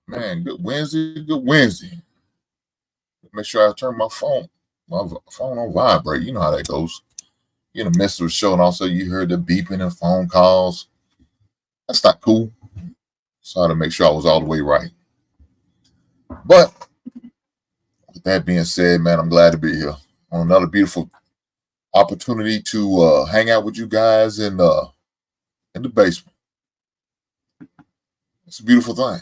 Man, good Wednesday, good Wednesday. Make sure I turn my phone on vibrate. You know how that goes. You in the midst of the show, and also you heard the beeping and phone calls. That's not cool. So I had to make sure I was all the way right. But with that being said, man, I'm glad to be here on another beautiful opportunity to hang out with you guys in the basement. It's a beautiful thing.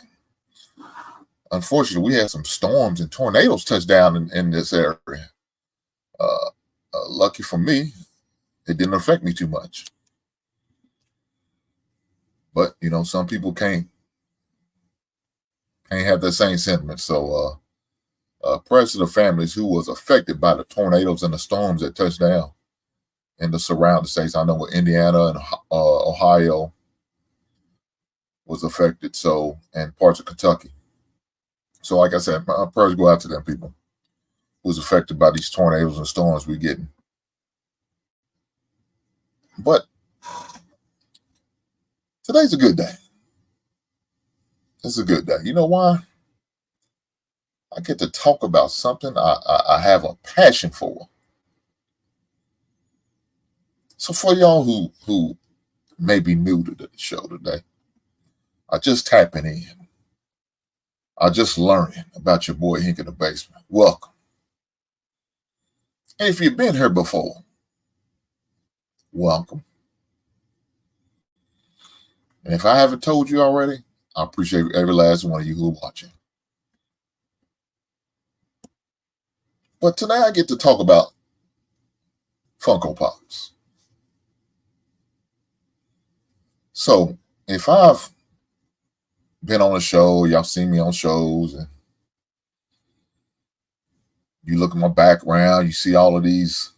Unfortunately, we had some storms and tornadoes touch down in this area. Uh, Lucky for me, it didn't affect me too much. But you know, some people can't have that same sentiment. So, prayers to the families who was affected by the tornadoes and the storms that touched down in the surrounding states. I know Indiana and Ohio was affected. So, and parts of Kentucky. So, like I said, my prayers go out to them people who was affected by these tornadoes and storms we're getting. But today's a good day. It's a good day. You know why? I get to talk about something I have a passion for. So for y'all who may be new to the show today, I just tapping in. I just learning about your boy Hink in the basement. Welcome. And if you've been here before, welcome. And if I haven't told you already, I appreciate every last one of you who are watching. But today I get to talk about Funko Pops. So if I've been on a show, y'all seen me on shows, and you look at my background, you see all of these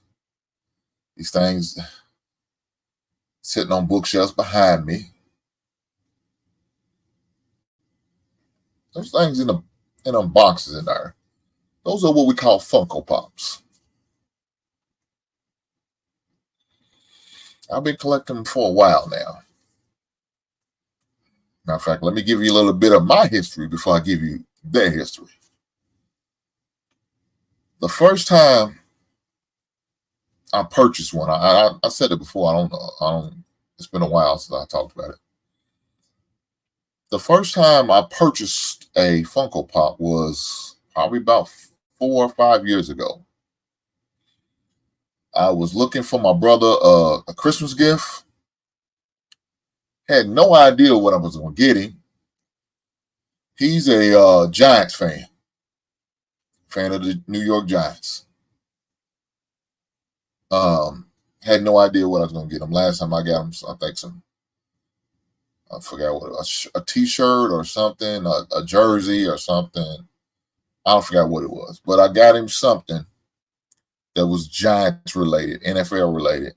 things sitting on bookshelves behind me. Those things in them boxes in there. Those are what we call Funko Pops. I've been collecting them for a while now. Matter of fact, let me give you a little bit of my history before I give you their history. The first time I purchased one, I said it before. I don't. It's been a while since I talked about it. The first time I purchased a Funko Pop was probably about 4 or 5 years ago. I was looking for my brother a Christmas gift. Had no idea what I was going to get him. He's a Giants fan of the New York Giants. Had no idea what I was going to get him. Last time I got him, I think I forgot what it was, a T-shirt or something, a jersey or something. I forgot what it was, but I got him something that was Giants related, NFL related.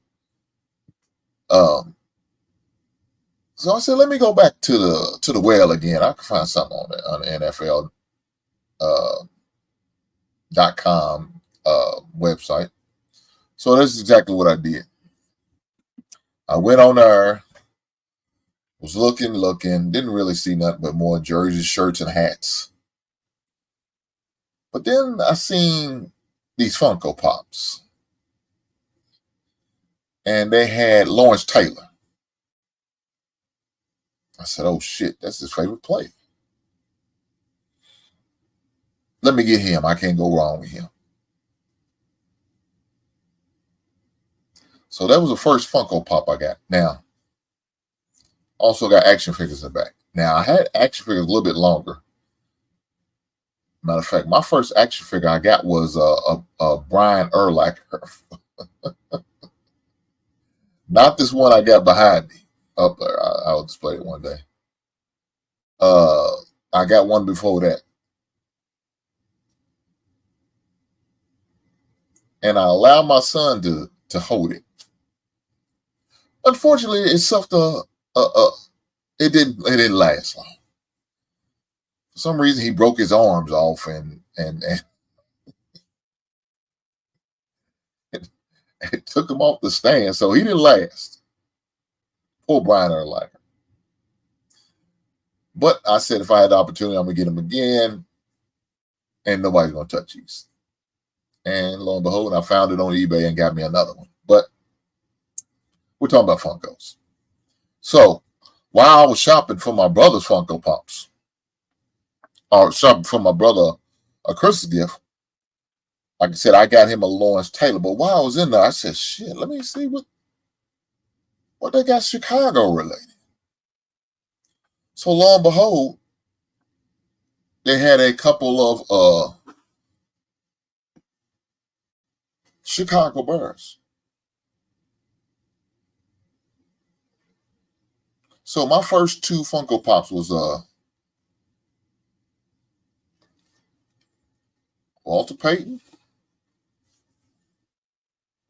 So I said, let me go back to the well again. I can find something on the NFL .com website. So that's exactly what I did. I went on there, was looking, didn't really see nothing but more jerseys, shirts, and hats. But then I seen these Funko Pops, and they had Lawrence Taylor. I said, oh shit, that's his favorite player. Let me get him. I can't go wrong with him. So that was the first Funko Pop I got. Now, also got action figures in the back. Now, I had action figures a little bit longer. Matter of fact, my first action figure I got was a Brian Urlacher. Not this one I got behind me up there. I'll display it one day. I got one before that. And I allowed my son to hold it. Unfortunately, it didn't last long. For some reason, he broke his arms off and it took him off the stand, so he didn't last. Poor Brian Urlacher. But I said if I had the opportunity, I'm gonna get them again, and nobody's gonna touch these. And lo and behold, I found it on eBay and got me another one. But we're talking about Funkos. So while I was shopping for my brother's Funko Pops, or shopping for my brother a Christmas gift, like I said, I got him a Lawrence Taylor. But while I was in there, I said, shit, let me see what they got Chicago related. So lo and behold, they had a couple of Chicago Bears. So my first two Funko Pops was Walter Payton,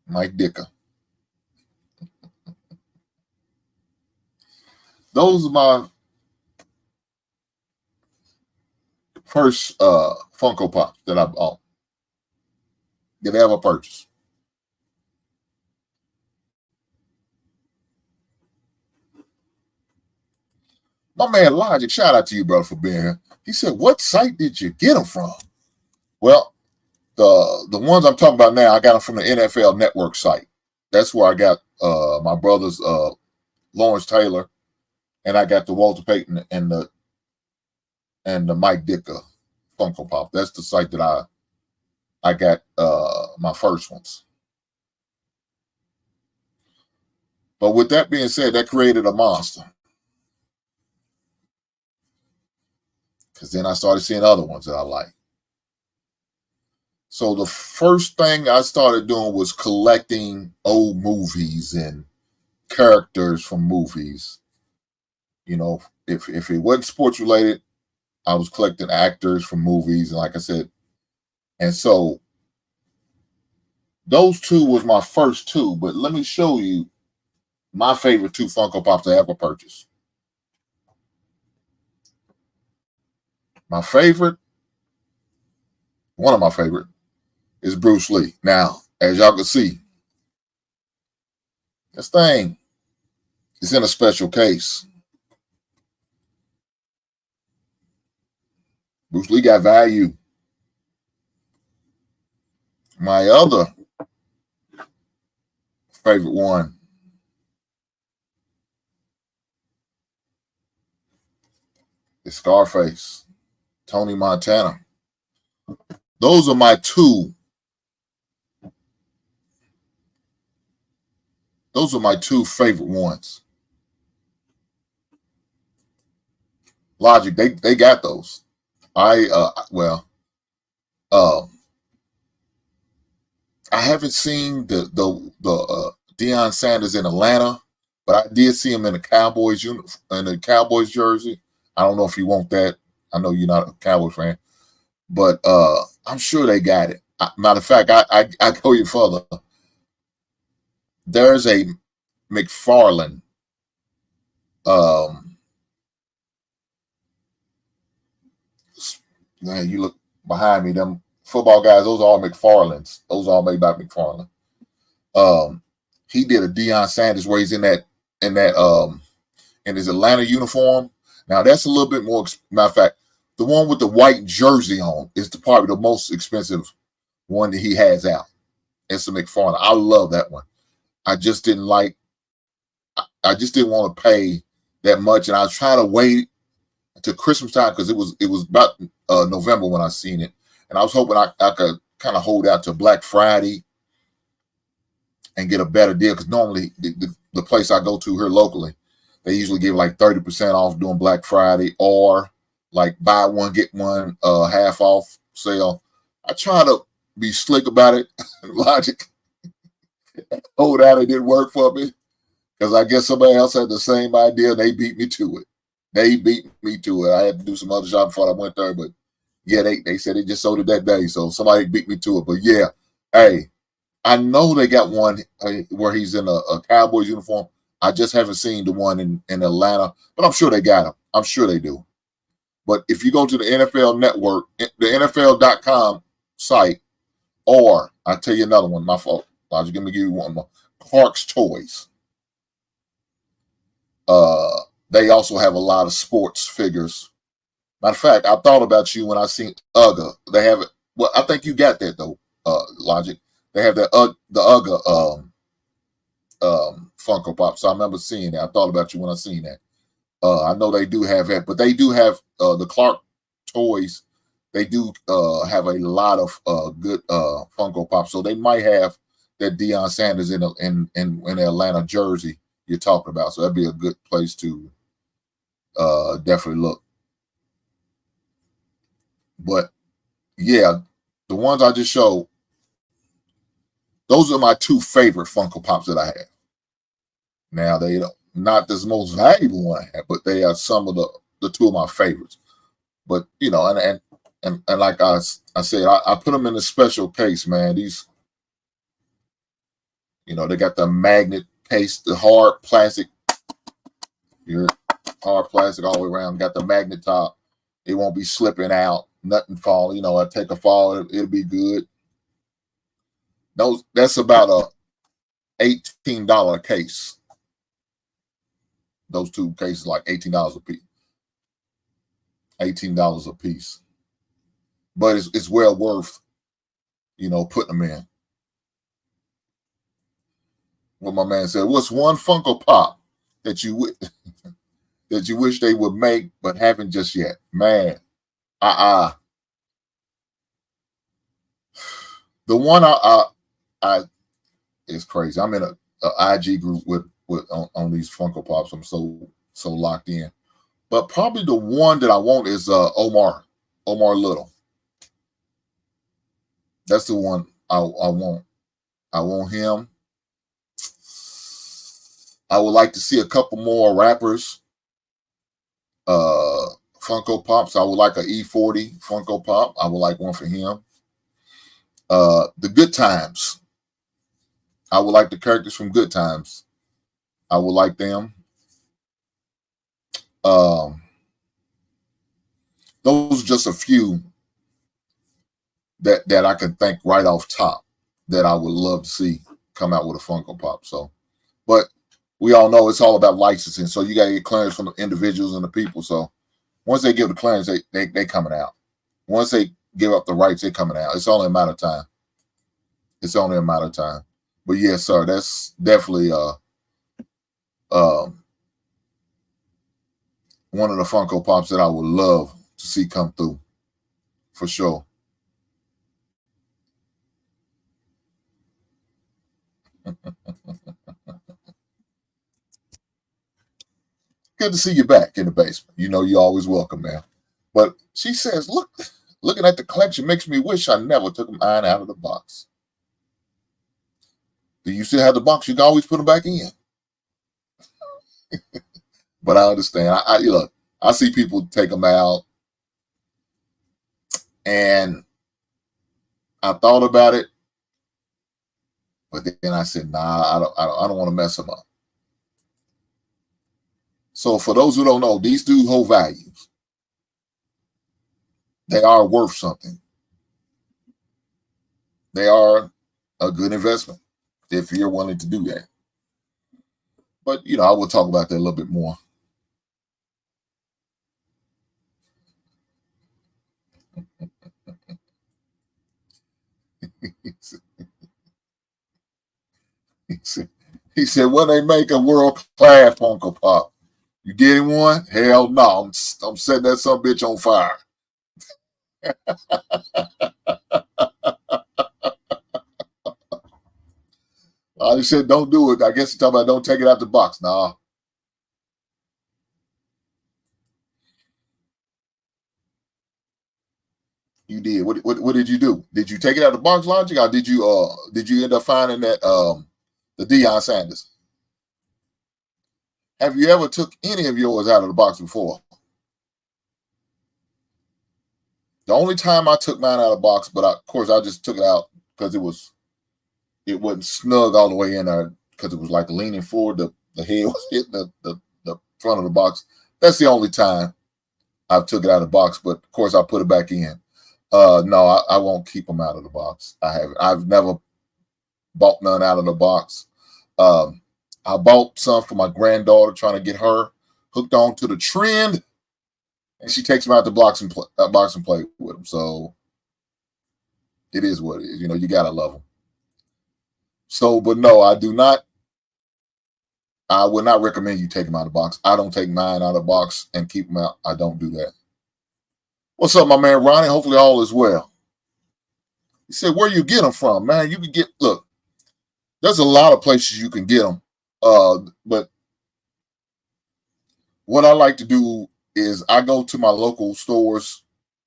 Mike Dicker. Those are my first Funko Pops that I bought, that I ever purchased. My man Logic, shout out to you, brother, for being here. He said, what site did you get them from? Well, the ones I'm talking about now, I got them from the NFL Network site. That's where I got my brother's Lawrence Taylor, and I got the Walter Payton and the Mike Dicker Funko Pop. That's the site that I got my first ones. But with that being said, that created a monster. Because then I started seeing other ones that I like. So the first thing I started doing was collecting old movies and characters from movies. You know, if it wasn't sports related, I was collecting actors from movies. And like I said, and so those two was my first two. But let me show you my favorite two Funko Pops I ever purchased. My favorite, one of my favorite, is Bruce Lee. Now, as y'all can see, this thing is in a special case. Bruce Lee got value. My other favorite one is Scarface, Tony Montana. Those are my two. Those are my two favorite ones. Logic, they got those. I haven't seen the Deion Sanders in Atlanta, but I did see him in a Cowboys jersey. I don't know if you want that. I know you're not a Cowboys fan, but I'm sure they got it. Matter of fact, I go even further. There's a McFarlane. Man, you look behind me, them football guys, those are all McFarlanes. Those are all made by McFarlane. He did a Deion Sanders where he's in his Atlanta uniform. Now that's a little bit more. Matter of fact, the one with the white jersey on is probably the most expensive one that he has out. It's a McFarlane. I love that one. I just didn't want to pay that much, and I was trying to wait until Christmas time because it was about November when I seen it, and I was hoping I could kind of hold out to Black Friday and get a better deal because normally the place I go to here locally, they usually give like 30% off during Black Friday or like buy one get one half off sale. I try to be slick about it. Logic. Hold out, it didn't work for me because I guess somebody else had the same idea. And they beat me to it. I had to do some other shopping before I went there, but yeah, they said they just sold it that day, so somebody beat me to it. But yeah, hey, I know they got one where he's in a Cowboys uniform. I just haven't seen the one in Atlanta, but I'm sure they got them. I'm sure they do. But if you go to the NFL Network, the NFL.com site, or I'll tell you another one, my fault. I'll just give you one more. Clark's Toys. they also have a lot of sports figures. Matter of fact, I thought about you when I seen UGA. They have it. Well, I think you got that though, Logic. They have the UGA Funko Pop. So I remember seeing that. I thought about you when I seen that. I know they do have that, but they do have the Clark toys. They do have a lot of good Funko Pops. So they might have that Deion Sanders in the Atlanta jersey you're talking about. So that'd be a good place to definitely look. But yeah, the ones I just showed, those are my two favorite Funko Pops that I have. Now they don't, not the most valuable one I have, but they are some of the two of my favorites. But you know, and like I said, I put them in a special case, man. These, you know, they got the magnet case, the hard plastic, here, hard plastic all the way around. Got the magnet top. It won't be slipping out, nothing fall. You know, I take a fall, it'll be good. That's about a $18 case. Those two cases like $18 a piece. $18 a piece. But it's well worth, you know, putting them in. What my man said, what's one Funko Pop that you that you wish they would make but haven't just yet? Man, the one I is crazy. I'm in a IG group with on these Funko Pops. I'm so locked in. But probably the one that I want is Omar Little. That's the one I want. I want him. I would like to see a couple more rappers. Funko Pops. I would like an E40 Funko Pop. I would like one for him. The Good Times. I would like the characters from Good Times. I would like them. Those are just a few that I can think right off top that I would love to see come out with a Funko Pop. So, but we all know it's all about licensing. So you got to get clearance from the individuals and the people. So once they give the clearance, they coming out. Once they give up the rights, they coming out. It's only a matter of time. It's only a matter of time. But yes, sir, that's definitely one of the Funko Pops that I would love to see come through, for sure. Good to see you back in the basement. You know you're always welcome, man. But she says, looking at the collection makes me wish I never took mine out of the box. Do you still have the box? You can always put them back in. But I understand. Look, I see people take them out, and I thought about it, but then I said, nah, I don't want to mess them up. So for those who don't know, these do hold values. They are worth something. They are a good investment if you're willing to do that. But, you know, I will talk about that a little bit more. He said, when they make a world-class Funko Pop, you getting one? Hell no. I'm setting that some bitch on fire. I just said, don't do it. I guess you're talking about don't take it out the box. Nah. You did. What did you do? Did you take it out of the box, Logic, or did you end up finding that the Deion Sanders? Have you ever took any of yours out of the box before? The only time I took mine out of the box, but of course I just took it out because it wasn't snug all the way in there because it was like leaning forward. The head was hitting the front of the box. That's the only time I've took it out of the box, but of course I put it back in. No, I won't keep them out of the box. I've never bought none out of the box. I bought some for my granddaughter, trying to get her hooked on to the trend, and she takes them out to box and play with them. So it is what it is. You know, you gotta love them. So, but no, I do not. I would not recommend you take them out of the box. I don't take mine out of the box and keep them out. I don't do that. What's up, my man Ronnie? Hopefully all is well. He said, where you get them from, man? You can get, look, there's a lot of places you can get them. But what I like to do is I go to my local stores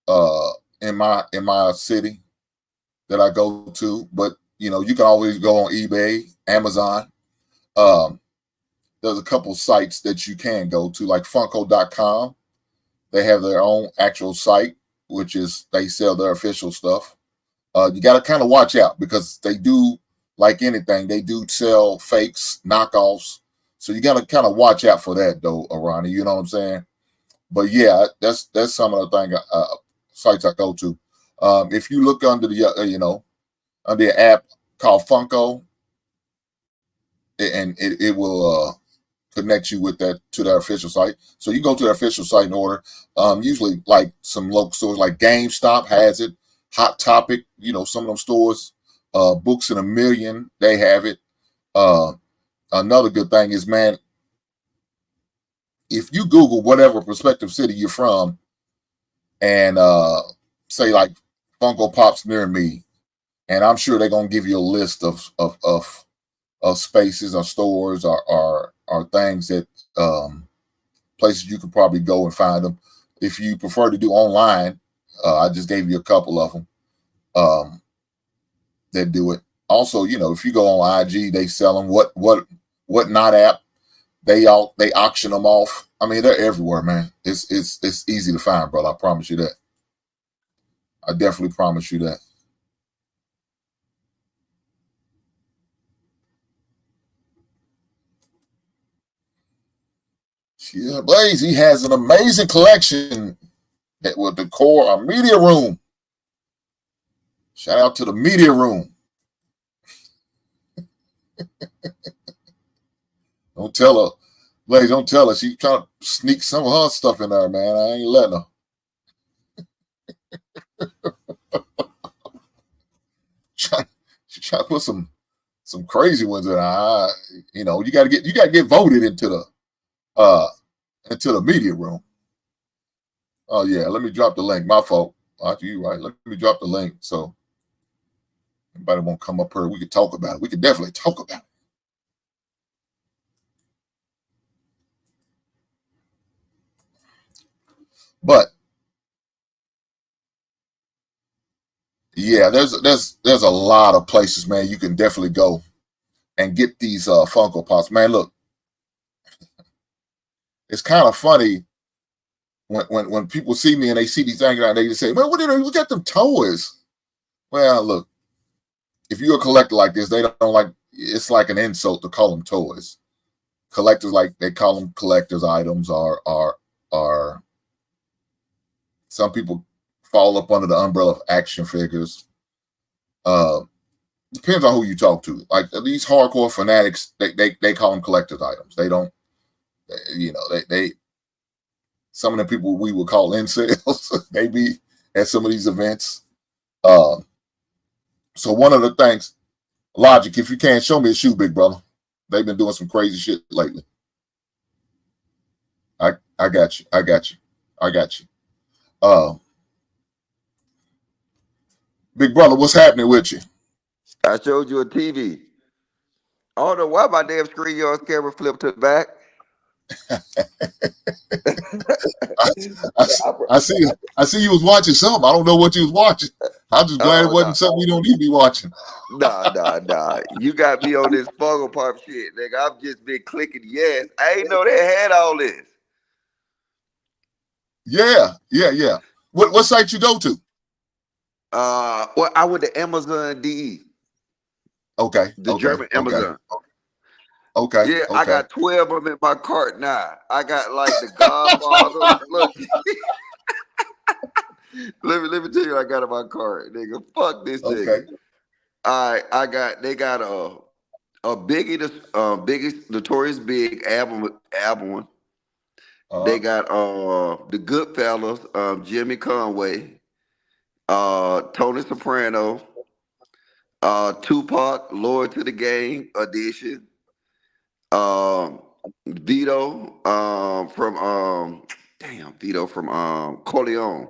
in my city that I go to. But, you know, you can always go on eBay, Amazon. There's a couple sites that you can go to, like Funko.com. They have their own actual site, which is they sell their official stuff. You got to kind of watch out because they do, like anything, they do sell fakes, knockoffs. So you got to kind of watch out for that, though, Arani. You know what I'm saying? But yeah, that's some of the sites I go to. If you look under the under the app called Funko, and it will connect you with that to their official site. So you go to their official site in order. Usually, like some local stores, like GameStop has it. Hot Topic, you know, some of them stores. Books in a Million, they have it. Another good thing is, man, if you Google whatever prospective city you're from, and say like Funko Pops near me, and I'm sure they're gonna give you a list of spaces or stores or things that places you could probably go and find them. If you prefer to do online, I just gave you a couple of them that do it. Also, you know, if you go on IG, they sell them. What not app? They auction them off. I mean, they're everywhere, man. It's easy to find, brother. I promise you that. I definitely promise you that. Yeah, Blaze, he has an amazing collection that will decor our media room. Shout out to the media room. Don't tell her, Blaze, don't tell her. She's trying to sneak some of her stuff in there, man. I ain't letting her. She's trying to put some crazy ones in there. You know, you gotta get voted into the media room. Oh yeah, let me drop the link. My fault. You right. Let me drop the link so anybody won't come up here. We could talk about it. We could definitely talk about it. But yeah, there's a lot of places, man. You can definitely go and get these Funko Pops, man. Look, it's kind of funny when people see me and they see these things and they just say, "Man, we got them toys." Well, look, if you're a collector like this, they don't like. It's like an insult to call them toys. Collectors, like they call them collectors items, are some people fall up under the umbrella of action figures. Depends on who you talk to. Like these hardcore fanatics, they call them collectors items. They don't, you know, they some of the people we would call incels, they be at some of these events. So one of the things, Logic, if you can't show me a shoe, big brother, they've been doing some crazy shit lately. I got you. I got you. I got you. Big brother, what's happening with you? I showed you a TV. I don't know why my damn screen yours camera flipped to the back. I see you was watching something. I don't know what you was watching. I'm just glad it wasn't No. something you don't need to be watching. Nah. You got me on this Funko Pop shit, nigga. I've just been clicking yes. I ain't know they had all this. Yeah. What site you go to? Well, I went to Amazon DE. Okay. The German Amazon. Okay. Yeah, I got 12 of them in my cart now. I got like the Godfather. Look, let me tell you what I got in my cart, nigga. Fuck this nigga. They got a biggest notorious big album one. They got the Goodfellas, Jimmy Conway, Tony Soprano, Tupac, Lord to the Game edition, um, Vito from Vito from Corleone.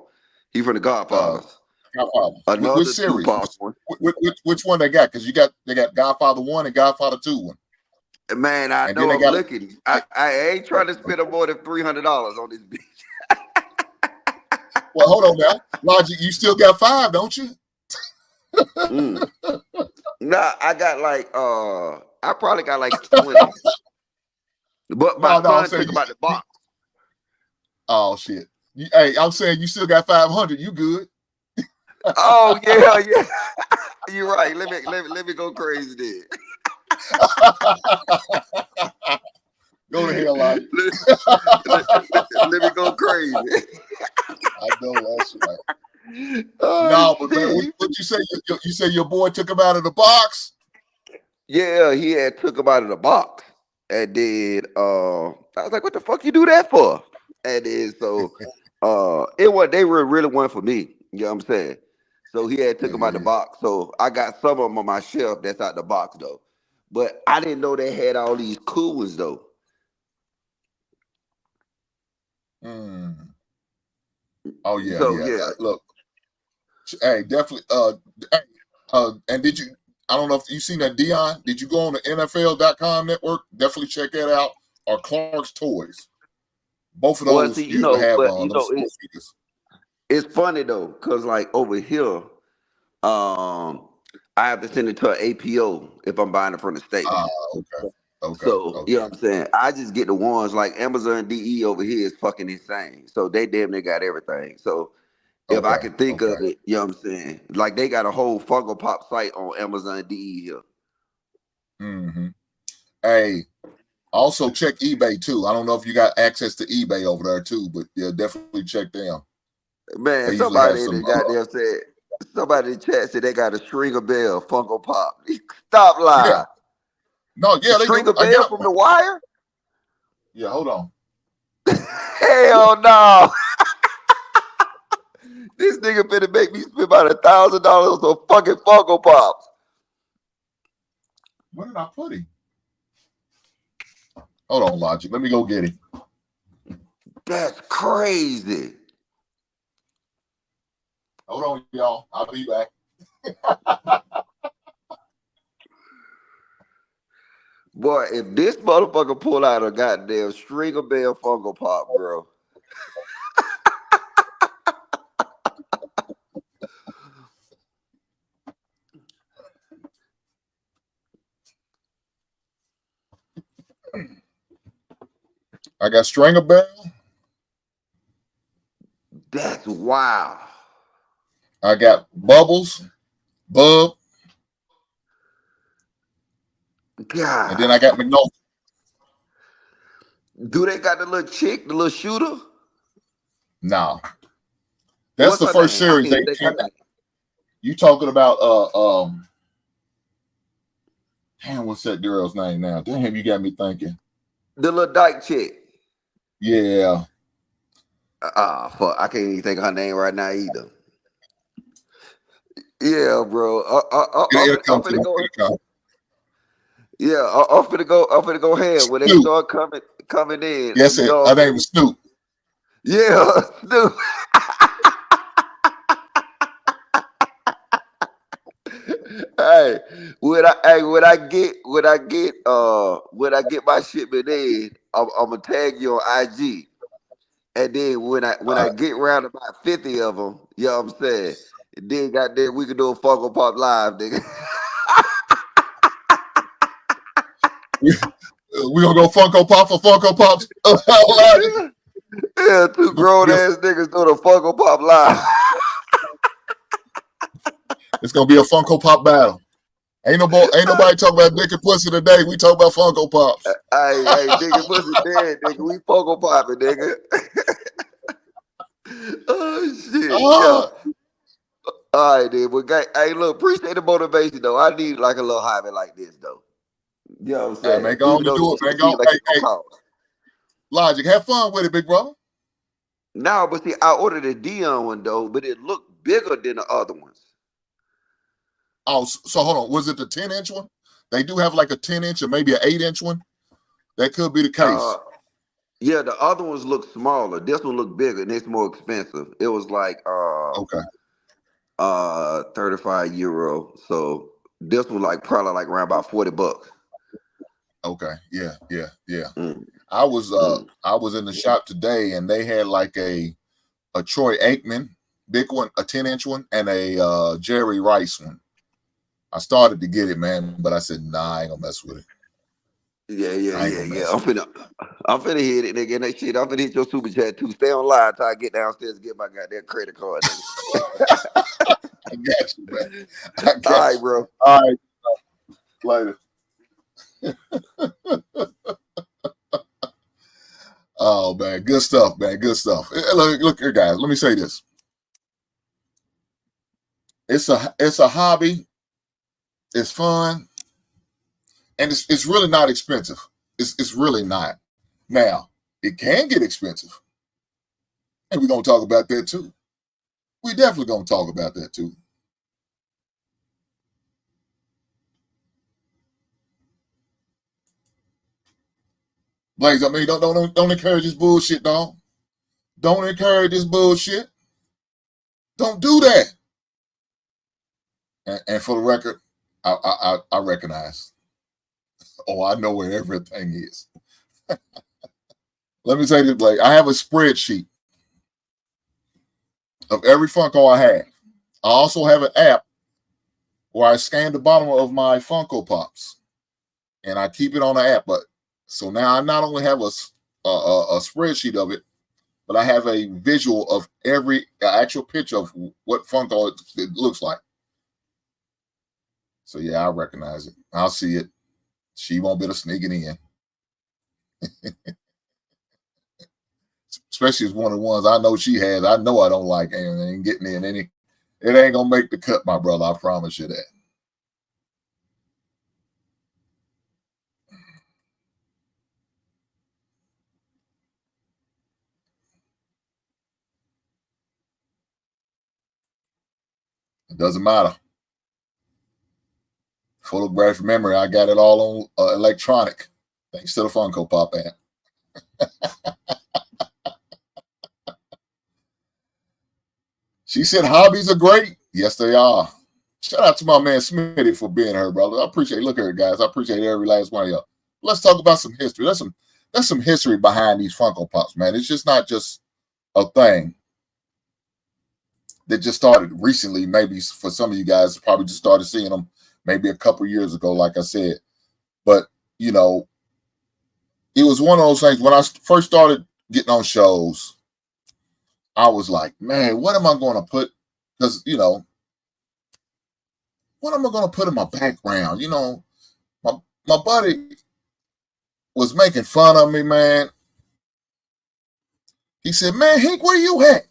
He from the Uh, Godfathers. Godfather. Which Another series? Tupac one. Which one they got? Because they got Godfather 1 and Godfather 2 one. Man, I And then know they I'm got looking. I ain't trying to spend more than $300 on this bitch. well, hold on now. Logic, you still got 5, don't you? Mm. Nah, I got like I probably got like 20. But my No, I'm son saying took about the box. oh shit. Hey, I'm saying you still got 500. You good? Oh yeah. You're right. Let me go crazy then. Go to hell, Logic. let me go crazy. I know that's right. Oh, No, but man, shit. what you say? You say your boy took him out of the box? Yeah, he had took him out of the box. And then I was like, what the fuck you do that for? And then so they were really one for me. You know what I'm saying? So he had took him out the Yeah. box. So I got some of them on my shelf that's out the box though. But I didn't know they had all these cool ones though. Mm. Oh yeah, So yeah. yeah. Look, hey, definitely. And did you? I don't know if you seen that, Dion. Did you go on the NFL.com network? Definitely check that out. Or Clark's Toys. Both of Well, those see, you have but them sports figures. it's funny though, cause like over here, I have to send it to an APO if I'm buying it from the states. Ah, So you know okay. what I'm saying? I just get the ones like Amazon DE over here is fucking insane. So they damn near got everything. So if I Okay, can think okay. of it, you know what I'm saying? Like they got a whole Funko Pop site on Amazon DE here. Mm-hmm. Hey, also check eBay too. I don't know if you got access to eBay over there too, but yeah, definitely check them. Man, They usually have somebody in some. the goddamn said, somebody in the chat said they got a string of bell Funko Pop. Stop Yeah, lying. no, yeah, they String do. of I bell got from one. the wire? Yeah, hold on. Hell no. This nigga finna make me spend about $1,000 on fucking Funko Pops. Where did I put him? Hold on, Logic. Let me go get him. That's crazy. Hold on, y'all. I'll be back. Boy, if this motherfucker pull out a goddamn string of bell Funko Pop, bro. I got Stringer Bell. That's wild. I got Bubbles, Bub, and then God. I got McNulty. Do they got the little chick, the little shooter? Now, that's What's the her first name? I series can't they even think her came. name. You talking about damn, what's that girl's name now? Damn, you got me thinking. The little dyke chick. Yeah. Fuck. I can't even think of her name right now either. Yeah, bro. It'll I'm come to finna me. go. It'll come. Yeah, I'm finna go. I'm finna go ahead when they Snoop. start coming in. Yes, You it. know Her what I'm name saying? is Snoop. Yeah, dude. Hey, when I get my shipment in, I'm gonna tag you on IG, and then when I get around about 50 of them, you know what I'm saying? Then goddamn, we can do a Funko Pop live, nigga. We gonna go Funko Pop for Funko Pops. Yeah, two grown ass niggas doing a Funko Pop live. It's gonna be a Funko Pop battle. Ain't nobody talking about dick and pussy today. We talk about Funko Pops. Hey, nigga, pussy dead, nigga. We Funko popping, nigga. Oh shit, yeah. Ah, All right, then. But hey, look, appreciate the motivation though. I need like a little hobby like this though. You know what I'm hey, saying? man, go on Even to though do this it, shit man. Go, seems like hey, it's gonna hey, cost. Logic, have fun with it, big brother. Now, but see, I ordered a Dion one though, but it looked bigger than the other ones. Oh, so hold on. Was it the 10-inch one? They do have like a 10-inch or maybe an 8-inch one. That could be the Uh, case. yeah, the other ones look smaller. This one looked bigger and it's more expensive. It was like Okay. 35 euro. So this one like probably like around about $40. Okay. Yeah. Yeah. Yeah. Mm, I was mm. I was in the shop today and they had like a Troy Aikman big one, a 10-inch one, and a Jerry Rice one. I started to get it, man, but I said, nah, I ain't gonna mess with it. Yeah, yeah, I ain't yeah, gonna yeah. mess with I'm finna hit it, nigga. And that shit, I'm finna hit your super chat too. Stay on live till I get downstairs and get my goddamn credit card, nigga. it. I got you, man. I All got right, you. bro. All right, later. Oh man, good stuff, man. Good stuff. Look here, guys. Let me say this. It's a hobby. It's fun, and it's really not expensive. It's really not. Now it can get expensive, and we're gonna talk about that too. We definitely gonna talk about that too. Blaze, I mean, don't encourage this bullshit, dog. Don't encourage this bullshit. Don't do that. And for the record, I recognize. Oh, I know where everything is. Let me say this, Blake. I have a spreadsheet of every Funko I have. I also have an app where I scan the bottom of my Funko Pops, and I keep it on the app. But so now I not only have a spreadsheet of it, but I have a visual of every actual picture of what Funko it looks like. So yeah, I recognize it. I'll see it. She won't be able to sneak it in. Especially as one of the ones I know she has. I know I don't like and ain't getting in any. It ain't gonna make the cut, my brother. I promise you that. It doesn't matter. Photographic memory, I got it all on electronic, thanks to the Funko Pop app. She said hobbies are great. Yes, they are. Shout out to my man Smitty for being here, brother. I appreciate it. Look here, guys. I appreciate every last one of y'all. Let's talk about some history. There's some history behind these Funko Pops, man. It's just not just a thing that just started recently. Maybe for some of you guys, probably just started seeing them maybe a couple years ago, like I said. But you know, it was one of those things when I first started getting on shows. I was like, man, what am I going to put? Because what am I going to put in my background? My my buddy was making fun of me, man. He said, man, Hank, where you at?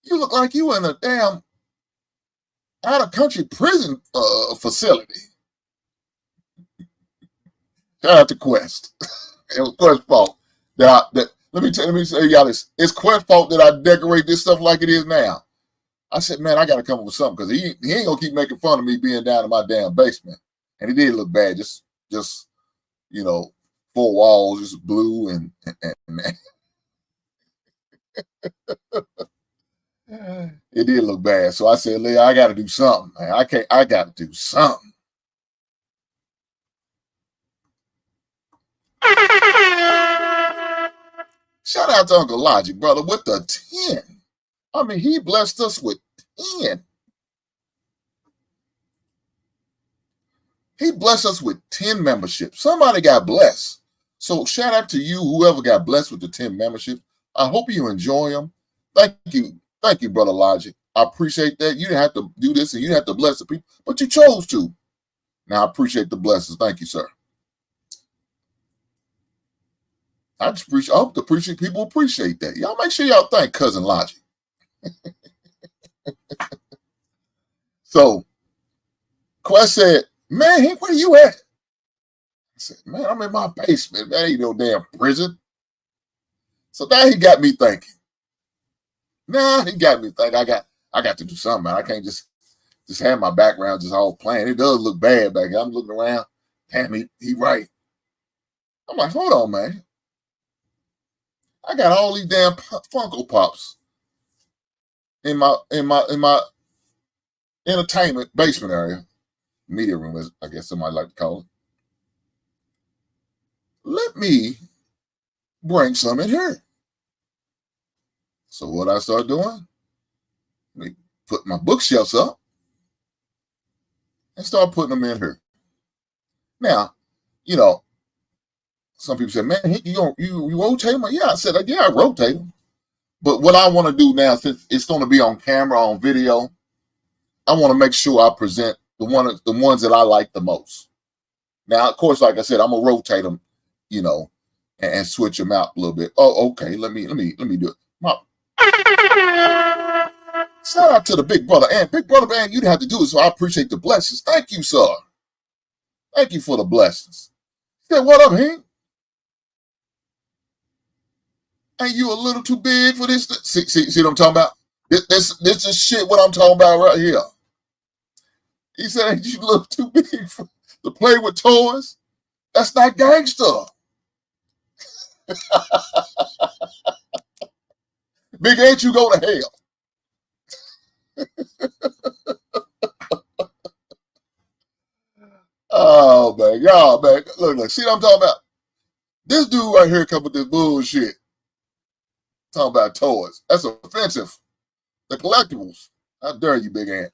You look like you in a damn out of country prison facility. Shout out to Quest. It was Quest's fault let me tell y'all this. It's Quest's fault that I decorate this stuff like it is now. I said, man, I got to come up with something because he ain't gonna keep making fun of me being down in my damn basement. And it did look bad, just four walls, just blue and it did look bad. So I said, Leah, I got to do something, man. I got to do something. Shout out to Uncle Logic, brother, with the 10. I mean, he blessed us with 10. He blessed us with 10 memberships. Somebody got blessed. So shout out to you, whoever got blessed with the 10 memberships. I hope you enjoy them. Thank you. Thank you, Brother Logic. I appreciate that. You didn't have to do this and you didn't have to bless the people, but you chose to. Now, I appreciate the blessings. Thank you, sir. I hope people appreciate that. Y'all make sure y'all thank Cousin Logic. So, Quest said, man, Hank, where you at? I said, man, I'm in my basement. That ain't no damn prison. So now he got me thinking. I got to do something, man. I can't just have my background just all plain. It does look bad back here. I'm looking around. Damn, he right. I'm like, hold on, man. I got all these damn Funko Pops in my entertainment basement area, media room, as I guess somebody like to call it. Let me bring some in here. So what I started doing, let me put my bookshelves up and start putting them in here. Now, you know, some people say, man, you rotate them? Yeah, I said, yeah, I rotate them. But what I want to do now, since it's going to be on camera, on video, I want to make sure I present the ones that I like the most. Now, of course, like I said, I'm gonna rotate them, you know, and switch them out a little bit. Oh, okay. Let me do it. Shout out to the big brother, and big brother, man, you didn't have to do it, so I appreciate the blessings. Thank you, sir. Thank you for the blessings. He said, what up, Hank? Ain't you a little too big for this? See what I'm talking about? This is shit what I'm talking about right here. He said, ain't you a little too big to play with toys? That's not gangster. Big ain't you go to hell. Oh, man. Y'all, man. Look. See what I'm talking about? This dude right here come with this bullshit. Talking about toys. That's offensive. The collectibles. How dare you, big ant?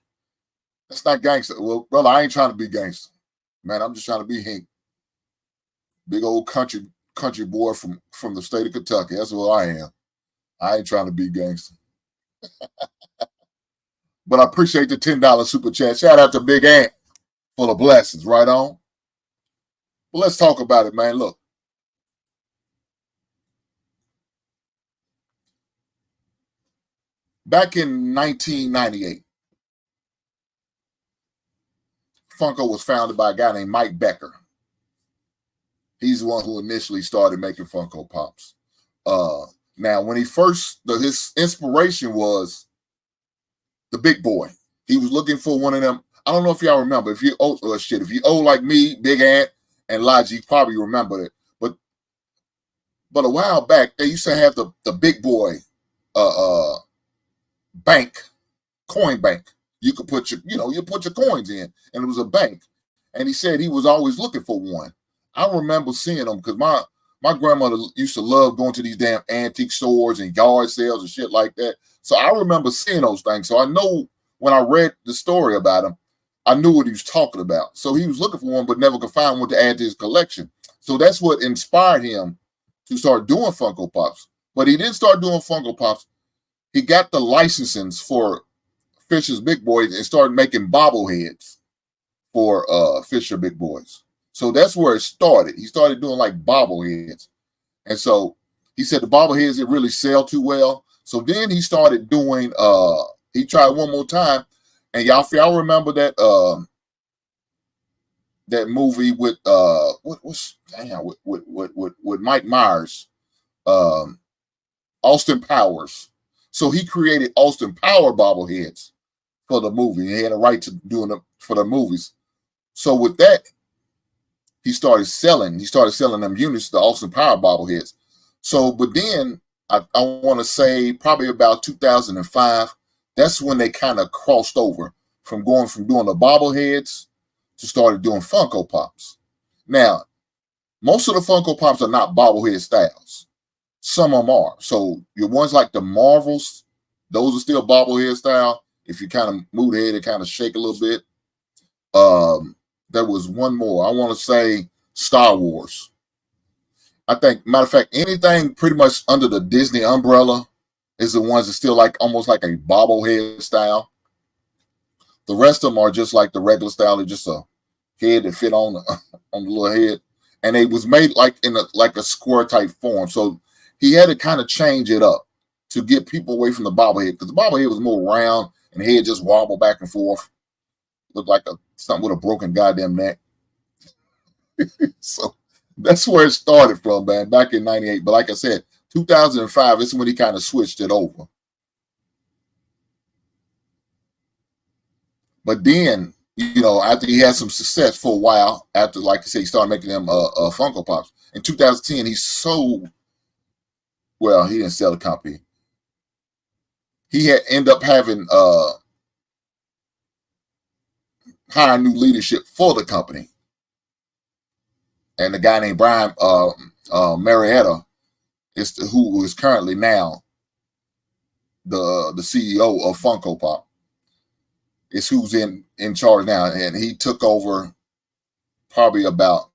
That's not gangster. Well, brother, I ain't trying to be gangster. Man, I'm just trying to be Hank. Big old country boy from the state of Kentucky. That's what I am. I ain't trying to be gangster. But I appreciate the $10 super chat. Shout out to Big Ant for the blessings. Right on. Well, let's talk about it, man. Look. Back in 1998, Funko was founded by a guy named Mike Becker. He's the one who initially started making Funko Pops. Now, when he first, his inspiration was the big boy. He was looking for one of them. I don't know if y'all remember. If you old if you old like me, Big Ant, and Logic, you probably remember it. But a while back, they used to have the big boy bank, coin bank. You could put you put your coins in, and it was a bank. And he said he was always looking for one. I remember seeing them because my grandmother used to love going to these damn antique stores and yard sales and shit like that. So I remember seeing those things. So I know when I read the story about him, I knew what he was talking about. So he was looking for one, but never could find one to add to his collection. So that's what inspired him to start doing Funko Pops. But he didn't start doing Funko Pops. He got the licensings for Fisher's Big Boys and started making bobbleheads for Fisher Big Boys. So that's where it started. He started doing like bobbleheads. And so he said the bobbleheads didn't really sell too well. So then he started doing, he tried one more time. And y'all remember that that movie with with Mike Myers, Austin Powers. So he created Austin Power bobbleheads for the movie. He had a right to doing it for the movies. So with that, he started selling them units, the Austin Power bobbleheads. So, but then I want to say probably about 2005, that's when they kind of crossed over from doing the bobbleheads to started doing Funko Pops. Now, most of the Funko Pops are not bobblehead styles. Some of them are. So your ones like the Marvels, those are still bobblehead style. If you kind of move the head and kind of shake a little bit. There was one more. I want to say Star Wars. I think, matter of fact, anything pretty much under the Disney umbrella is the ones that still like almost like a bobblehead style. The rest of them are just like the regular style. They're just a head that fit on the little head, and it was made like in a square type form. So he had to kind of change it up to get people away from the bobblehead because the bobblehead was more round and the head just wobbled back and forth. Looked like something with a broken goddamn neck. So that's where it started from, man, back in 98. But like I said, 2005 is when he kind of switched it over. But then, after he had some success for a while, after, like I said, he started making them Funko Pops. In 2010, he sold, well, he didn't sell the company. He had ended up having hiring new leadership for the company. And the guy named Brian Marietta who is currently now the CEO of Funko Pop. Is who's in charge now. And he took over probably about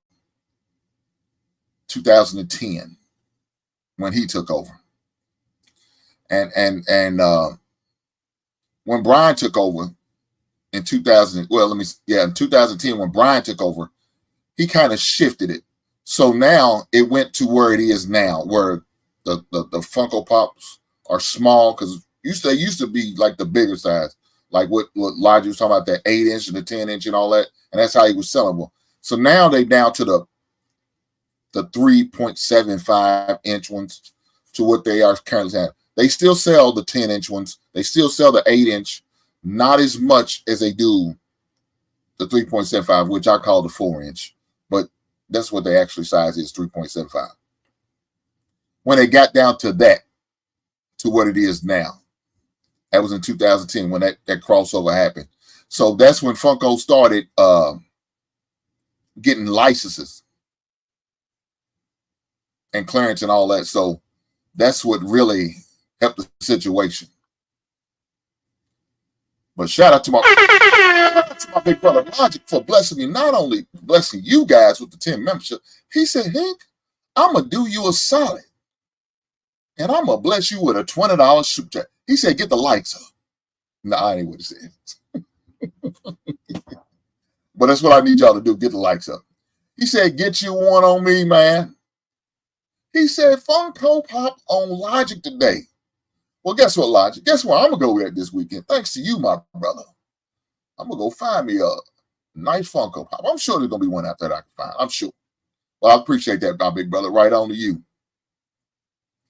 2010 when he took over. And when Brian took over in 2010, when Brian took over, he kind of shifted it. So now it went to where it is now, where the Funko Pops are small, because they used to be like the bigger size, like what Lodge was talking about, that 8-inch and the 10-inch and all that, and that's how he was selling them. So now they down to the 3.75-inch ones, to what they are currently having. They still sell the 10-inch ones. They still sell the 8-inch, not as much as they do the 3.75, which I call the 4-inch. But that's what they actually size is, 3.75. When they got down to that, to what it is now. That was in 2010 when that crossover happened. So that's when Funko started getting licenses and clearance and all that. So that's what really helped the situation. But shout out to my big brother Logic for blessing me, not only blessing you guys with the 10 membership. He said, Hank, I'm going to do you a solid. And I'm going to bless you with a $20 super chat. He said, get the likes up. No, I ain't what he said. But that's what I need y'all to do, get the likes up. He said, get you one on me, man. He said, Funko Pop on Logic today. Well, guess what, Logic? Guess what? I'm going to go there this weekend. Thanks to you, my brother. I'm going to go find me a nice Funko Pop. I'm sure there's going to be one out there that I can find. I'm sure. Well, I appreciate that, my big brother. Right on to you.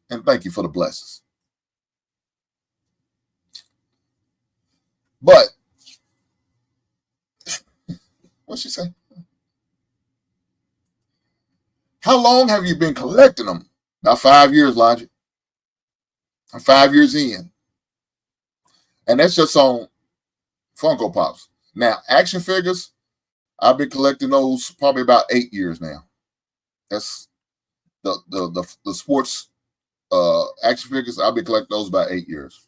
And thank you for the blessings. But, what'd she say? How long have you been collecting them? About 5 years, Logic. I'm 5 years in. And that's just on Funko Pops. Now, action figures, I've been collecting those probably about 8 years now. That's the sports action figures. I've been collecting those about 8 years.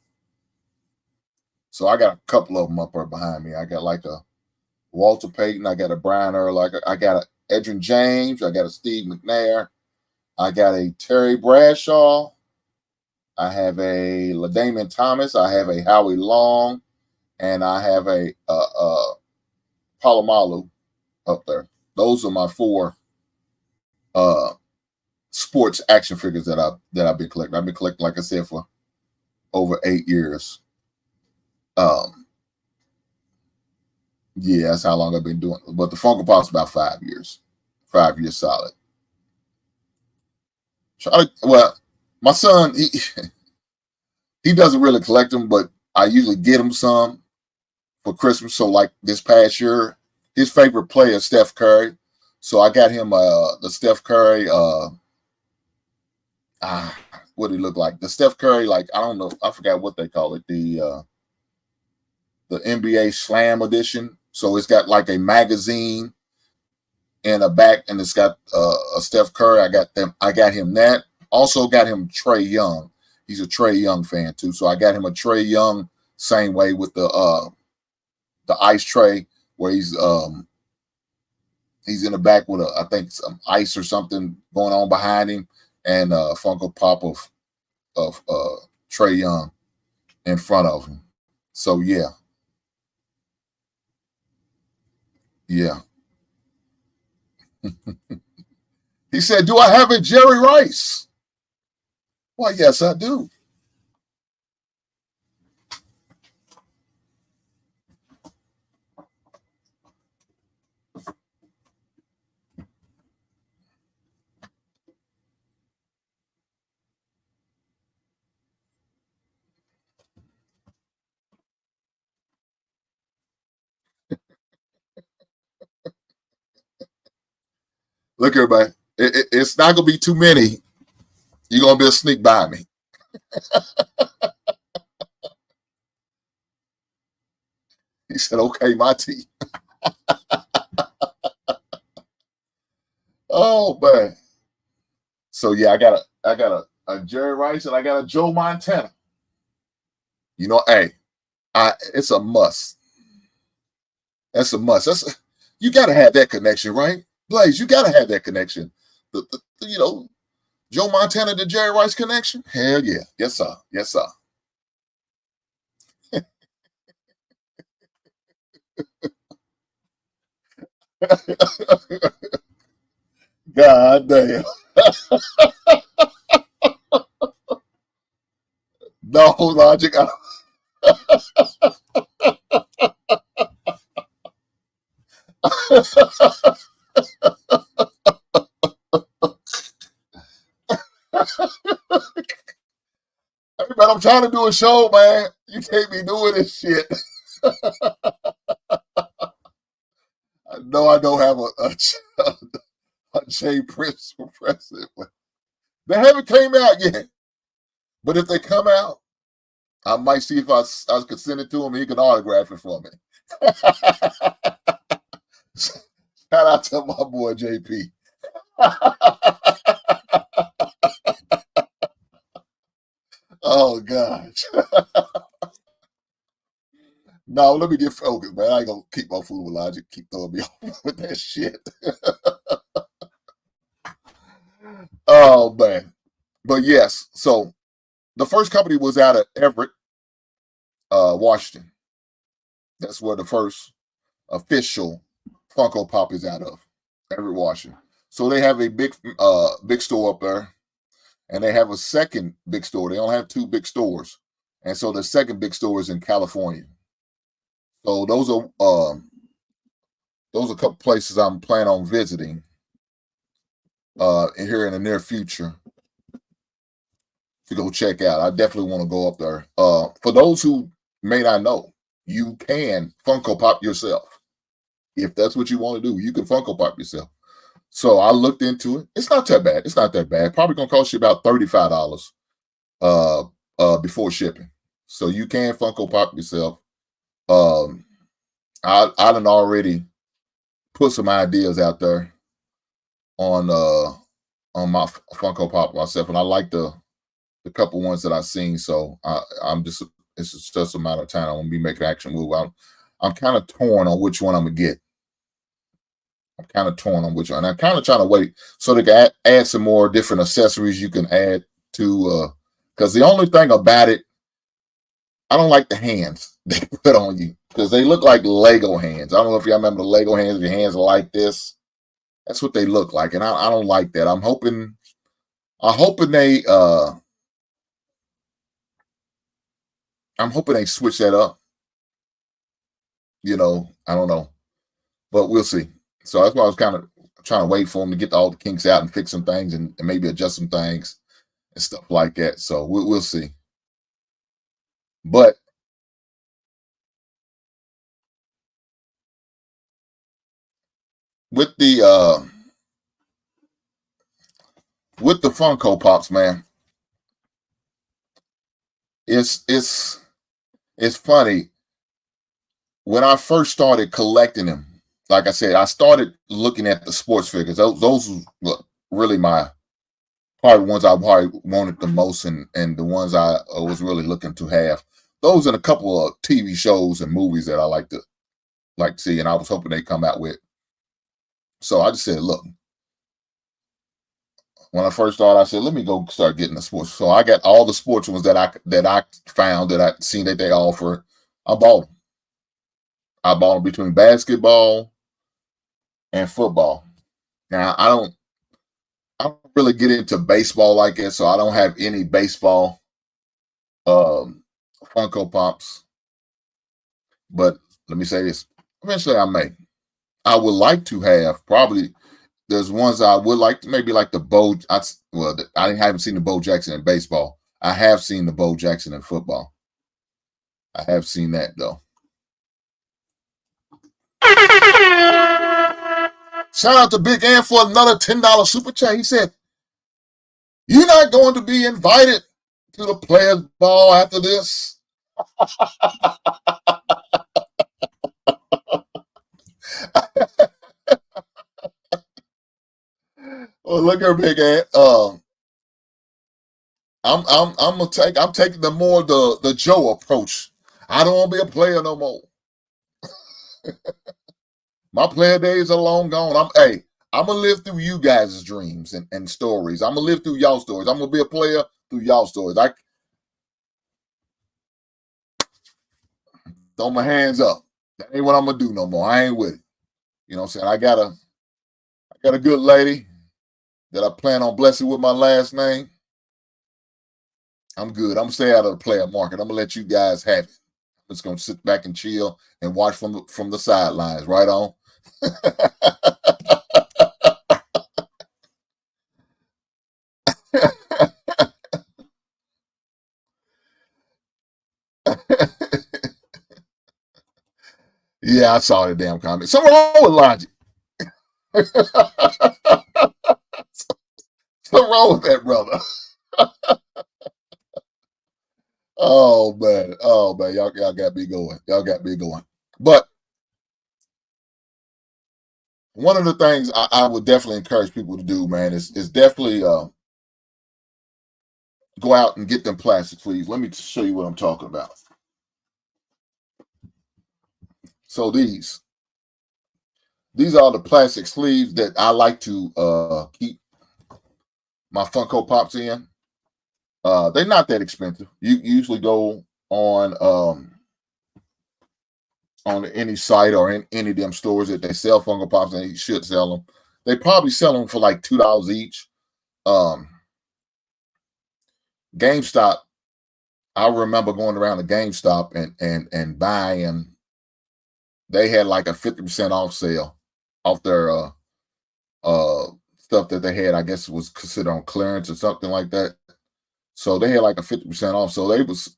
So I got a couple of them up there behind me. I got like a Walter Payton. I got a Brian Earl. I got a Edrin James. I got a Steve McNair. I got a Terry Bradshaw. I have a LaDainian Thomas. I have a Howie Long. And I have a Palomalu up there. Those are my 4 sports action figures that I've been collecting. I've been collecting, like I said, for over 8 years. Yeah, that's how long I've been doing it. But the Funko Pop's about 5 years. 5 years solid. Well, my son, he doesn't really collect them, but I usually get him some for Christmas. So like this past year, his favorite player is Steph Curry. So I got him the Steph Curry, what did he look like? The Steph Curry, like, I don't know, I forgot what they call it, the NBA Slam edition. So it's got like a magazine in a back, and it's got a Steph Curry. I got him that. Also got him Trae Young. He's a Trae Young fan too. So I got him a Trae Young, same way with the ice tray, where he's in the back with I think some ice or something going on behind him, and Funko Pop of Trae Young in front of him. So yeah. He said, do I have a Jerry Rice? Why, yes, I do. Look, everybody, it's not gonna be too many. You're gonna be a sneak by me. He said, "Okay, my tea." Oh man. So yeah, I got a Jerry Rice and I got a Joe Montana. You know, hey, it's a must. That's a must. You got to have that connection, right, Blaze? You got to have that connection. You know, Joe Montana to Jerry Rice connection. Hell yeah, yes sir, yes sir. God damn. No logic. Hey, man, I'm trying to do a show, man. You can't be doing this shit. No, I don't have a Jay Prince for president. They haven't came out yet. But if they come out, I might see if I could send it to him and he can autograph it for me. Shout out to my boy JP. Oh gosh. No, let me get focused, man. I ain't gonna keep my food with logic, keep throwing me off with that shit. Oh man. But yes, so the first company was out of Everett, Washington. That's where the first official Funko Pop is out of, Everett, Washington. So they have a big store up there, and they have a second big store. They only have two big stores, and so the second big store is in California. So those are a couple places I'm planning on visiting here in the near future to go check out. I definitely want to go up there. For those who may not know, you can Funko Pop yourself. If that's what you want to do, you can Funko Pop yourself. So I looked into it. It's not that bad. It's not that bad. Probably gonna cost you about $35 before shipping. So you can Funko Pop yourself. I done already put some ideas out there on my Funko Pop myself, and I like the couple ones that I've seen. So I'm just it's just a matter of time. I'm gonna be making an action move. I'm kind of torn on which one I'm gonna get. I'm kind of torn on which one. I'm kind of trying to wait so they can add some more different accessories you can add to. Because the only thing about it, I don't like the hands they put on you because they look like Lego hands. I don't know if y'all remember the Lego hands. Your hands are like this. That's what they look like, and I don't like that. I'm hoping they switch that up. You know, I don't know, but we'll see. So that's why I was kind of trying to wait for them to get all the kinks out and fix some things and maybe adjust some things and stuff like that. So we'll see. But with the Funko Pops, man, it's funny. When I first started collecting them, like I said, I started looking at the sports figures. Those were really my probably ones I probably wanted the most, and the ones I was really looking to have. Those and a couple of TV shows and movies that I like to see, and I was hoping they come out with. So I just said, look, when I first started, I said, let me go start getting the sports. So I got all the sports ones that I found that I seen that they offer. I bought them. I bought them between basketball and football. Now I don't really get into baseball like that, so I don't have any baseball Funko Pops. But let me say this: eventually, I would like to have probably. There's ones I would like to maybe like the Bo. I haven't seen the Bo Jackson in baseball. I have seen the Bo Jackson in football. I have seen that though. Shout out to Big Ann for another $10 super chat. He said, "You're not going to be invited to the players' ball after this." Well, look here, Big Ann. I'm taking the Joe approach. I don't want to be a player no more. My player days are long gone. I'm gonna live through you guys' dreams and stories. I'm gonna live through y'all stories. I'm gonna be a player through y'all stories. I throw my hands up. That ain't what I'm gonna do no more. I ain't with it. You know what I'm saying? I got a good lady that I plan on blessing with my last name. I'm good. I'm gonna stay out of the player market. I'm gonna let you guys have it. I'm just gonna sit back and chill and watch from the sidelines. Right on. Yeah, I saw the damn comment. Something wrong with logic. Something wrong with that, brother. Oh man, y'all got me going. Y'all got me going. But one of the things I would definitely encourage people to do, man, is definitely go out and get them plastic sleeves. Let me show you what I'm talking about. So these are the plastic sleeves that I like to keep my Funko Pops in. They're not that expensive. You usually go on any site or in any of them stores that they sell Funko Pops, and they should sell them. They probably sell them for like $2 each. GameStop, I remember going around to GameStop and buying. They had like a 50% off sale off their stuff that they had. I guess it was considered on clearance or something like that. So they had like a 50% off. So they was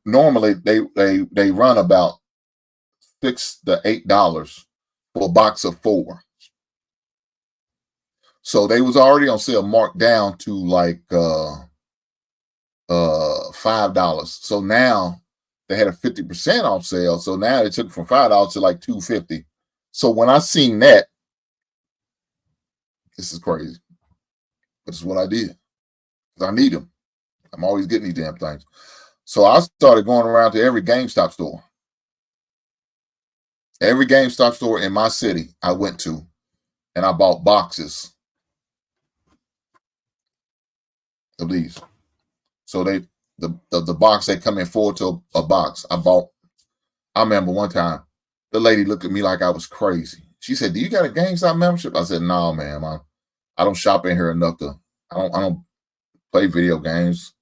normally they run about $6 to $8 for a box of 4. So they was already on sale, marked down to like $5. So now they had a 50% off sale. So now they took it from $5 to like $2.50. So when I seen that, this is crazy. But it's what I did. Because I need them. I'm always getting these damn things. So I started going around to every GameStop store. Every GameStop store in my city I went to, and I bought boxes of these. So the box, they come in 4 to a box. I remember one time the lady looked at me like I was crazy. She said, "Do you got a GameStop membership?" I said, "No, ma'am. I don't shop in here enough to. I don't play video games.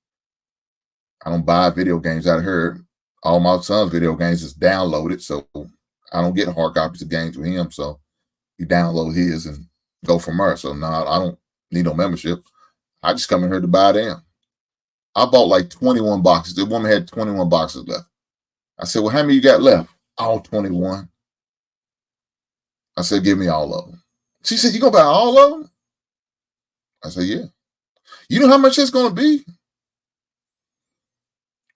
I don't buy video games out of here. All my son's video games is downloaded, so I don't get hard copies of games with him. So you download his and go from there. So no, I don't need no membership. I just come in here to buy them." I bought like 21 boxes. The woman had 21 boxes left. I said, "Well, how many you got left?" "All 21. I said, "Give me all of them." She said, "You gonna buy all of them?" I said, "Yeah." "You know how much it's gonna be?"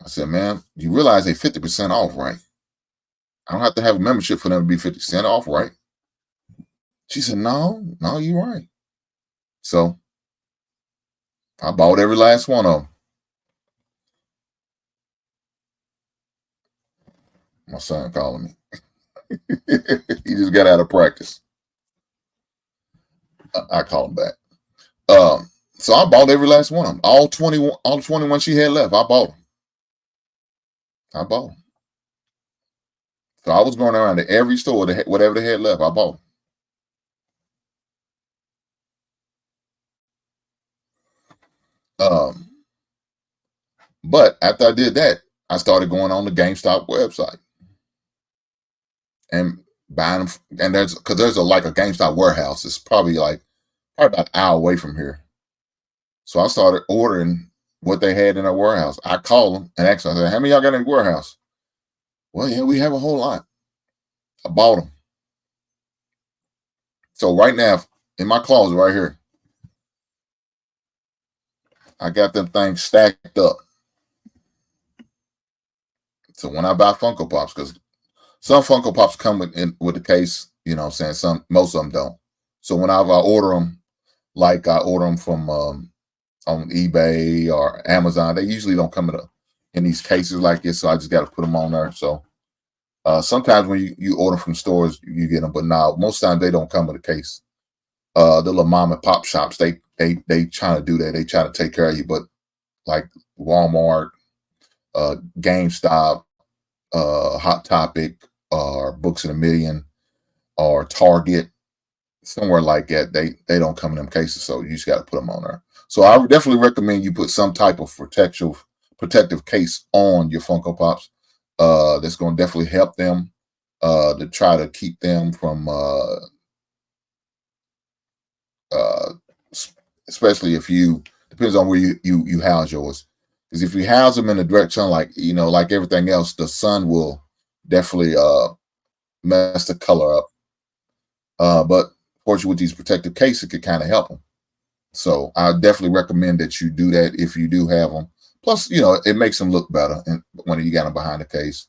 I said, "Man, you realize they 50% off, right? I don't have to have a membership for them to be 50% off, right?" She said, No, you're right." So I bought every last one of them. My son calling me. He just got out of practice. I call him back. So I bought every last one of them. All 21 she had left. I bought them. So I was going around to every store that whatever they had left, I bought them. But after I did that, I started going on the GameStop website and buying them. And there's like a GameStop warehouse. It's probably about an hour away from here. So I started ordering what they had in their warehouse. I called them and asked them, I said, "How many y'all got in the warehouse?" "Well, yeah, we have a whole lot." I bought them. So right now, in my closet right here, I got them things stacked up. So when I buy Funko Pops, because some Funko Pops come with the case, you know what I'm saying? Most of them don't. So whenever I order them, like I order them from on eBay or Amazon, they usually don't come in these cases like this. So I just got to put them on there. So sometimes when you order from stores, you get them, but now most times they don't come with a case. The little mom and pop shops, they try to do that. They try to take care of you, but like Walmart, GameStop, Hot Topic, or Books in a Million, or Target, somewhere like that, they don't come in them cases, so you just got to put them on there. So I would definitely recommend you put some type of protective case on your Funko Pops. That's going to definitely help them to try to keep them from, especially if you depends on where you house yours. Because if you house them in the direct sun, like like everything else, the sun will definitely mess the color up. But fortunately, with these protective cases, it could kind of help them. So I definitely recommend that you do that if you do have them. Plus, it makes them look better when you got them behind the case.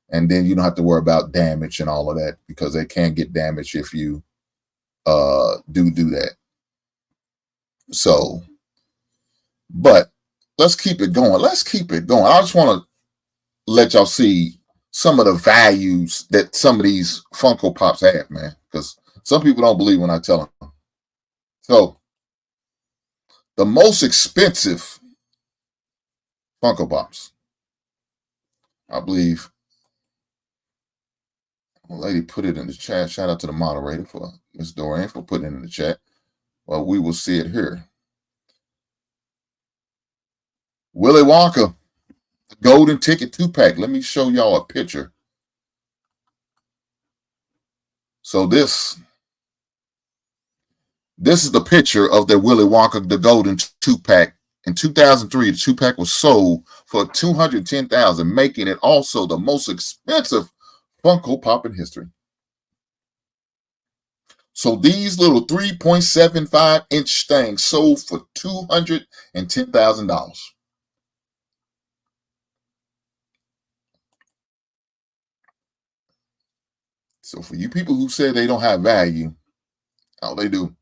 And then you don't have to worry about damage and all of that, because they can get damaged if you do that. So, but let's keep it going. Let's keep it going. I just want to let y'all see some of the values that some of these Funko Pops have, man, because some people don't believe when I tell them. So, the most expensive Funko Pops, I believe, a lady put it in the chat. Shout out to the moderator for Miss Dorian for putting it in the chat. Well, we will see it here. Willy Wonka, the golden ticket 2-pack. Let me show y'all a picture. So this is the picture of the Willy Wonka, the golden 2-pack. In 2003, the 2-pack was sold for $210,000, making it also the most expensive Funko Pop in history. So these little 3.75-inch things sold for $210,000. So for you people who say they don't have value, oh, they do.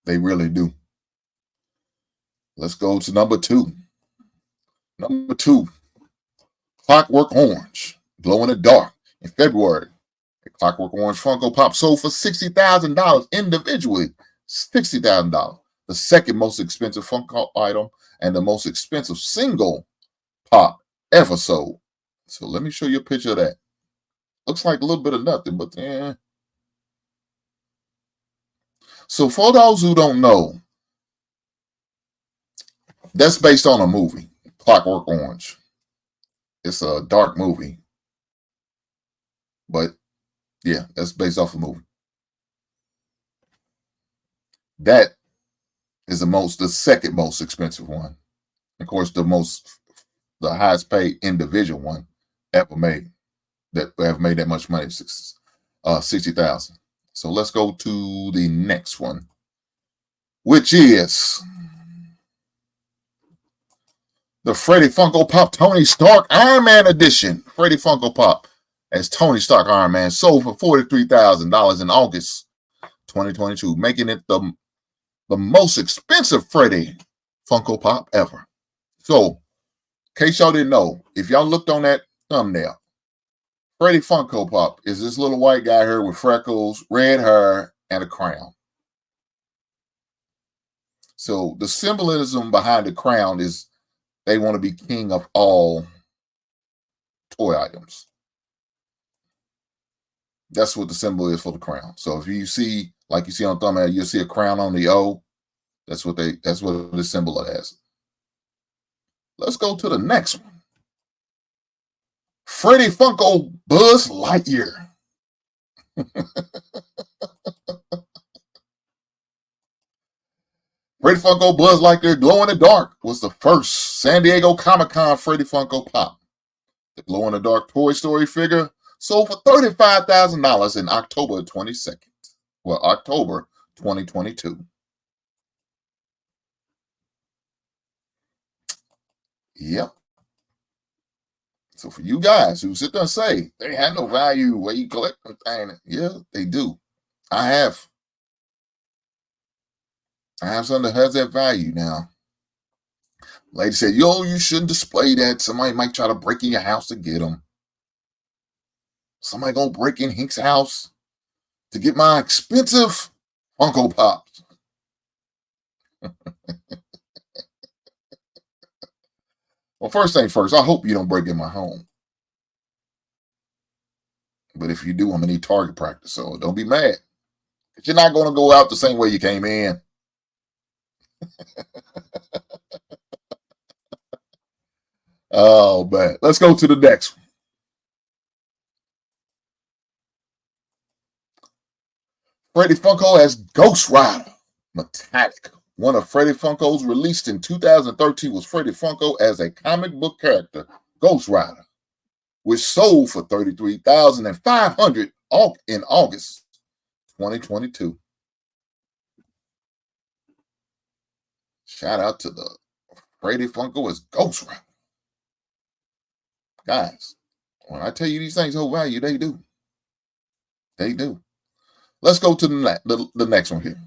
They really do. Let's go to number 2. Number 2, Clockwork Orange, glow in the dark. In February, a Clockwork Orange Funko Pop sold for $60,000 individually. $60,000. The second most expensive Funko item and the most expensive single pop ever sold. So let me show you a picture of that. Looks like a little bit of nothing, but yeah. So for those who don't know, that's based on a movie, Clockwork Orange. It's a dark movie. But yeah, that's based off a movie. That is the second most expensive one. Of course, the highest paid individual one ever made that have made that much money, $60,000. So let's go to the next one, which is the Freddy Funko Pop Tony Stark Iron Man edition. Freddy Funko Pop as Tony Stark Iron Man sold for $43,000 in August 2022, making it the most expensive Freddy Funko Pop ever. So, in case y'all didn't know, if y'all looked on that thumbnail, Freddy Funko Pop is this little white guy here with freckles, red hair, and a crown. So the symbolism behind the crown is they want to be king of all toy items. That's what the symbol is for the crown. So if you see, like you see on the thumbnail, you'll see a crown on the O. That's what the symbol has. Let's go to the next one. Freddy Funko Buzz Lightyear. Freddy Funko Buzz Lightyear Glow in the Dark was the first San Diego Comic-Con Freddy Funko Pop. The glow in the dark Toy Story figure sold for $35,000 in October 22nd. October 2022. Yep. So for you guys who sit there and say they had no value where you collect them things, yeah, they do. I have something that has that value now. Lady said, yo, you shouldn't display that. Somebody might try to break in your house to get them. Somebody gonna break in Hink's house to get my expensive Funko Pops. Well, first thing first, I hope you don't break in my home. But if you do, I'm gonna need target practice, so don't be mad. You're not gonna go out the same way you came in. Oh, man. Let's go to the next one. Freddy Funko as Ghost Rider Metallic. One of Freddy Funko's released in 2013 was Freddy Funko as a comic book character, Ghost Rider, which sold for $33,500 in August 2022. Shout out to the Freddy Funko as Ghost Rider. Guys, when I tell you these things hold value, they do. They do. Let's go to the next one here.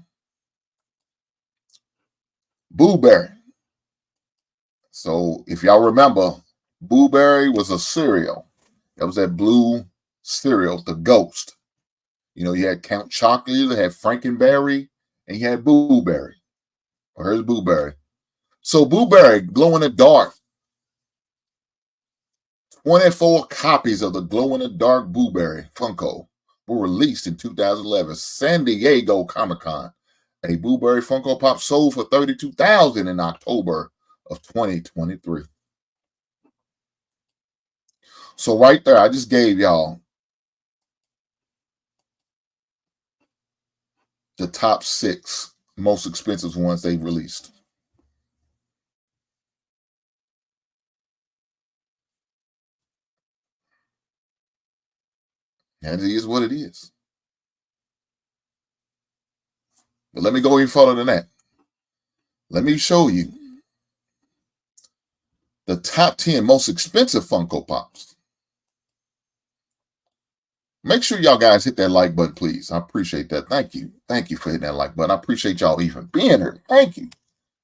Blueberry. So if y'all remember, Blueberry was a cereal. That was that blue cereal, the Ghost. You know, you had Count Chocolate, you had Frankenberry, and you had Blueberry. Well, here's Blueberry. So Blueberry, glow in the dark. 24 copies of the glow in the dark Blueberry Funko were released in 2011 San Diego Comic-Con. A Blueberry Funko Pop sold for $32,000 in October of 2023. So right there, I just gave y'all the top 6 most expensive ones they've released. And it is what it is. But let me go even further than that. Let me show you the top 10 most expensive Funko Pops. Make sure y'all guys hit that like button, please. I appreciate that. Thank you. Thank you for hitting that like button. I appreciate y'all even being here. Thank you.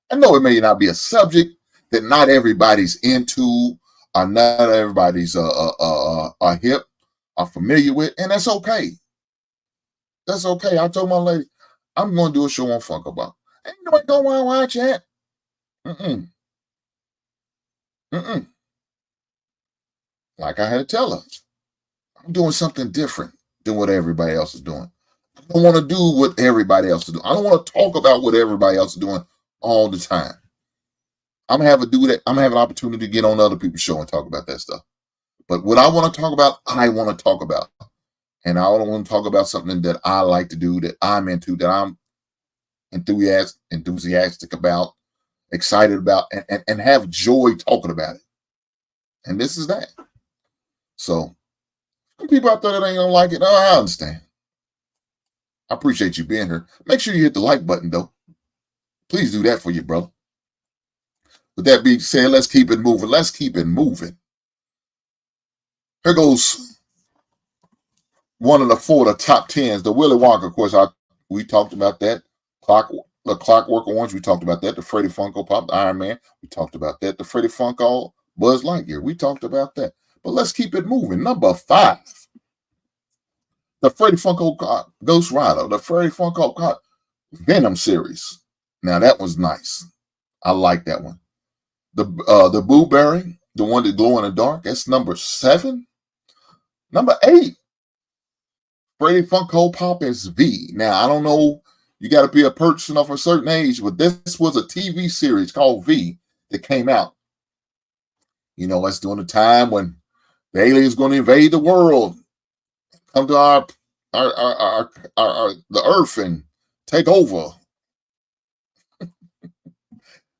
I know it may not be a subject that not everybody's into or not everybody's hip or familiar with, and that's okay. That's okay. I told my lady, I'm going to do a show on Funko Pop. Ain't nobody going to watch it. Like I had to tell her, I'm doing something different than what everybody else is doing. I don't want to do what everybody else is doing. I don't want to talk about what everybody else is doing all the time. I'm gonna have an opportunity to get on other people's show and talk about that stuff. But what I want to talk about, I want to talk about. And I don't want to talk about something that I like to do, that I'm into, that I'm enthusiastic about, excited about, and have joy talking about it. And this is that. So people out there that ain't gonna like it, I understand. I appreciate you being here. Make sure you hit the like button, though. Please do that for you, brother. With that being said, let's keep it moving. Let's keep it moving. Here goes one of the top 10s. The Willy Wonka, of course, we talked about that. The Clockwork Orange, we talked about that. The Freddy Funko Pop, the Iron Man, we talked about that. The Freddy Funko Buzz Lightyear, we talked about that. But let's keep it moving. Number 5. The Freddy Funko Ghost Rider, the Freddy Funko Venom series. Now that was nice. I like that one. The Blueberry, the one that glow in the dark, that's number 7. Number 8, Freddy Funko Pop is V. Now I don't know, you got to be a person of a certain age, but this was a TV series called V that came out. You know, that's during the time when the aliens going to invade the world, come to the Earth and take over.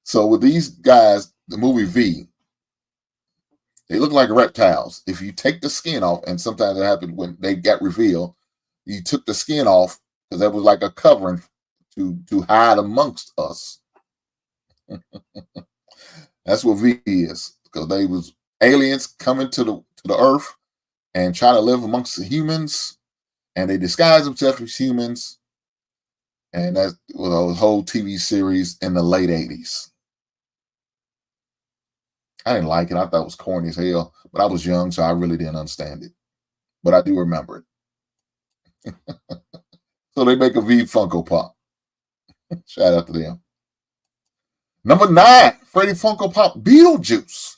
So with these guys, the movie V, they look like reptiles. If you take the skin off, and sometimes it happened when they got revealed, you took the skin off, because that was like a covering to hide amongst us. That's what V is, because they was aliens coming to the Earth and trying to live amongst the humans, and they disguise themselves as humans, and that was a whole TV series in the late 80s. I didn't like it. I thought it was corny as hell, but I was young, so I really didn't understand it. But I do remember it. So they make a V Funko Pop. Shout out to them. Number 9, Freddy Funko Pop Beetlejuice.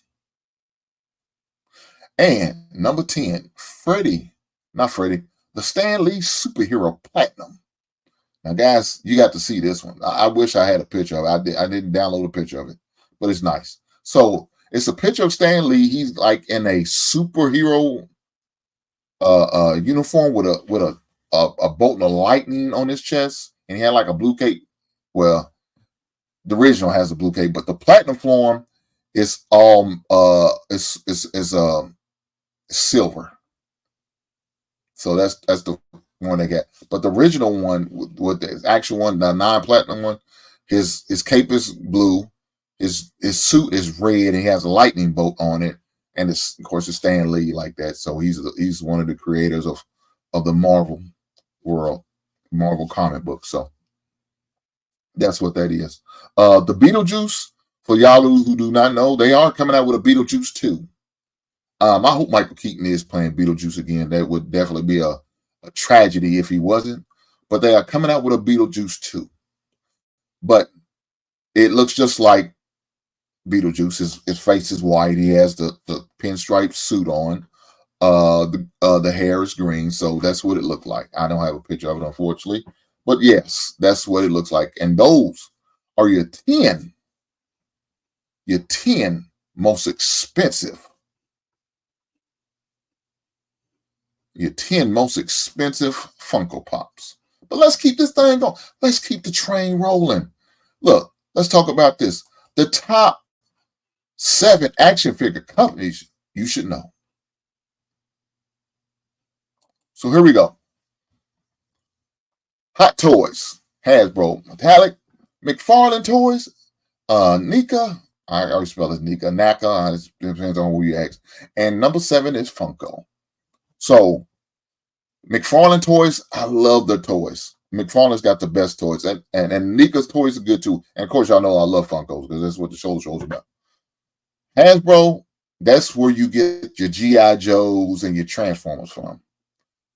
And number 10, the Stan Lee Superhero Platinum. Now, guys, you got to see this one. I wish I had a picture of it. I didn't download a picture of it, but it's nice. So it's a picture of Stan Lee. He's like in a superhero uniform with a bolt of lightning on his chest, and he had like a blue cape. Well, the original has a blue cape, but the platinum form is silver. So that's the one they got. But the original one, with the actual one, the non-platinum one, his cape is blue, his suit is red, and he has a lightning bolt on it, and it's, of course, it's Stan Lee like that. So he's one of the creators of the Marvel world, Marvel comic book. So that's what that is. The Beetlejuice, for y'all who do not know, they are coming out with a Beetlejuice 2. I hope Michael Keaton is playing Beetlejuice again. That would definitely be a tragedy if he wasn't. But they are coming out with a Beetlejuice 2. But it looks just like Beetlejuice. His face is white. He has the pinstripe suit on. The hair is green, so that's what it looked like. I don't have a picture of it, unfortunately. But yes, that's what it looks like. And those are your 10 most expensive. Your 10 most expensive Funko Pops. But let's keep this thing going. Let's keep the train rolling. Look, let's talk about this. The top 7 action figure companies you should know. So here we go. Hot Toys, Hasbro, Metallic, McFarlane Toys, Nika. I always spell it Nika. Naka. It depends on who you ask. And number 7 is Funko. So McFarlane Toys, I love their toys. McFarlane's got the best toys, and Nika's toys are good too. And of course, y'all know I love Funkos because that's what the show's about. Hasbro, that's where you get your GI Joes and your Transformers from.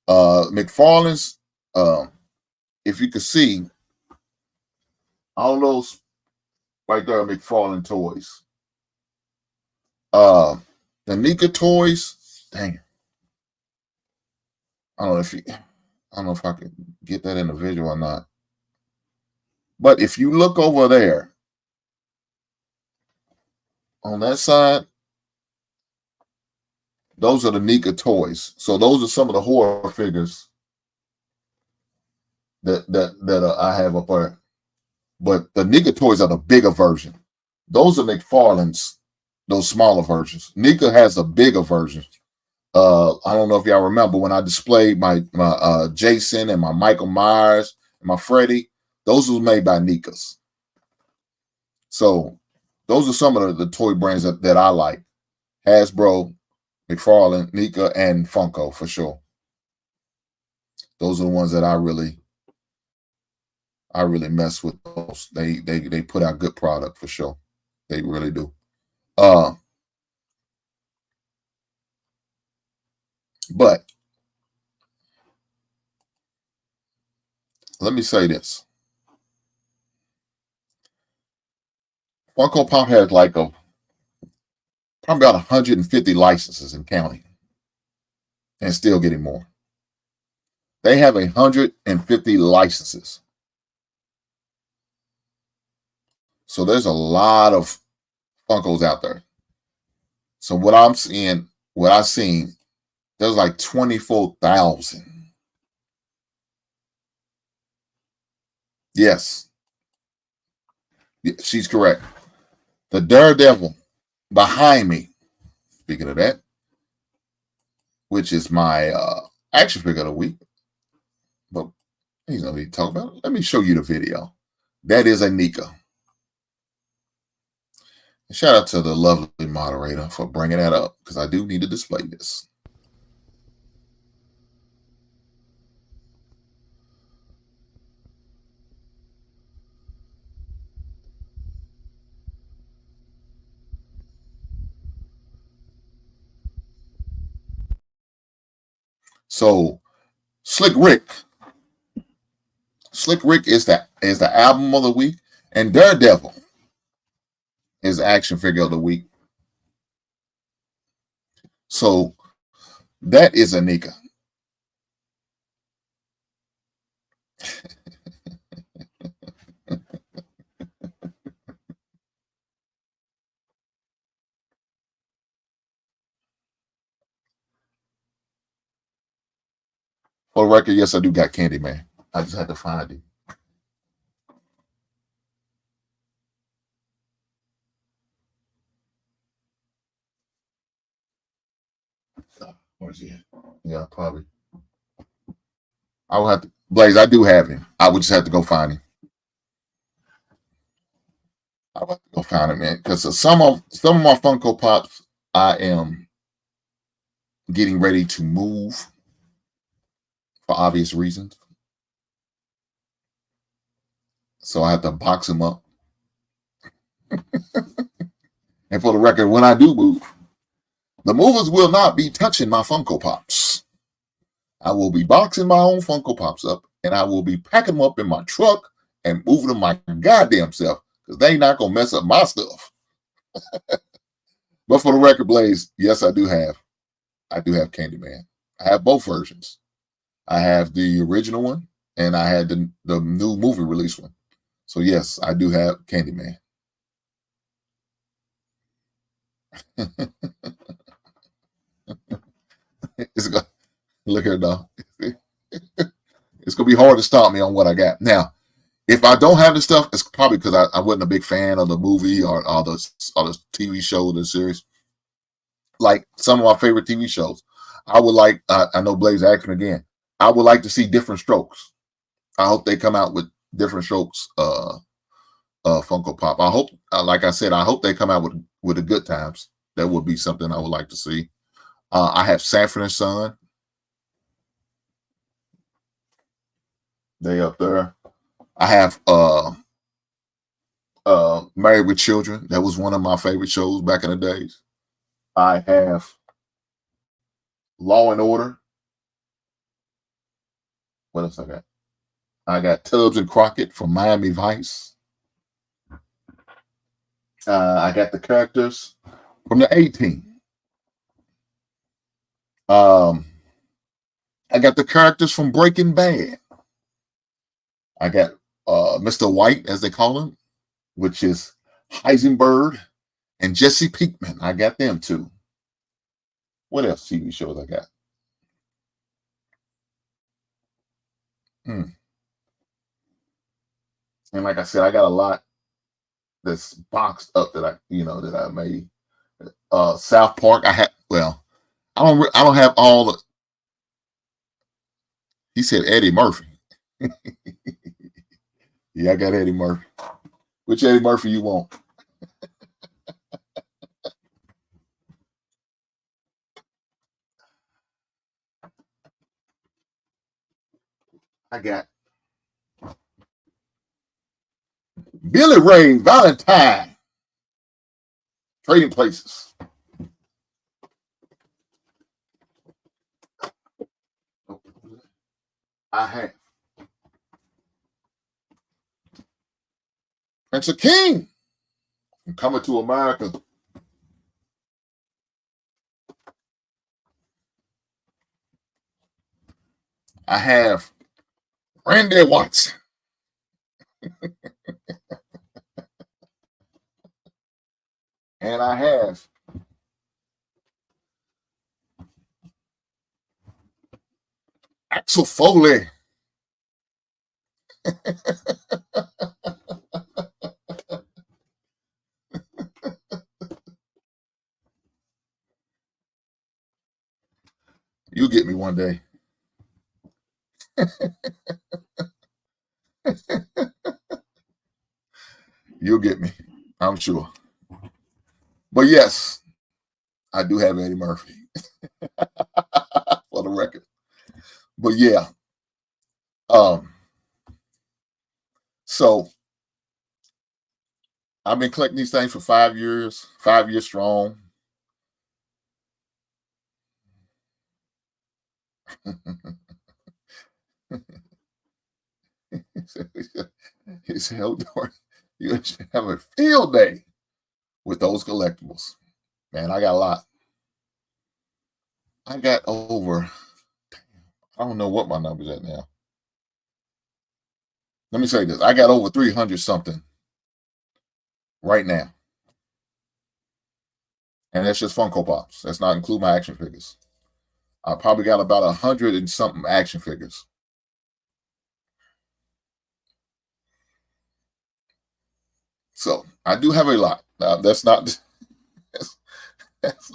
McFarlane's, if you could see, all those right there are McFarlane toys. The Nika toys, dang. I don't know if I could get that in the visual or not. But if you look over there on that side, those are the Nika toys. So those are some of the horror figures that I have up there. But the Nika toys are the bigger version. Those are McFarlane's, those smaller versions. Nika has a bigger version. I don't know if y'all remember when I displayed my Jason and my Michael Myers and my Freddy. Those was made by Nika's. So those are some of the toy brands that I like. Hasbro, McFarlane, Nika, and Funko for sure. Those are the ones that I really mess with. Those. They put out good product for sure. They really do. But let me say this. Funko Pop has like probably about 150 licenses and counting, and still getting more. They have 150 licenses. So there's a lot of Funkos out there. So what I've seen, there's like 24,000. Yes, she's correct. The Daredevil behind me, speaking of that, which is my action figure of the week. But He's gonna be talking about it. Let me show you the video. That is a Nika. Shout out to the lovely moderator for bringing that up because I do need to display this. So Slick Rick is the album of the week, and Daredevil is the action figure of the week. So that is a Nika. For the record, yes, I do got Candyman. I just had to find it. Where's he at? Yeah, probably. I will have to Blaze. I do have him. I would just have to go find him. I'll have to go find him, man. Because some of my Funko Pops, I am getting ready to move for obvious reasons. So I have to box them up. And for the record, when I do move, the movers will not be touching my Funko Pops. I will be boxing my own Funko Pops up, and I will be packing them up in my truck and moving them my goddamn self because they not gonna mess up my stuff. But for the record, Blaze, yes, I do have Candyman. I have both versions. I have the original one, and I had the new movie release one. So yes, I do have Candyman. It's gonna, look here, dog. It's gonna be hard to stop me on what I got. Now, if I don't have the stuff, it's probably because I wasn't a big fan of the movie or the TV show or the series. Like some of my favorite TV shows, I would like. I know Blaze asked me again. I would like to see different strokes. I hope they come out with different strokes. Funko Pop. I hope, like I said, I hope they come out with the good times. That would be something I would like to see. I have Sanford and Son. They up there. I have Married with Children. That was one of my favorite shows back in the days. I have Law and Order. What else I got? I got Tubbs and Crockett from Miami Vice. I got the characters from the A-Team. I got the characters from Breaking Bad. I got Mr. White, as they call him, which is Heisenberg and Jesse Pinkman. I got them too. What else TV shows I got? And like I said, I got a lot that's boxed up that I made. South Park. I don't have all the. He said Eddie Murphy. Yeah, I got Eddie Murphy. Which Eddie Murphy you want? I got Billy Ray Valentine. Trading Places. I have Prince of King. I'm Coming to America. I have Randy Watson. And I have Axel Foley. You get me one day. You'll get me, I'm sure. But yes, I do have Eddie Murphy for the record. But yeah, um, so I've been collecting these things for 5 years, 5 years strong. He said, you should have a field day with those collectibles. Man, I got a lot. I got over, I don't know what my number's at now. Let me say this. I got over 300 something right now. And that's just Funko Pops. That's not include my action figures. I probably got about 100 and something action figures. So I do have a lot. Now, that's not that's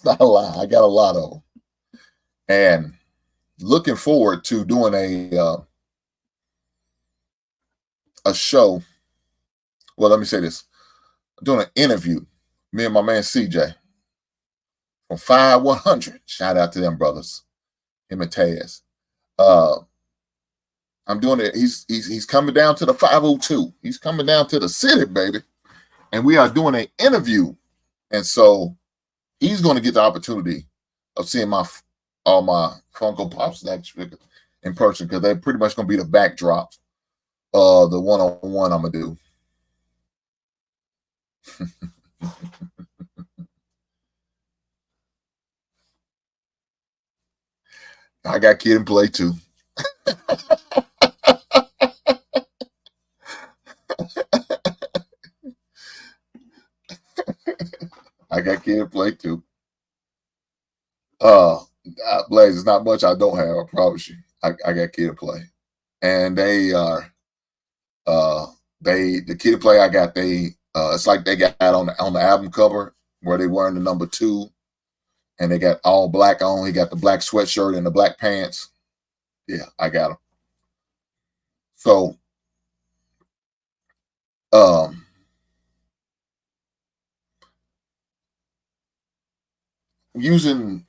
not a lie. I got a lot of them. And looking forward to doing a show. Well, let me say this. Doing an interview. Me and my man CJ from 5100. Shout out to them brothers. Him and Taz. I'm doing it. He's coming down to the 502. He's coming down to the city, baby. And we are doing an interview. And so he's going to get the opportunity of seeing all my Funko Pops in person, because they're pretty much going to be the backdrop of the one-on-one I'm going to do. I got Kid and Play too. I got Kid and Play too. Blaze, there's not much I don't have, I promise you. I got Kid and Play. And they are the Kid and Play I got, it's like they got on the album cover where they wearing the number 2, and they got all black on. He got the black sweatshirt and the black pants. Yeah, I got them. So, using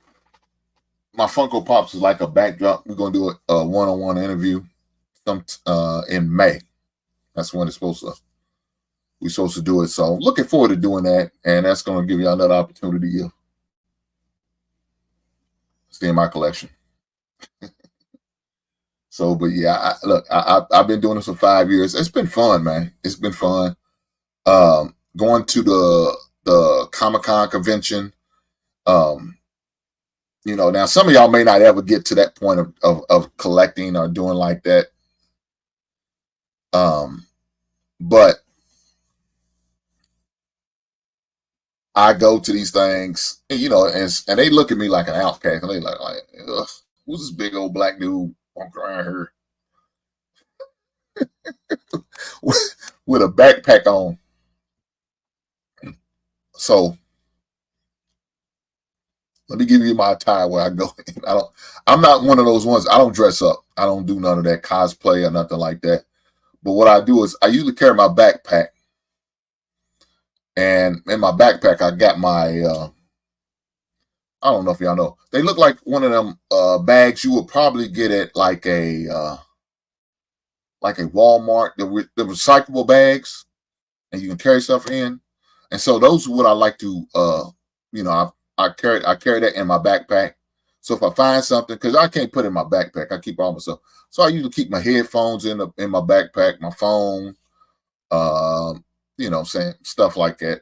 my Funko Pops is like a backdrop. We're gonna do a one-on-one interview in May. That's when we're supposed to do it. So looking forward to doing that, and that's gonna give you another opportunity to stay in my collection. So, but yeah, I've been doing this for 5 years. It's been fun, man. It's been fun. Going to the Comic-Con convention. Now some of y'all may not ever get to that point of collecting or doing like that. But I go to these things, and they look at me like an outcast, and they like, ugh, who's this big old black dude walking around here with a backpack on? So let me give you my attire where I go. I'm not one of those ones. I don't dress up. I don't do none of that cosplay or nothing like that. But what I do is I usually carry my backpack. And in my backpack, I got my, I don't know if y'all know. They look like one of them bags you would probably get at like a Walmart, the recyclable bags, and you can carry stuff in. And so those are what I like to, I carry that in my backpack. So if I find something, because I can't put it in my backpack, I keep all my stuff. So I usually keep my headphones in my backpack, my phone, saying stuff like that.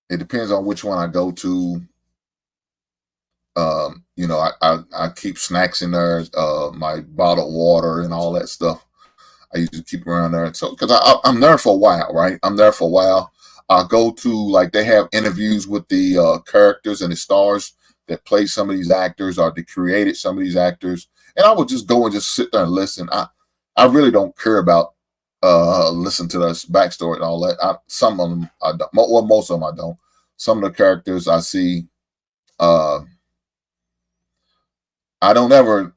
It depends on which one I go to. I keep snacks in there, my bottled water and all that stuff. I usually keep around there. So because I'm there for a while, right? I'm there for a while. I go to, like, they have interviews with the characters and the stars that play some of these actors, or they created some of these actors. And I would just go and just sit there and listen. I really don't care about listen to the backstory and all that. Some of them I don't. Well, most of them I don't. Some of the characters I see, I don't ever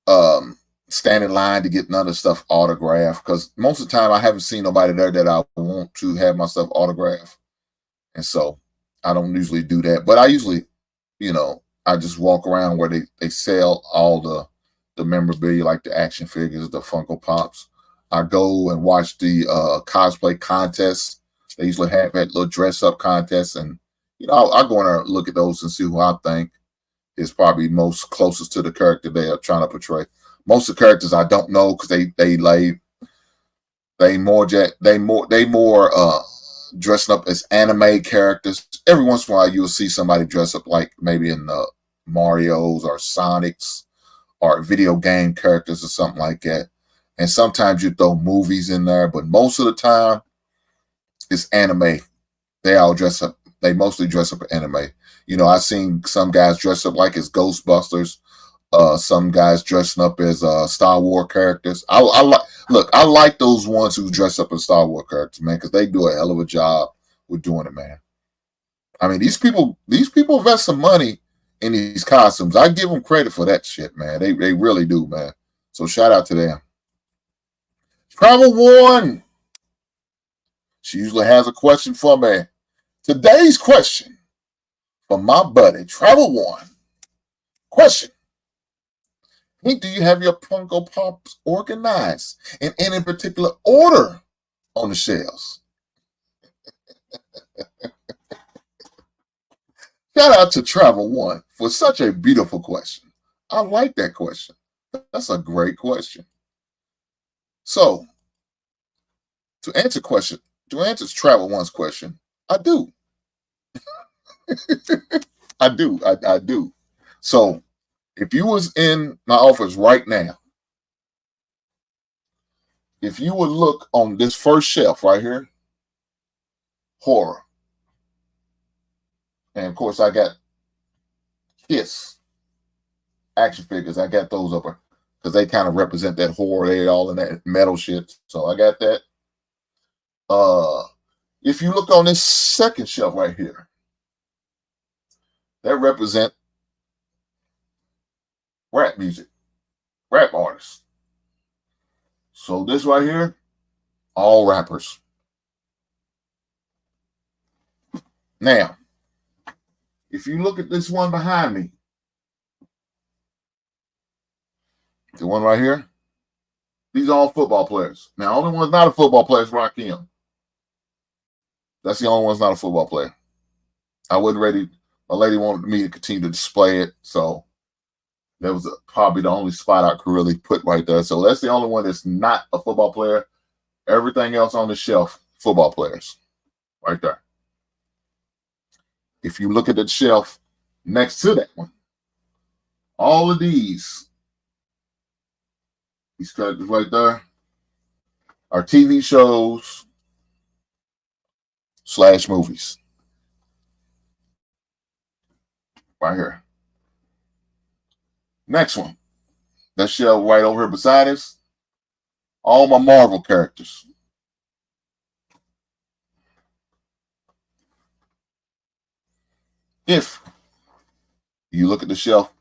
um, stand in line to get none of the stuff autographed, because most of the time I haven't seen nobody there that I want to have my stuff autographed. And so I don't usually do that. But I usually, I just walk around where they sell all the memorabilia, like the action figures, the Funko Pops. I go and watch the cosplay contests. They usually have that little dress up contest, and I go in there and look at those and see who I think is probably most closest to the character they are trying to portray. Most of the characters I don't know, because they more dressing up as anime characters. Every once in a while you'll see somebody dress up like maybe in the Mario's or Sonic's or video game characters or something like that. And sometimes you throw movies in there, but most of the time it's anime. They mostly dress up in anime. I've seen some guys dress up like as Ghostbusters. Some guys dressing up as Star Wars characters. I like those ones who dress up as Star Wars characters, man, because they do a hell of a job with doing it, man. I mean, these people invest some money in these costumes. I give them credit for that shit, man. They really do, man. So shout out to them. Travel One. She usually has a question for me. Today's question from my buddy Travel One. Question: do you have your Funko Pops organized in any particular order on the shelves? Shout out to Travel One for such a beautiful question. I like that question. That's a great question. So, to answer Travel One's question, I do. I do. I do. So, if you was in my office right now, if you would look on this first shelf right here, horror. And of course, I got Kiss action figures. I got those up because they kind of represent that horror. They all in that metal shit. So I got that. If you look on this second shelf right here, that represent rap music, rap artists. So this right here, all rappers. Now, if you look at this one behind me, the one right here, these are all football players. Now, only one's not a football player is Rakim. That's the only one that's not a football player. I wasn't ready. My lady wanted me to continue to display it, so that was probably the only spot I could really put right there. So that's the only one that's not a football player. Everything else on the shelf, football players, right there. If you look at the shelf next to that one, all of these characters right there are TV shows / movies. Right here. Next one. That shelf right over here beside us, all my Marvel characters. If you look at the shelf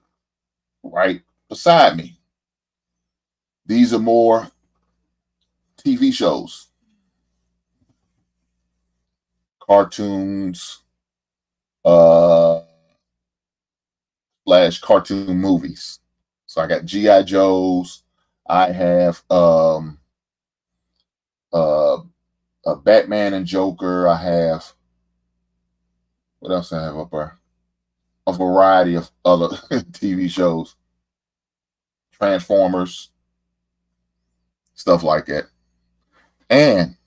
right beside me, these are more TV shows, cartoons, / cartoon movies. So I got G.I. Joes. I have Batman and Joker. I have, what else I have up there? A variety of other TV shows, Transformers, stuff like that. And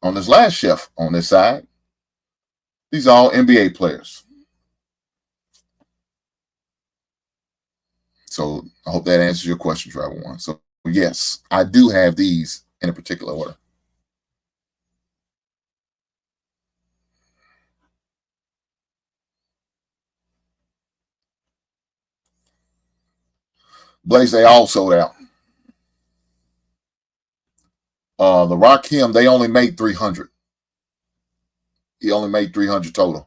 on this last shelf on this side, these are all NBA players. So I hope that answers your question, Travel One. So yes, I do have these in a particular order. Blaze, they all sold out. The Rakim, they only made 300. He only made 300 total.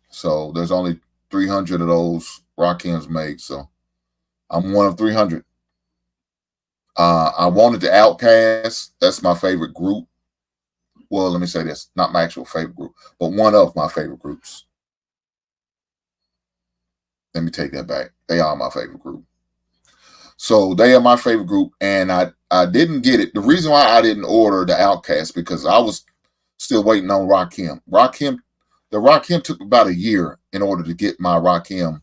So there's only 300 of those Rakim's made. So I'm one of 300. I wanted the Outcast. That's my favorite group. Well, let me say this. Not my actual favorite group, but one of my favorite groups. Let me take that back. They are my favorite group. So they are my favorite group, and I didn't get it. The reason why I didn't order the Outcast because I was still waiting on Rakim. The Rakim took about a year in order to get my Rakim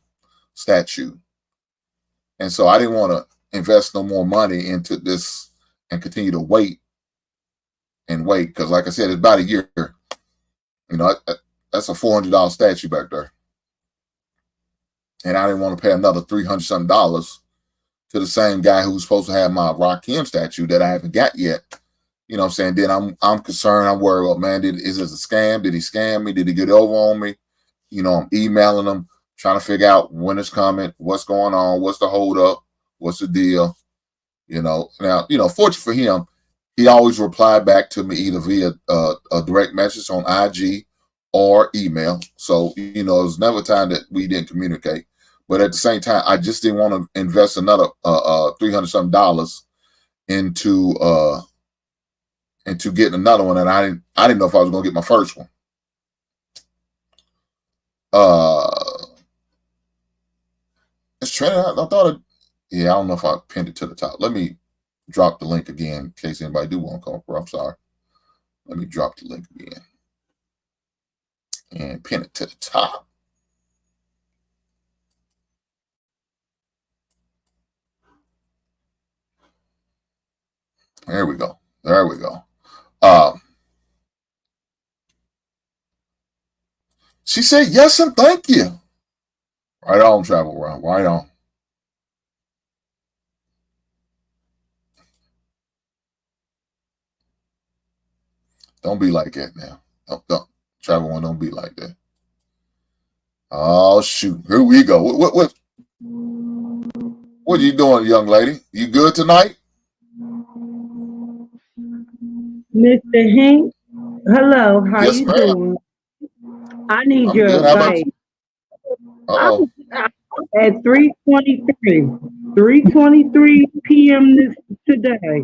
statue. And so I didn't want to invest no more money into this and continue to wait because, like I said, it's about a year. You know, that's a $400 statue back there. And I didn't want to pay another $300-something to the same guy who's supposed to have my Rakim statue that I haven't got yet. You know what I'm saying? Then I'm concerned. I'm worried about, man, is this a scam? Did he scam me? Did he get over on me? You know, I'm emailing him, trying to figure out when it's coming, what's going on, what's the hold up, what's the deal. You know, now, you know, fortunate for him, he always replied back to me either via a direct message on IG or email. So, you know, it was never a time that we didn't communicate. But at the same time, I just didn't want to invest another $300-something into getting another one, and I didn't know if I was going to get my first one. It's trending. I thought I don't know if I pinned it to the top. Let me drop the link again in case anybody do want to come up. I'm sorry. Let me drop the link again and pin it to the top. There we go. There we go. She said yes and thank you. Right on, Travel Around. Right on. Don't be like that now. Don't. Travel One, don't be like that. Oh shoot! Here we go. What are you doing, young lady? You good tonight? Mr. Hank, hello, how Yes, you ma'am. doing? I need I'm your good. How about advice. you? I'm at 3:23 p.m. today,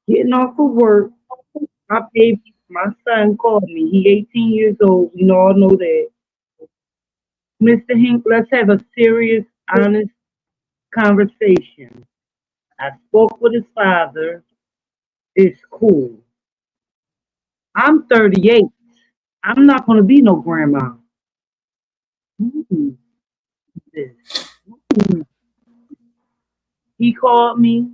getting off of work. My son called me. He 18 years old. We all know that. Mr. Hank, let's have a serious, honest conversation. I spoke with his father. It's cool. I'm 38. I'm not going to be no grandma. Mm, this. He called me.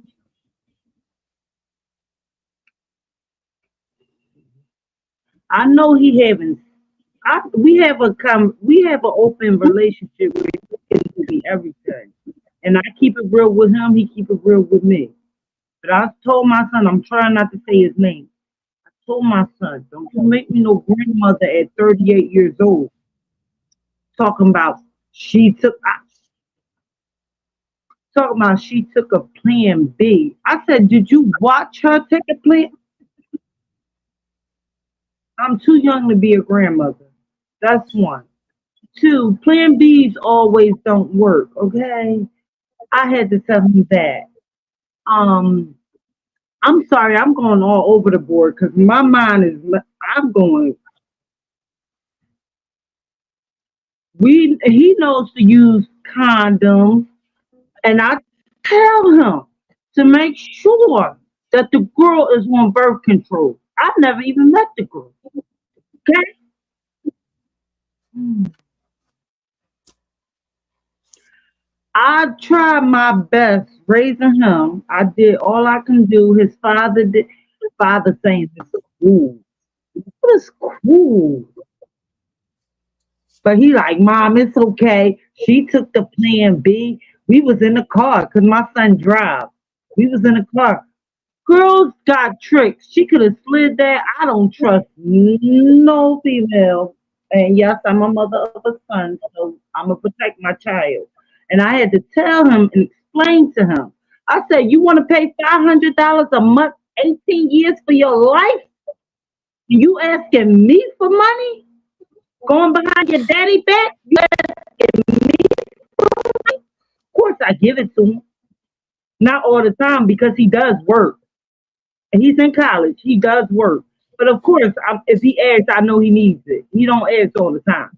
I know he having. We have an open relationship where he can be everything, and I keep it real with him. He keep it real with me. But I told my son, I'm trying not to say his name. I told my son, don't you make me no grandmother at 38 years old. Talking about she took. Talking about she took a plan B. I said, did you watch her take a plan? I'm too young to be a grandmother. That's one. Two, plan B's always don't work, okay? I had to tell him that. Um, I'm sorry, I'm going all over the board because my mind is, I'm going, he knows to use condoms, and I tell him to make sure that the girl is on birth control. I've never even met the girl, okay? I tried my best raising him. I did all I can do. His father did. His father saying it's cool. It is cool. But he like, Mom, it's okay. She took the plan B. We was in the car because my son drive. We was in the car. Girls got tricks. She could have slid there. I don't trust no female. And yes, I'm a mother of a son, so I'm gonna protect my child. And I had to tell him and explain to him. I said, you want to pay $500 a month, 18 years for your life? You asking me for money? Going behind your daddy back? You asking me for money? Of course I give it to him. Not all the time because he does work. And he's in college. He does work. But of course, if he asks, I know he needs it. He don't ask all the time.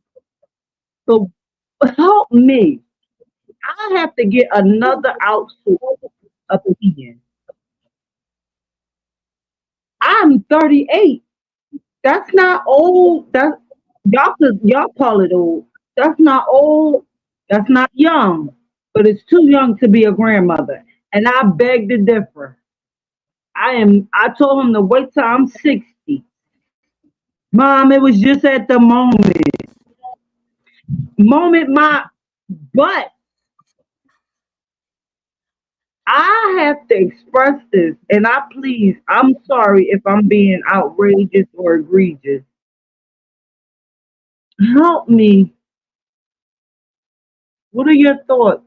So help me. I have to get another outsource opinion. I'm 38. That's not old. That's y'all call it old. That's not old. That's not young. But it's too young to be a grandmother. And I beg to differ. I told him to wait till I'm 60. Mom, it was just at the moment but I have to express this, and I'm sorry if I'm being outrageous or egregious. Help me. What are your thoughts?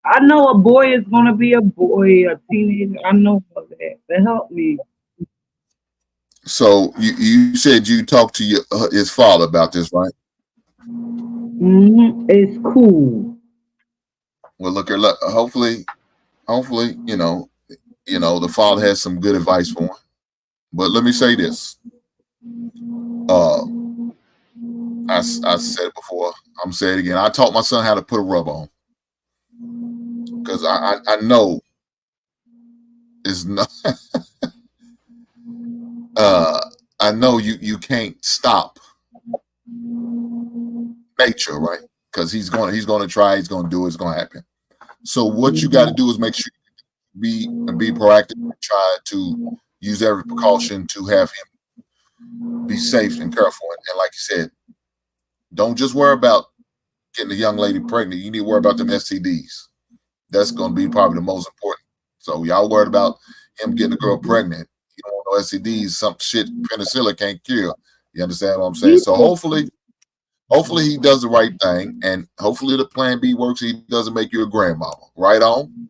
I know a boy is going to be a boy, a teenager. I know all that, but help me. So you said you talked to his father about this, right? It's cool. Well, look, hopefully, the father has some good advice for him. But let me say this. I said it before. I'm saying it again. I taught my son how to put a rub on because I know it's not. I know you can't stop nature, right? Because he's gonna try. He's gonna do it. It's gonna happen. So what you got to do is make sure you be proactive and try to use every precaution to have him be safe and careful. And like you said, don't just worry about getting a young lady pregnant. You need to worry about them STDs. That's going to be probably the most important. So y'all worried about him getting a girl pregnant. You don't want no STDs, some shit penicillin can't cure. You understand what I'm saying? So hopefully he does the right thing, and hopefully the plan B works. He doesn't make you a grandmama. Right on?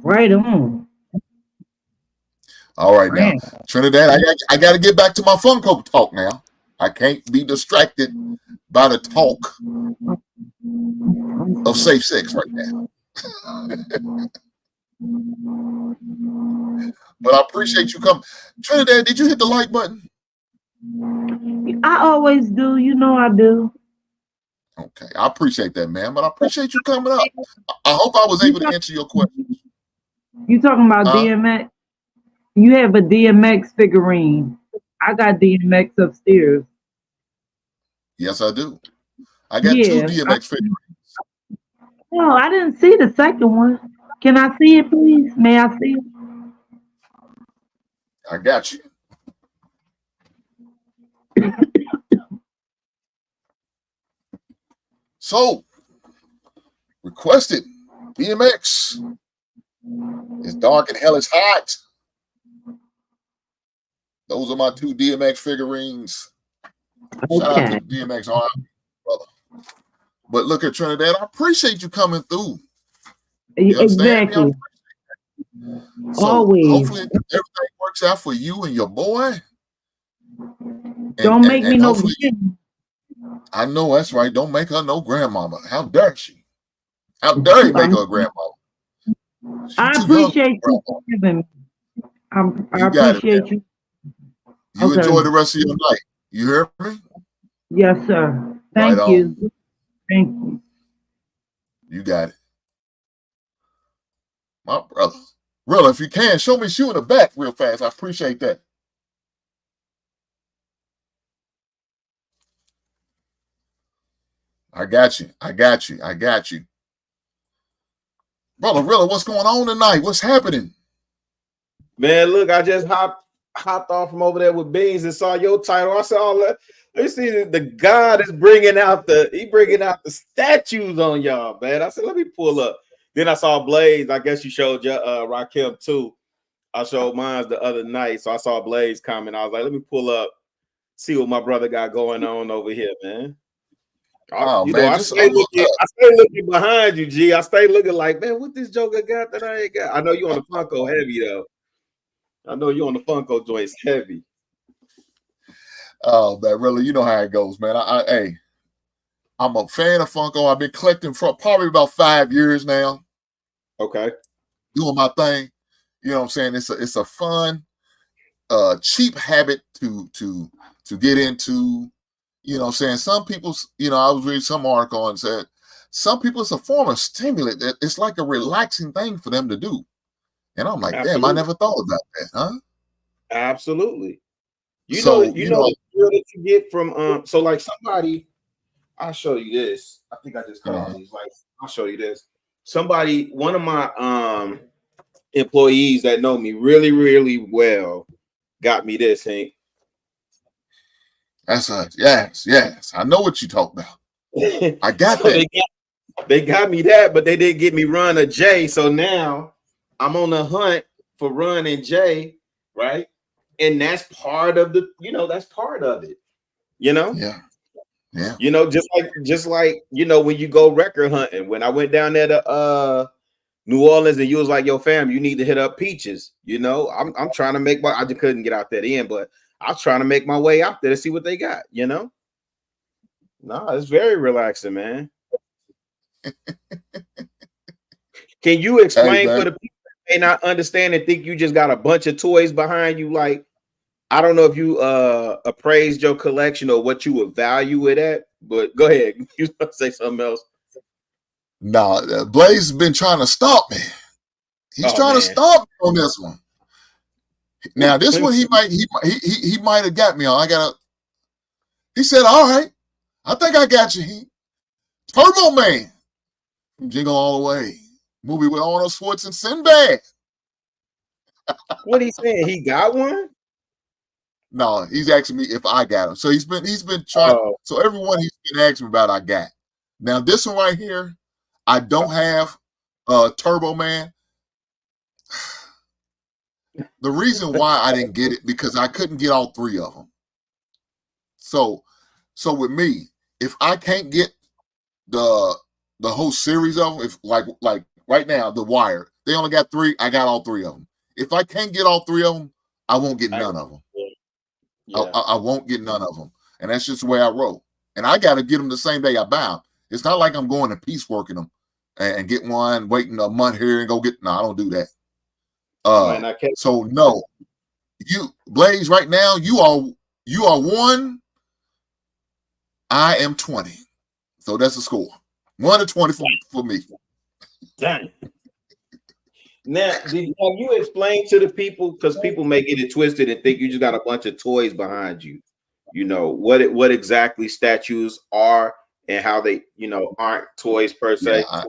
Right on. All right, now, Trinidad, I got to get back to my Funko talk now. I can't be distracted by the talk of safe sex right now. But I appreciate you coming. Trinidad, did you hit the like button? I always do. You know I do. Okay, I appreciate that, man. But I appreciate you coming up. I hope I was able to answer your question. You talking about DMX? You have a DMX figurine. I got DMX upstairs. Yes, I do. I got two DMX figurines. No, I didn't see the second one. Can I see it, please? May I see it? I got you. So, requested DMX. It's dark and hell is hot. Those are my two DMX figurines. Okay. Shout out to DMX, all right, brother. But look at Trinidad. I appreciate you coming through. You understand exactly. me? So always. Hopefully everything works out for you and your boy. Don't make me no. I know that's right. Don't make her no grandmama. How dare she? How dare you make her a grandmama? I appreciate you for giving me. I appreciate you. You enjoy the rest of your night. You hear me? Yes, sir. Thank you. Thank you. You got it. My brother. Real, if you can, show me you in the back real fast. I appreciate that. I got you. I got you. I got you. Brother, really, what's going on tonight? What's happening? Man, look, I just hopped off from over there with Beans and saw your title. I said, "Oh, let's see, the God is bringing out the statues on y'all, man." I said, "Let me pull up." Then I saw Blaze. I guess you showed Rakim too. I showed mine the other night, so I saw Blaze comment. I was like, "Let me pull up, see what my brother got going on over here, man." I stay looking behind you, G. I stay looking like, man, what this Joker got that I ain't got? I know you on the Funko heavy though. I know you on the Funko joints heavy. Oh, man, really, you know how it goes, man. Hey, I'm a fan of Funko. I've been collecting for probably about 5 years now, Okay. doing my thing. You know what I'm saying? It's a fun, cheap habit to get into. You know what I'm saying? Some people, I was reading some article and said some people it's a form of stimulant. It's like a relaxing thing for them to do. And I'm like, damn, I Absolutely. never thought about that, huh? Absolutely. You know So, that the feel that you get from so like somebody, I'll show you this. I think I just cut all these lights. I'll show you this. Somebody, one of my employees that know me really, really well got me this, Hank. that's yes. I know what you talk about. I got So that. they got me that, but they didn't get me Run or J. So now I'm on the hunt for Run and J, right? And that's part of that's part of it, Yeah. just like when you go record hunting. When I went down there to New Orleans and you was like, yo, fam, you need to hit up Peaches. I'm trying to make I just couldn't get out that end, but I was trying to make my way out there to see what they got, No, it's very relaxing, man. Can you explain for the people that may not understand and think you just got a bunch of toys behind you? Like, I don't know if you appraised your collection or what you would value it at, but go ahead. You say something else. No, Blaze has been trying to stop me. He's trying to stop me on this one. Now, this one he might have got me on. He said, all right, I think I got you. Turbo Man from Jingle All the Way. Movie with Arnold Schwarzenegger and Sinbad. What he saying? He got one? No, he's asking me if I got him. So he's been trying. So everyone he's been asking about, I got. Now this one right here, I don't have Turbo Man. The reason why I didn't get it because I couldn't get all three of them. So with me, if I can't get the whole series of them, if like right now, The Wire, they only got 3. I got all 3 of them. If I can't get all 3 of them, I won't get none of them. Yeah. I won't get none of them, and that's just the way I roll. And I got to get them the same day I buy them. It's not like I'm going to pieceworking them and get one, waiting a month here and go get. No, I don't do that. So no, you Blaze right now. You are 1. I am 20. So that's a score. 1 to 20 for me. Dang. Now, have you explained to the people, because people may get it twisted and think you just got a bunch of toys behind you, what exactly statues are and how they, aren't toys per se? Yeah,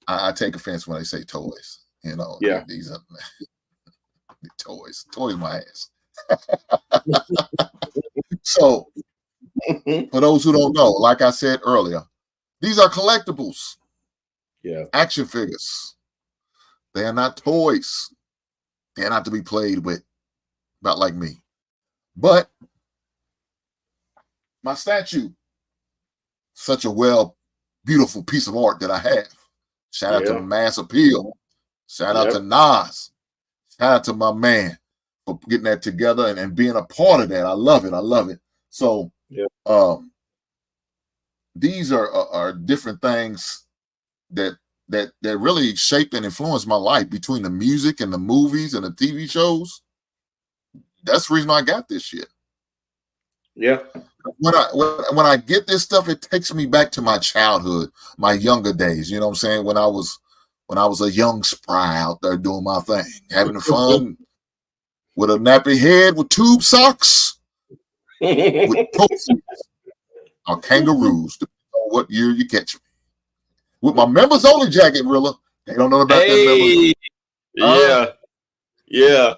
I take offense when they say toys. Yeah. These are toys. Toys my ass. So, for those who don't know, like I said earlier, these are collectibles. Yeah. Action figures. They are not toys. They're not to be played with. Not like me. But my statue, such a beautiful piece of art that I have. Shout out to Mass Appeal. Shout out to Nas. Shout out to my man for getting that together and being a part of that. I love it. So these are different things that really shaped and influenced my life between the music and the movies and the TV shows. That's the reason I got this shit. Yeah. When I get this stuff, it takes me back to my childhood, my younger days. You know what I'm saying? When I was a young spry out there doing my thing, having fun with a nappy head with tube socks, with or kangaroos, depending on what year you catch me. With my members only jacket, Rilla. They don't know about that members. Yeah.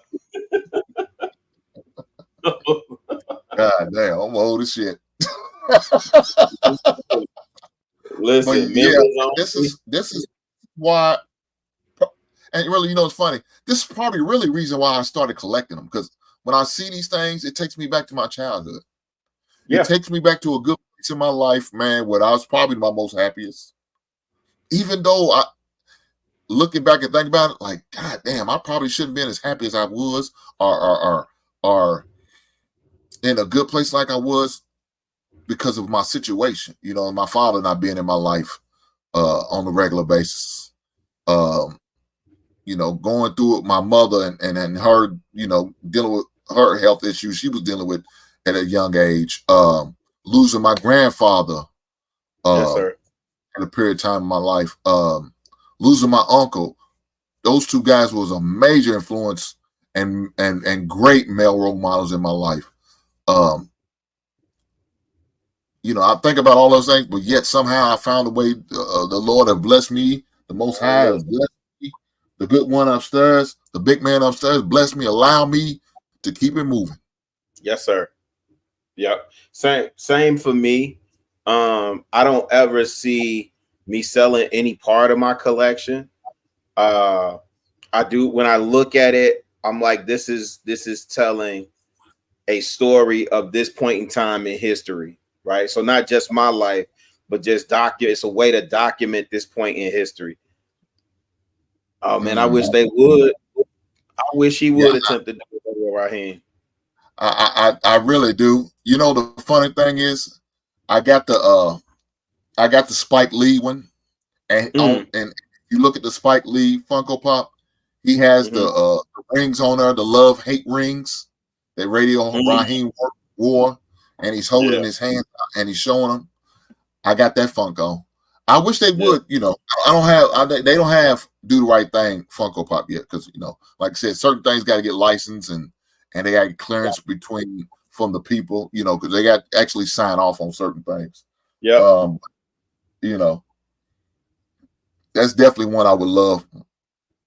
God damn, I'm old as shit. Listen, this is why, and really, it's funny. This is probably really the reason why I started collecting them, because when I see these things, it takes me back to my childhood. It takes me back to a good place in my life, man, where I was probably my most happiest. Even though looking back and thinking about it, like, God damn, I probably shouldn't have been as happy as I was, or in a good place like I was, because of my situation, you know, my father not being in my life on a regular basis. You know, going through it, my mother and her, you know, dealing with her health issues she was dealing with at a young age. Losing my grandfather Yes, sir. at a period of time in my life. Losing my uncle. Those two guys was a major influence and great male role models in my life. You know, I think about all those things, but yet somehow I found a way. The Lord have blessed me. The Most High has blessed me. The good one upstairs, the big man upstairs, blessed me. Allow me to keep it moving. Yes, sir. Yep. Same for me. I don't ever see me selling any part of my collection. I do when I look at it, I'm like, this is telling a story of this point in time in history, right? So not just my life, but just it's a way to document this point in history. Oh man, I wish they would. I wish he would attempt to do it right here. I really do. You know, the funny thing is, I got the Spike Lee one, and and you look at the Spike Lee Funko Pop, he has the rings on there, the love hate rings that Radio Raheem wore, and he's holding his hand and he's showing them. I got that Funko. I wish they would. You know, they don't have Do the Right Thing Funko Pop yet because, you know, like I said, certain things got to get licensed and they got clearance from the people, you know, because they got actually sign off on certain things. Yeah. You know, that's definitely one I would love.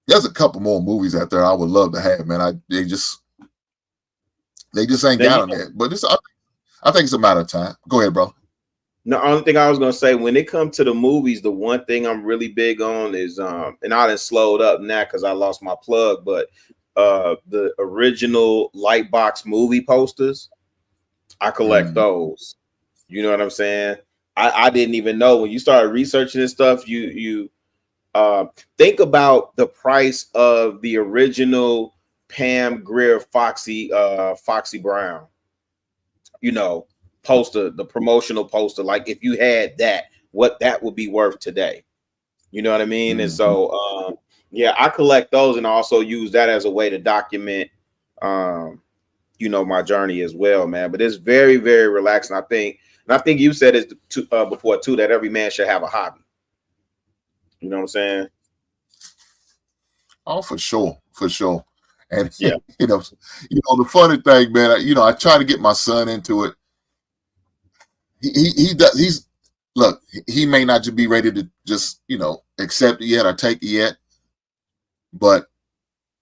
There's a couple more movies out there I would love to have, man. They just ain't got them yet. But I think it's a matter of time. Go ahead, bro. The only thing I was gonna say when it comes to the movies, the one thing I'm really big on is and I done slowed up now because I lost my plug, but the original Lightbox movie posters, I collect those. You know what I'm saying? I didn't even know when you started researching this stuff, you think about the price of the original Pam Grier Foxy Brown, you know, poster, the promotional poster. Like if you had that, what that would be worth today. You know what I mean? And so yeah, I collect those and also use that as a way to document you know, my journey as well, man. But it's very, very relaxing. I think you said it before too, that every man should have a hobby. You know what I'm saying? Oh, for sure. And yeah, you know, the funny thing, man, I try to get my son into it. He may not just be ready to just, you know, accept it yet or take it yet, but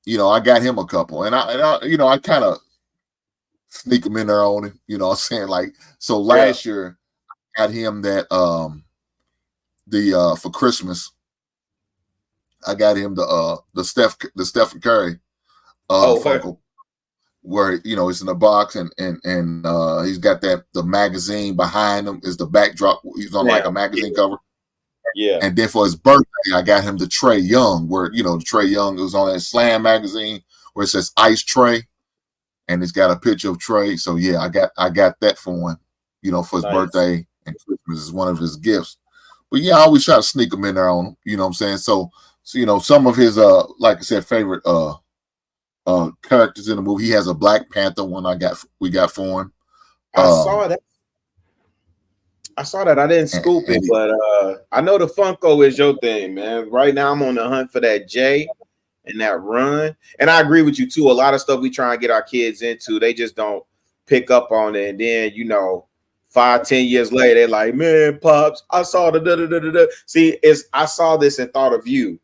you know, I got him a couple, and I you know, I kind of sneak them in there on him. You know what I'm saying? Like, so last year I got him that for Christmas I got him the Stephen Curry Funko, where, you know, it's in a box and he's got the magazine behind him is the backdrop. He's on like a magazine cover. Yeah. And then for his birthday, I got him the Trae Young, where, you know, Trae Young was on that Slam magazine where it says Ice Trae, and it's got a picture of Trae. So yeah, I got that for him, you know, for his birthday and Christmas is one of his gifts. But yeah, I always try to sneak them in there on him. You know what I'm saying? So you know, some of his like I said, favorite characters in the movie. He has a Black Panther one we got for him. I saw that. I didn't scoop it, but I know the Funko is your thing, man. Right now I'm on the hunt for that J and that Run. And I agree with you too. A lot of stuff we try and get our kids into, they just don't pick up on it. And then, you know, 5-10 years later, they're like, man, Pops, I saw the da-da-da-da-da. See, I saw this and thought of you.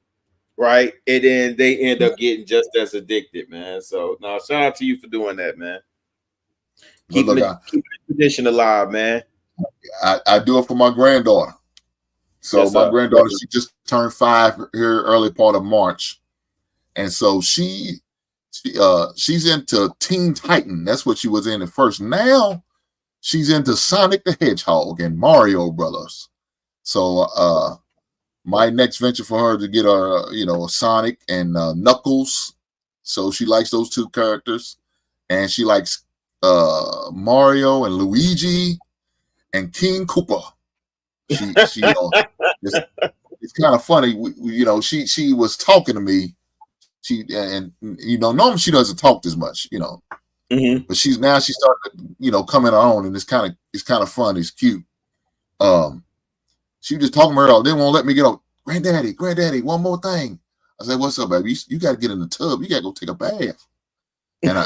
Right. And then they end up getting just as addicted, man. So now shout out to you for doing that, man. Keeping the tradition alive, man. I do it for my granddaughter. So my granddaughter, she just turned 5 here early part of March. And so she's into Teen Titan. That's what she was in at first. Now she's into Sonic the Hedgehog and Mario Brothers. So my next venture for her to get her, you know, Sonic and Knuckles. So she likes those two characters, and she likes Mario and Luigi, and King Koopa. She it's kind of funny. She was talking to me. Normally she doesn't talk as much, Mm-hmm. but she started, coming on, and it's kind of fun. It's cute. She was just talking to her. They won't let me get up. Granddaddy, one more thing. I said, "What's up, baby? You got to get in the tub. You got to go take a bath." And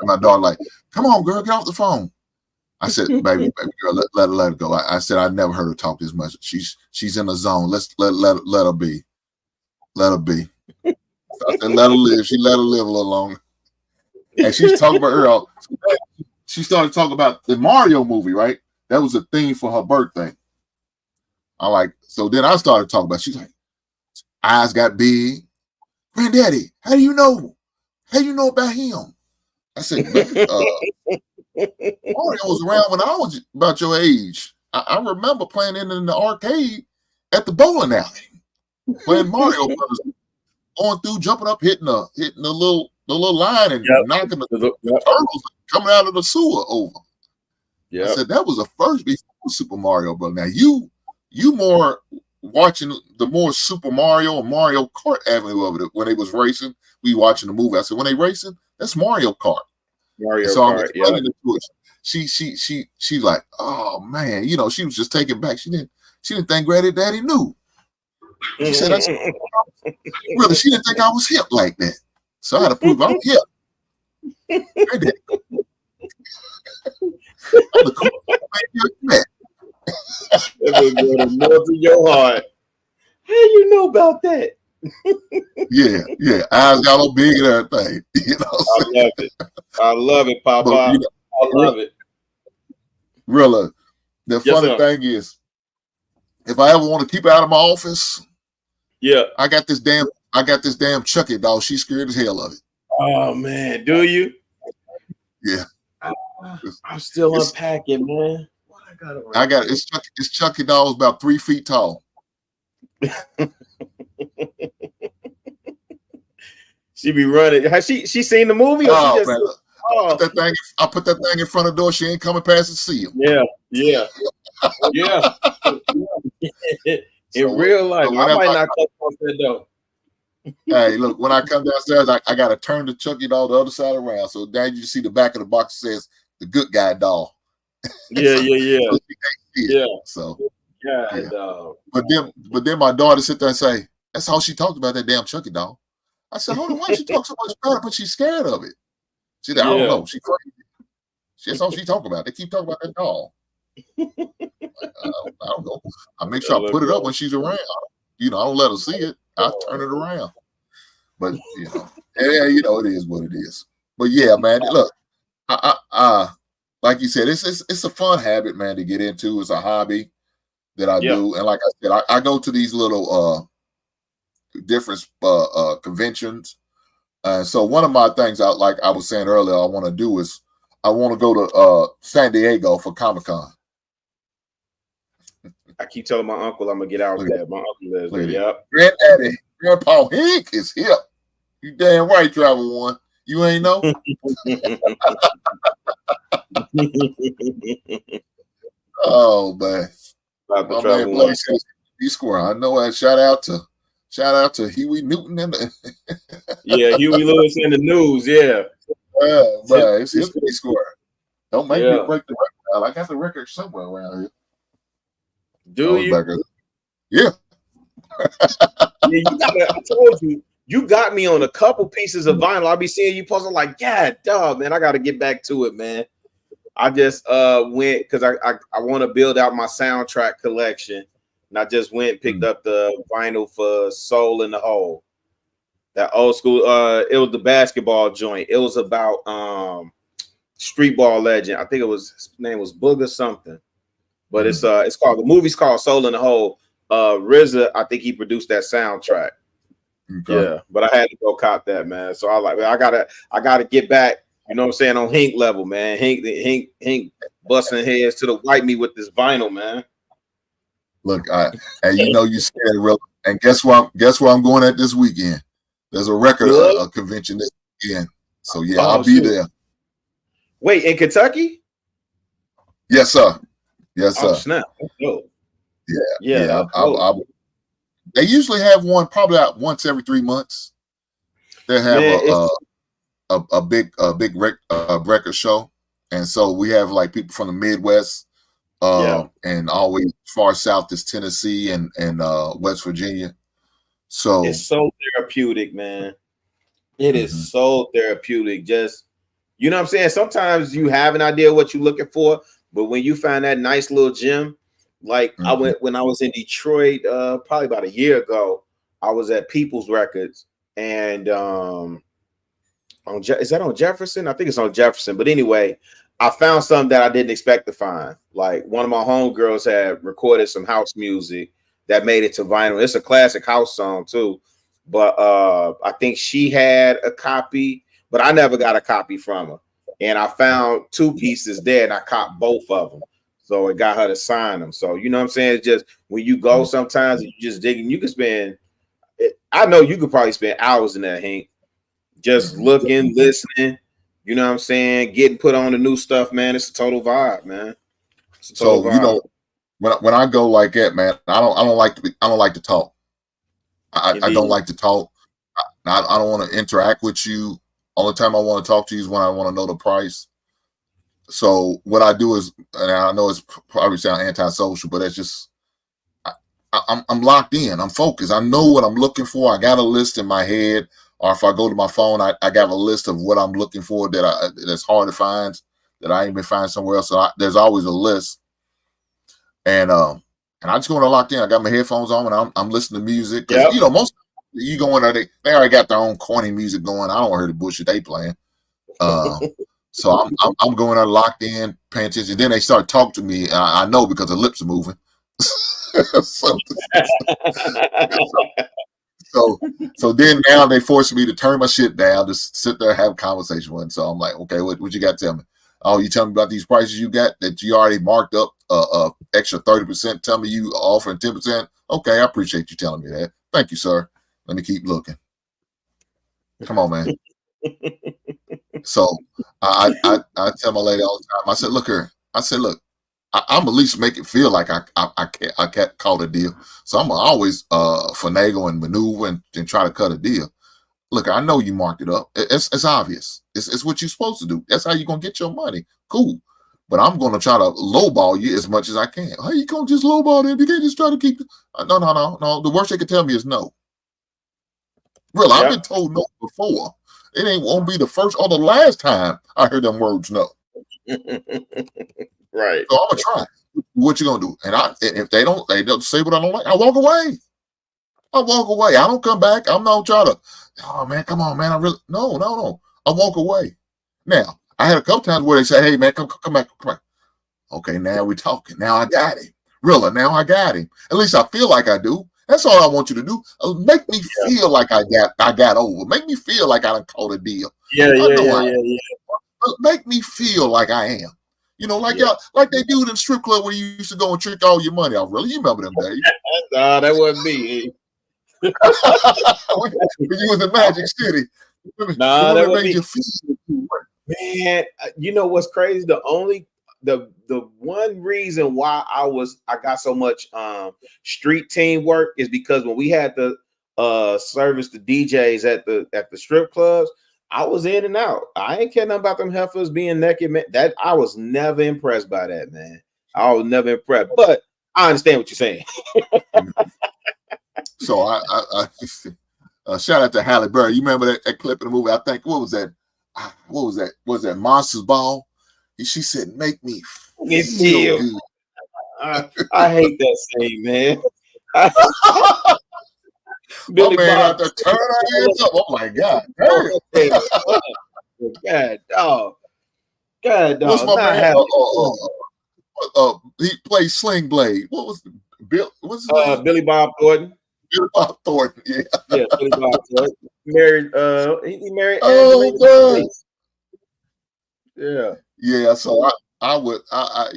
my daughter like, "Come on, girl, get off the phone." I said, "Baby girl, let her go." I said, I never heard her talk this much. She's in the zone. Let her be. Let her be. So I said, let her live. She let her live a little longer. And she's talking about her. She started talking about the Mario movie, right? That was a theme for her birthday. So then I started talking about. She's like, eyes got big. Granddaddy, how do you know? How do you know about him? I said, baby, Mario was around when I was about your age. I remember playing in the arcade at the bowling alley, playing Mario Brothers, going through, jumping up, hitting the little line and knocking the turtles coming out of the sewer over. I said that was the first before Super Mario Bros. Now you more watching the more Super Mario and Mario Kart avenue of it when they was racing. We watching the movie. I said when they racing, that's Mario Kart. Kart, she's like, oh man, she was just taken back. She didn't think Granddaddy knew. She said, brother, she didn't think I was hip like that. So I had to prove I'm hip. Granddaddy. I'm the coolest man. That was in your heart. How you know about that? Yeah. Eyes got a little big and everything. I love it, Papa. I love it. Really, the funny thing is, if I ever want to keep her out of my office, I got this damn Chucky doll. She's scared as hell of it. Oh man, do you? Yeah. I'm still unpacking, man. I got it's Chucky doll's about 3 feet tall. She be running. Has she seen the movie? Or Oh, she just, man. I put that thing in front of the door. She ain't coming past to see him. Yeah. In real life, I might not come past that door. Hey, look, when I come downstairs, I got to turn the Chucky doll the other side around. So now you see the back of the box that says the good guy doll. Yeah. So, yeah. But then my daughter sit there and say, that's all she talked about, that damn Chucky doll. I said, hold on, why she talk so much about it, but she's scared of it? She said, I don't know. She crazy. That's all she talk about. They keep talking about that doll. I don't know. I make sure I put it up when she's around. I don't let her see it. I turn it around. But it is what it is. But yeah, man, look, I like you said, it's a fun habit, man, to get into. It's a hobby that I do, and like I said, I go to these little different conventions. So one of my things, like I was saying earlier, I want to do is I want to go to San Diego for Comic-Con. I keep telling my uncle I'm gonna get out there. My uncle lives there. Yep. Granddaddy, Grandpa Hank is here. You damn right, Travel One. You ain't know. Oh man, my man Blake says B-Square. I know that. Shout out to Huey Newton and Huey Lewis in the news. Yeah, man, it's his B-Square. Don't make me break the record. I got the record somewhere around here. Do you? Yeah. I told you. You got me on a couple pieces of vinyl. I'll be seeing you posting like, dog, man, I got to get back to it, man. I just went because I want to build out my soundtrack collection, and I just went and picked up the vinyl for Soul in the Hole. That old school. It was the basketball joint. It was about street ball legend. I think his name was Booger something, but it's called the movie's called Soul in the Hole. RZA, I think he produced that soundtrack. Okay. Yeah, but I had to go cop that, man. So I gotta get back. You know what I'm saying, on Hank level, man. Hank busting heads to the white meat with this vinyl, man. Look, and you scared real. And guess where I'm going at this weekend? There's a record convention this weekend. So I'll be there. Wait, in Kentucky? Yes, sir. Yes, Oh sir. snap! That's dope. Yeah, Yeah, yeah. that's dope. They usually have one probably out once every 3 months. They have Man, it's a big record show, and so we have like people from the Midwest, yeah, and always far south is Tennessee and West Virginia. So it's so therapeutic, man. It is mhm, so therapeutic. Just you know what I'm saying? Sometimes you have an idea what you're looking for, but when you find that nice little gem, like I mhm. went when I was in Detroit, probably about a year ago, I was at People's Records and is that on Jefferson? I think it's on Jefferson. But anyway, I found something that I didn't expect to find. Like one of my homegirls had recorded some house music that made it to vinyl. It's a classic house song too. But I think she had a copy, but I never got a copy from her. And I found 2 pieces there and I copped both of them. So it got her to sign them. So you know what I'm saying? It's just when you go sometimes and you just digging, you can spend I know you could probably spend hours in that, Hank, just Mhm. looking, listening, you know what I'm saying, getting put on the new stuff, man. It's a total vibe, man. It's a total So vibe. when I go like that, man, I don't like I don't like to talk. I don't Indeed. like to talk. I don't want to interact with you. Only time I want to talk to you is when I want to know the price. So what I do is, and I know it's probably sound antisocial, but it's just I'm locked in. I'm focused. I know what I'm looking for. I got a list in my head, or if I go to my phone, I got a list of what I'm looking for that's hard to find, that I ain't been find somewhere else. So there's always a list, and I just go in there locked in. I got my headphones on and I'm listening to music because Yep. most you go in there, they already got their own corny music going. I don't want to hear the bullshit they playing. Uh, so I'm going there locked in, paying attention. Then they start talking to me. I know because the lips are moving. so, so so then now they force me to turn my shit down, just sit there and have a conversation with them. So I'm like, okay, what you got to tell me? Oh, you tell me about these prices you got that you already marked up extra 30%. Tell me you offering 10%. Okay, I appreciate you telling me that. Thank you, sir. Let me keep looking. Come on, man. So I tell my lady all the time. I said, look here. I said, look, I'm at least make it feel like I can't call a deal. So I'm always finagle and maneuver and try to cut a deal. Look, I know you marked it up. It's obvious. It's what you're supposed to do. That's how you're gonna get your money. Cool. But I'm gonna try to lowball you as much as I can. How you gonna just lowball them? You can't just try to keep no. The worst they can tell me is no. Really, I've been Yep. told no before. It ain't won't be the first or the last time I heard them words no. Right. So I'm gonna try. What you gonna do? And if they don't say what I don't like, I walk away. I walk away. I don't come back. I'm not trying to, oh man, come on, man. I really no. I walk away. Now, I had a couple times where they say, hey man, come back, come back. Okay, now we're talking. Now I got him. Really, now I got him. At least I feel like I do. That's all I want you to do. Make me feel like I got over. Make me feel like I done caught a deal. Yeah, I yeah, know yeah, I yeah, am. yeah. But make me feel like I am. Like Yeah. y'all, like they do in the strip club where you used to go and trick all your money off. Really, you remember them days? Nah, that wasn't me. when you was in Magic City, the Nah, one that that wasn't made me. you feel. Man, you know what's crazy? The one reason why I got so much street team work is because when we had to service the DJs at the strip clubs, I was in and out. I ain't care nothing about them heifers being naked, man. That I was never impressed by that, man. I was never impressed, but I understand what you're saying. So shout out to Halle Berry. You remember that clip in the movie? I think what was that? What was that? Was that Monsters Ball? She said, "Make me It's feel you. good." I hate that scene, man. My Billy man Bob. out there turning her hands up. Oh my God! God, dog. God, What's dog. my Not man? happy. He plays Sling Blade. What was Bill? What's his name? Billy Bob Thornton. Bill Bob Thornton. Yeah. Yeah, Billy Bob Thornton. Married. He married Oh Angelina God. Yeah. Yeah. So I would I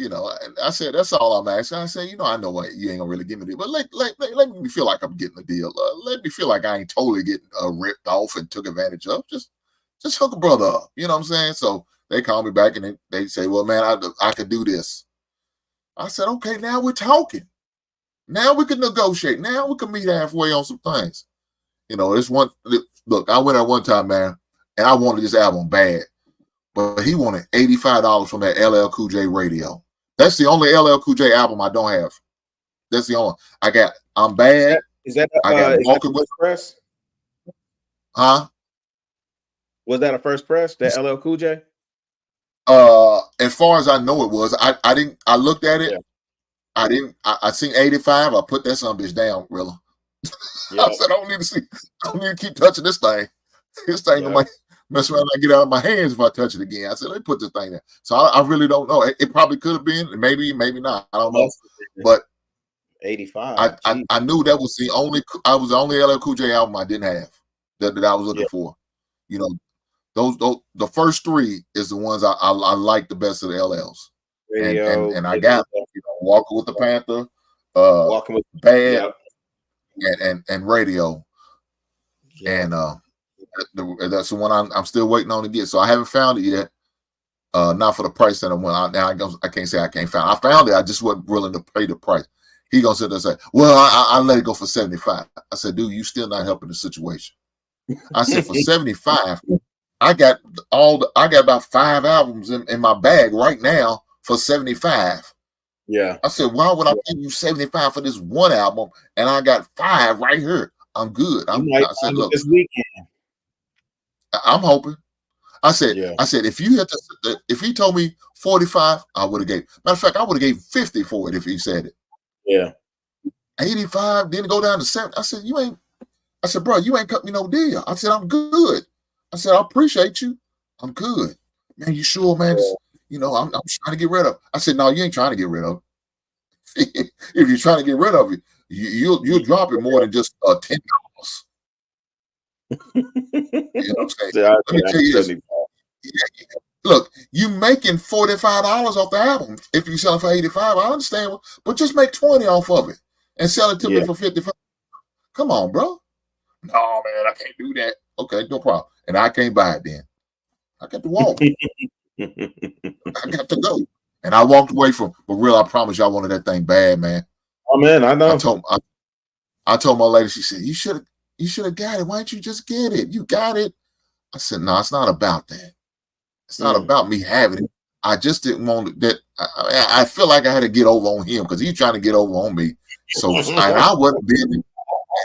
said that's all I'm asking. I said I know what you ain't gonna really give me the, but let me feel like I'm getting a deal. Let me feel like I ain't totally getting ripped off and took advantage of. Just hook a brother up. You know what I'm saying? So they call me back and they say, well, man, I could do this. I said, okay, now we're talking. Now we can negotiate. Now we can meet halfway on some things. You know, this one. Look, I went at one time, man, and I wanted this album bad, but he wanted $85 from that LL Cool J radio. That's the only LL Cool J album I don't have. That's the only one. I got I'm Bad. Is that I got is Walking that with press? Huh? Was that a first press? That LL Cool J? As far as I know it was. I didn't I looked at it. Yeah. I seen 85. I put that son bitch down, really. Yeah. I said, I don't need to keep touching this thing. This thing Yeah. might mess around and get out of my hands if I touch it again. I said, let me put this thing there. So I really don't know. It probably could have been, maybe not. I don't know. But 85. I knew that was the only LL Cool J album I didn't have that I was looking for. You know, those the first three is the ones I like the best of the LLs. Radio, and I got Walking with the Panther, Walking with Bad, and Radio, yeah. and that's the one I'm still waiting on to get. So I haven't found it yet. Not for the price that I went. Now I can't say I can't find it. I found it. I just wasn't willing to pay the price. He gonna sit there and say, "Well, I let it go for 75." I said, "Dude, you still not helping the situation." I said, "For 75, I got about 5 albums in my bag right now for 75." Yeah. I said, "Why would I give you 75 for this one album and I got 5 right here? I'm good." I said, "Look, this weekend." I'm hoping." I said, Yeah. if he told me 45, I would have gave. Matter of fact, I would have gave 50 for it if he said it. Yeah. 85, then go down to 7. I said, "Bro, you ain't cut me no deal." I said, "I'm good." I said, "I appreciate you. I'm good." "Man, you sure, man? You know, I'm trying to get rid of." I said, "No, you ain't trying to get rid of it. If you're trying to get rid of it, you'll drop it more than just $10." You know what I'm saying? Let me tell you this. Look, you making $45 off the album. If you sell it for 85, I understand, but just make 20 off of it and sell it to me for 55. Come on, bro. "No, man, I can't do that." "Okay, no problem." And I can't buy it then. I got to walk. I got to go. And I walked away from, but real, I promise you, I wanted that thing bad, man. Oh man, I know. I told my lady, she said, you should have got it. Why didn't you just get it? You got it. I said, "No, it's not about that. It's not about me having it. I just didn't want that. I feel like I had to get over on him because he's trying to get over on me. So, and I wasn't bending,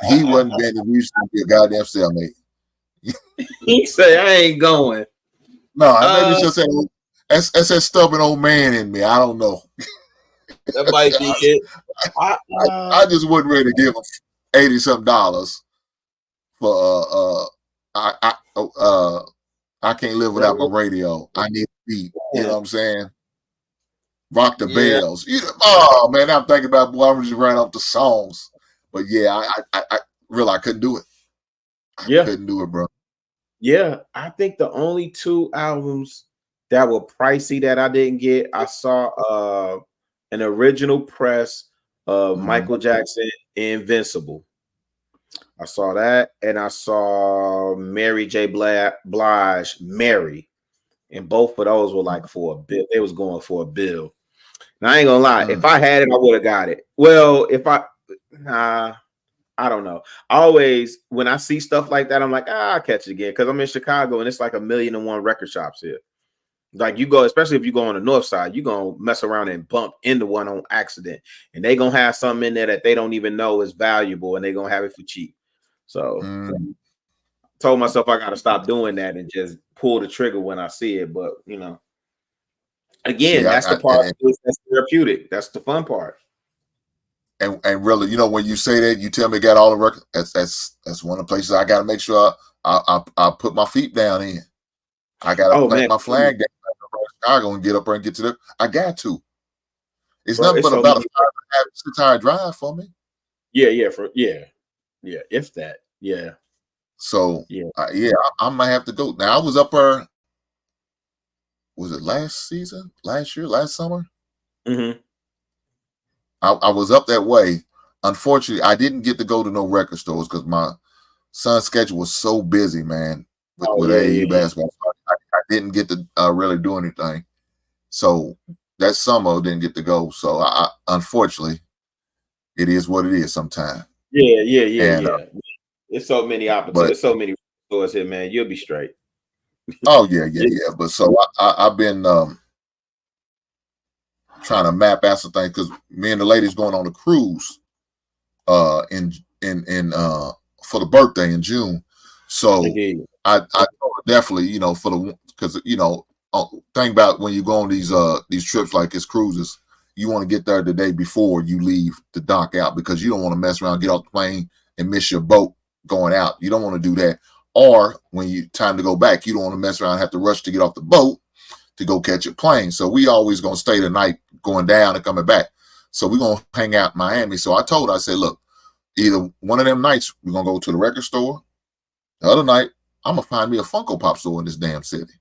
and he wasn't bending. We used to be a goddamn cellmate." He say, "I ain't going." No, maybe it's just that's that stubborn old man in me. I don't know. That might be it. I just wasn't ready to give him $80-something for I can't live without my radio. I need a beat. You know what I'm saying? Rock the bells. Oh man, I'm thinking about, boy, I'm just running off the songs. But yeah, I really couldn't do it. I couldn't do it, bro. Yeah, I think the only 2 albums that were pricey that I didn't get, I saw an original press of Michael Jackson Invincible. I saw that, and I saw Mary J. Blige Mary, and both of those were like for a bill. They was going for a bill. And I ain't gonna lie, if I had it, I would have got it. Well, I don't know. Always when I see stuff like that, I'm like, I'll catch it again because I'm in Chicago and it's like 1,000,001 record shops here. Like you go, especially if you go on the north side, you're gonna mess around and bump into one on accident, and they gonna have something in there that they don't even know is valuable, and they gonna have it for cheap. So told myself I gotta stop doing that and just pull the trigger when I see it. But you know, again, that's the part that's therapeutic. That's the fun part. And really, you know, when you say that, you tell me got all the records. That's one of the places I got to make sure I put my feet down in. I got to plant my flag down. I'm going to get up there and get to the. I got to. It's nothing but about a 5.5 6-hour drive for me. Yeah. If that, yeah. So I might have to go. Now I was up there. Was it last season? Last year? Last summer? Mm-hmm. I was up that way. Unfortunately, I didn't get to go to no record stores because my son's schedule was so busy, man, with AAU basketball. I didn't get to really do anything. So that summer didn't get to go. So I unfortunately, it is what it is sometimes. Yeah. There's so many opportunities. But There's so many stores here, man. You'll be straight. oh yeah. But so I've been trying to map out some things because me and the ladies going on a cruise in for the birthday in June. So I definitely, you know, for the because you know, think about when you go on these trips like it's cruises, you want to get there the day before you leave to dock out because you don't want to mess around, get off the plane and miss your boat going out. You don't want to do that. Or when you time to go back, you don't want to mess around and have to rush to get off the boat to go catch a plane. So we always gonna stay the night going down and coming back. So we're gonna hang out in Miami. So I told her, I said, look, either one of them nights we're gonna go to the record store. The other night, I'm gonna find me a Funko Pop store in this damn city.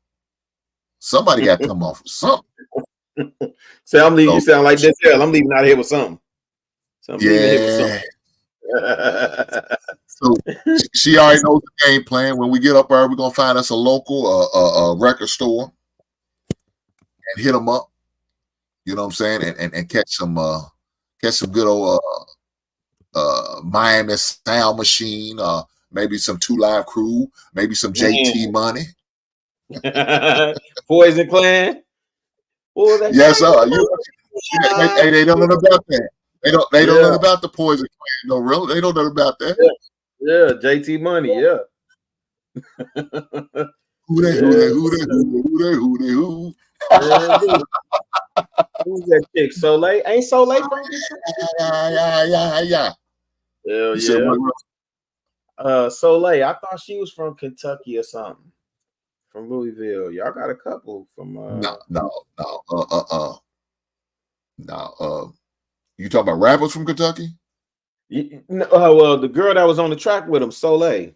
Somebody got to come off with something. So I'm leaving. You sound like this. I'm leaving out here with something. So I'm leaving here with something. So she already knows the game plan. When we get up there, we're gonna find us a local record store and hit them up. You know what I'm saying? And catch some good old Miami Sound Machine, maybe some 2 Live Crew, maybe some JT Money. Poison Clan. Oh, yes, sir. They don't know about that. They don't know about the Poison Clan. No, really, they don't know about that. Yeah, JT Money. Yeah. Who they? Who's that chick? Soleil? Ain't Soleil from Detroit? Yeah. Hell yeah. Soleil. I thought she was from Kentucky or something. From Louisville. Y'all got a couple from No. You talking about rappers from Kentucky? Well, the girl that was on the track with him, Soleil.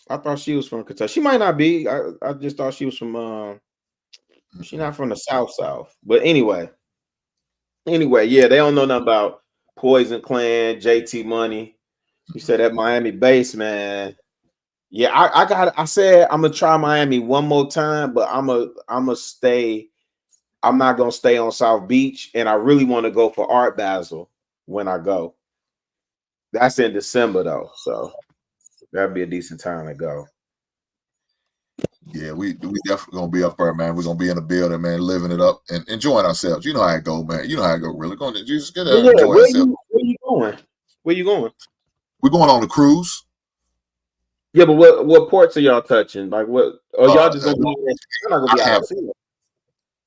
I thought she was from Kentucky. She might not be. I just thought she was from she's not from the South. But anyway, yeah, they don't know nothing about Poison Clan, JT Money. You said that Miami base, man. Yeah, I said I'm gonna try Miami one more time, but I'm gonna stay. I'm not gonna stay on South Beach, and I really want to go for Art Basel when I go. That's in December though, so that'd be a decent time to go. Yeah, we definitely gonna be up there, man. We're gonna be in the building, man, living it up and enjoying ourselves. You know how it go, man. You know how it go. Really, going to just get there and enjoy ourselves. Where you going? Where you going? We're going on a cruise. Yeah, but what ports are y'all touching? Like what? Or y'all just gonna be? You're not gonna be out of sea.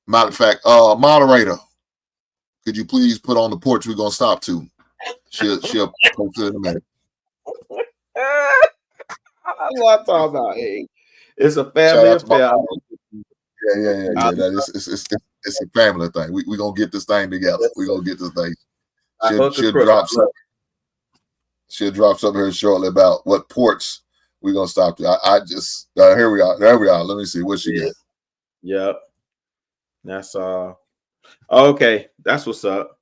Matter of fact, moderator, could you please put on the porch we're gonna stop to? She'll post it in a minute. That's what I'm talking about. Hey, it's a family affair. Yeah. It's a family thing. We gonna get this thing together. We gonna get this thing. She'll drop something here shortly about what ports we're gonna stop to. I just here we are. There we are. Let me see what she got. Yep. That's okay. That's what's up.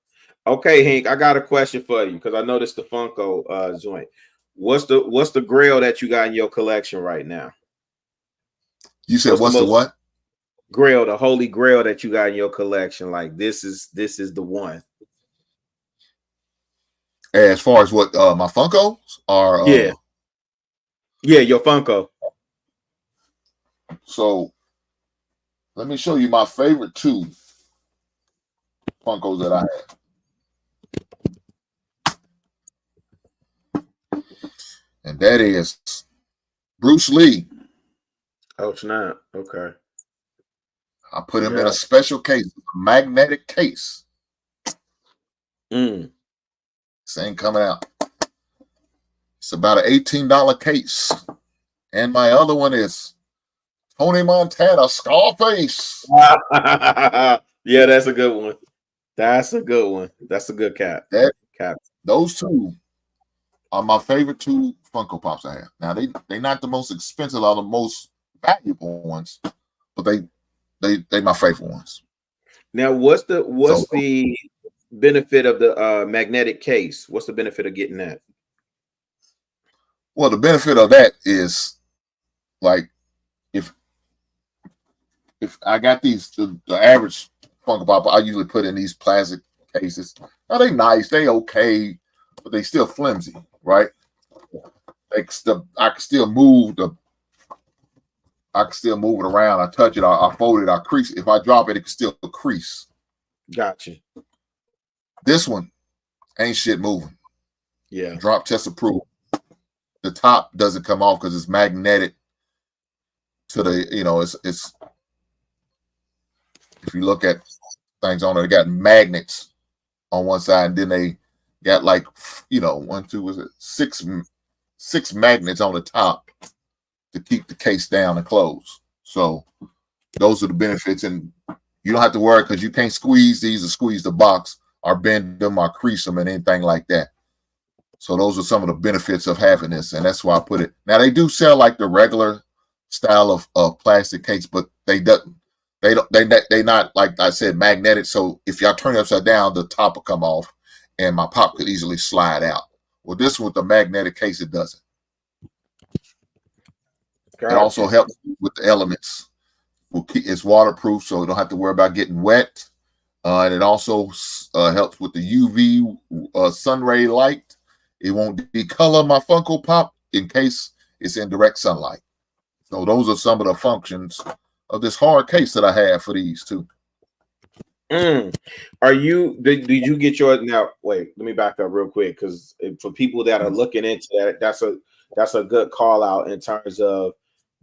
Okay, Hank, I got a question for you because I noticed the Funko joint. What's the grail that you got in your collection right now? You said what's the what? Grail, the holy grail that you got in your collection. Like this is the one. As far as what my Funkos are, yeah, your Funko. So let me show you my favorite 2 Funkos that I have. And that is Bruce Lee. Oh, snap. Okay. I put him in a special case, a magnetic case. This ain't coming out. It's about an $18 case. And my other one is Tony Montana, Scarface. Yeah, that's a good one. That's a good cap. Those 2 are my favorite 2 Funko Pops I have. Now they not the most expensive or the most valuable ones, but they my favorite ones. Now, what's the benefit of the magnetic case? What's the benefit of getting that? Well, the benefit of that is like if I got the average Funko Pop, I usually put in these plastic cases. Now they nice, they okay, but they still flimsy, right? I can still move it around. I touch it, I fold it, I crease it. If I drop it, it can still crease. Gotcha. This one ain't shit moving. Yeah. Drop test approved. The top doesn't come off because it's magnetic to the, it's if you look at things on it, they got magnets on one side, and then they got like, six magnets on the top to keep the case down and closed. So those are the benefits, and you don't have to worry because you can't squeeze these or squeeze the box or bend them or crease them and anything like that. So those are some of the benefits of having this, and that's why I put it. Now they do sell like the regular style of plastic case, but they not like I said magnetic. So if y'all turn it upside down, the top will come off, and my pop could easily slide out. Well, this one with the magnetic case, it doesn't. Gotcha. It also helps with the elements. It's waterproof, so you don't have to worry about getting wet. And it also helps with the UV sun ray light. It won't decolor my Funko Pop in case it's in direct sunlight. So those are some of the functions of this hard case that I have for these two. Are you? Did you get your? Now wait, let me back up real quick because for people that are looking into that, that's a good call out in terms of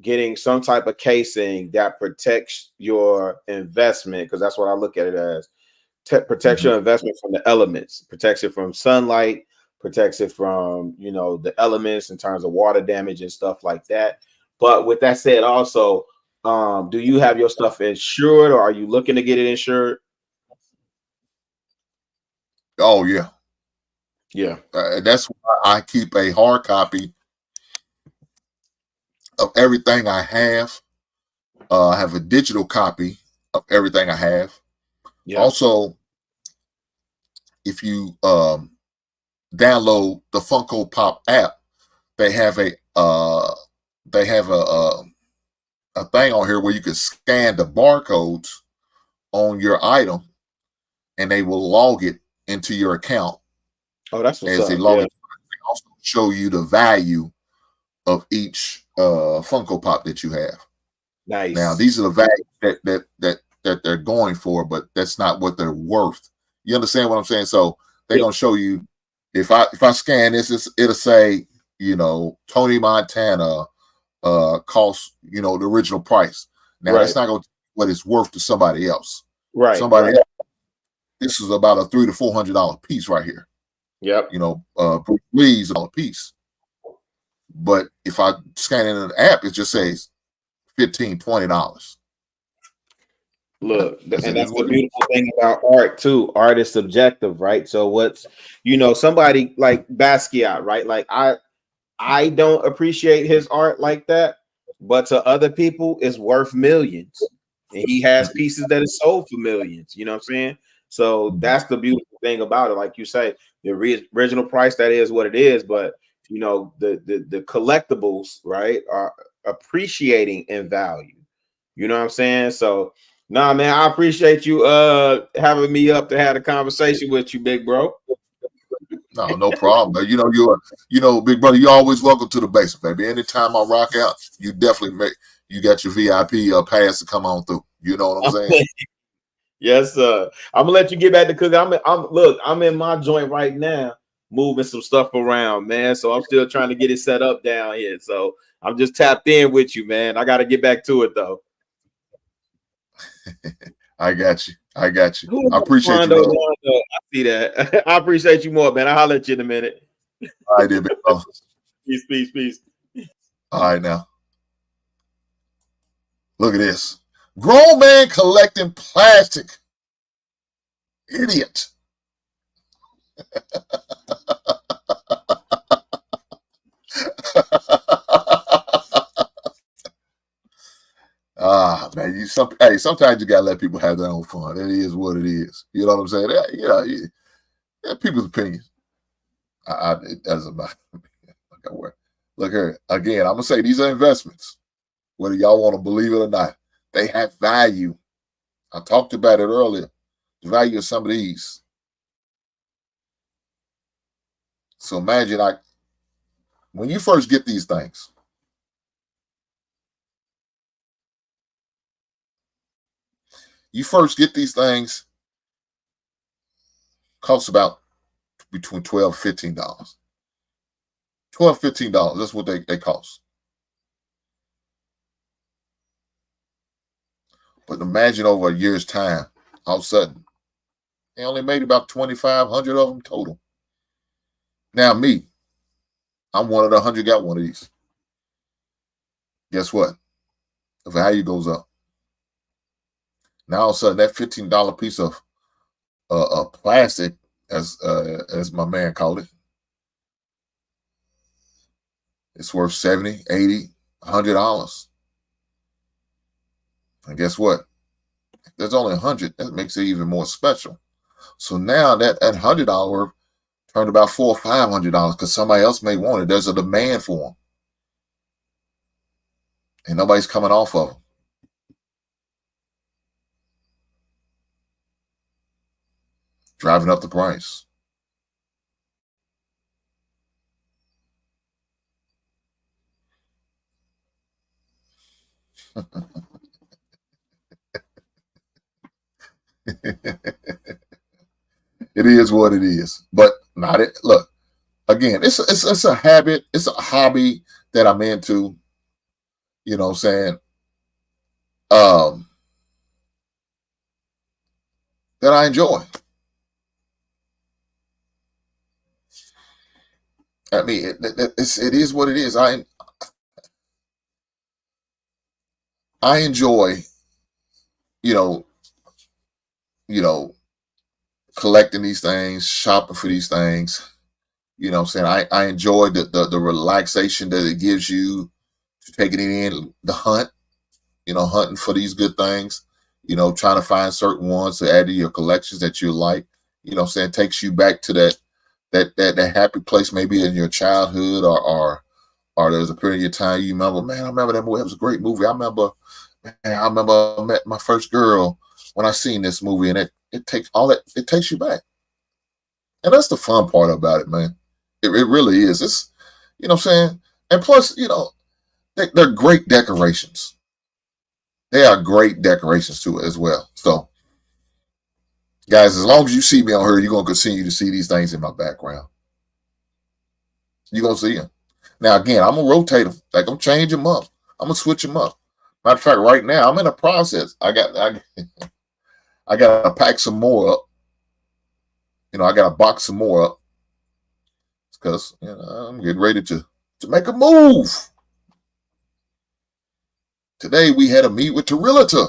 getting some type of casing that protects your investment, because that's what I look at it as. Protects your investment from the elements, protects it from sunlight, protects it from the elements in terms of water damage and stuff like that. But with that said, also, do you have your stuff insured, or are you looking to get it insured? Oh yeah, yeah. That's why I keep a hard copy of everything I have. I have a digital copy of everything I have. Yeah. Also, if you download the Funko Pop app, they have a thing on here where you can scan the barcodes on your item, and they will log it into your account. Oh, that's what's up. They log it, they also show you the value of each Funko Pop that you have. Nice. Now, these are the values that they're going for, but that's not what they're worth. You understand what I'm saying? So they're gonna show you, if I scan this, it'll say, Tony Montana cost, the original price. Now that's not gonna tell you what it's worth to somebody else. Right. Somebody else, this is about a $300 to $400 piece right here. Yep. Bruce Lee's a piece. But if I scan it in an app, it just says $15, $20. Look, and that's the beautiful thing about art too. Art is subjective, right? So what's somebody like Basquiat, right? Like I don't appreciate his art like that, but to other people, it's worth millions. And he has pieces that is sold for millions. You know what I'm saying? So that's the beautiful thing about it. Like you say, the original price, that is what it is, but the collectibles, right, are appreciating in value. You know what I'm saying? So nah, man, I appreciate you having me up to have a conversation with you, big bro. No problem. But big brother, you're always welcome to the basement, baby. Anytime I rock out, you definitely you got your VIP pass to come on through. You know what I'm saying? Yes, sir. I'm gonna let you get back to cooking. I'm in my joint right now, moving some stuff around, man. So I'm still trying to get it set up down here. So I'm just tapped in with you, man. I got to get back to it though. I got you. I appreciate you. I see that. I appreciate you more, man. I'll holler at you in a minute. All right, big bro. Peace. All right, now. Look at this. Grown man collecting plastic. Idiot. Man, sometimes you gotta let people have their own fun. It is what it is. You know what I'm saying? Yeah, people's opinions. It doesn't matter. Look here. Again, I'm gonna say these are investments. Whether y'all want to believe it or not, they have value. I talked about it earlier. the value of some of these. So imagine, like, when you first get these things, cost about between $12 and $15. $12, $15. That's what they cost. But imagine over a year's time, all of a sudden, they only made about 2,500 of them total. Now me, I'm one of the 100 got one of these. Guess what? The value goes up. Now all of a sudden, that $15 piece of plastic, as my man called it, it's worth $70, $80, $100. And guess what? If there's only 100, that makes it even more special. So now that $100 turned about $400 or $500 because somebody else may want it. There's a demand for them, and nobody's coming off of them. Driving up the price. It is what it is, but not it. Look, again, it's a habit, it's a hobby that I'm into. You know what I'm saying? That I enjoy. I mean, it is what it is. I enjoy, you know, collecting these things, shopping for these things. You know what I'm saying? I enjoy the relaxation that it gives you to taking it in, the hunt, hunting for these good things, trying to find certain ones to add to your collections that you like. You know what I'm saying? Takes you back to that happy place maybe in your childhood or there's a period of time you remember, man, I remember that movie. It was a great movie. I remember I met my first girl when I seen this movie, and it takes you back. And that's the fun part about it, man. It really is. It's, you know what I'm saying? And plus, they're great decorations. They are great decorations too as well. So, guys, as long as you see me on here, you're going to continue to see these things in my background. You're going to see them. Now, again, I'm going to rotate them. Like, I'm change them up. I'm going to switch them up. Matter of fact, right now, I'm in a process. I got to pack some more up. I got to box some more up. Because I'm getting ready to make a move. Today, we had a meet with the realtor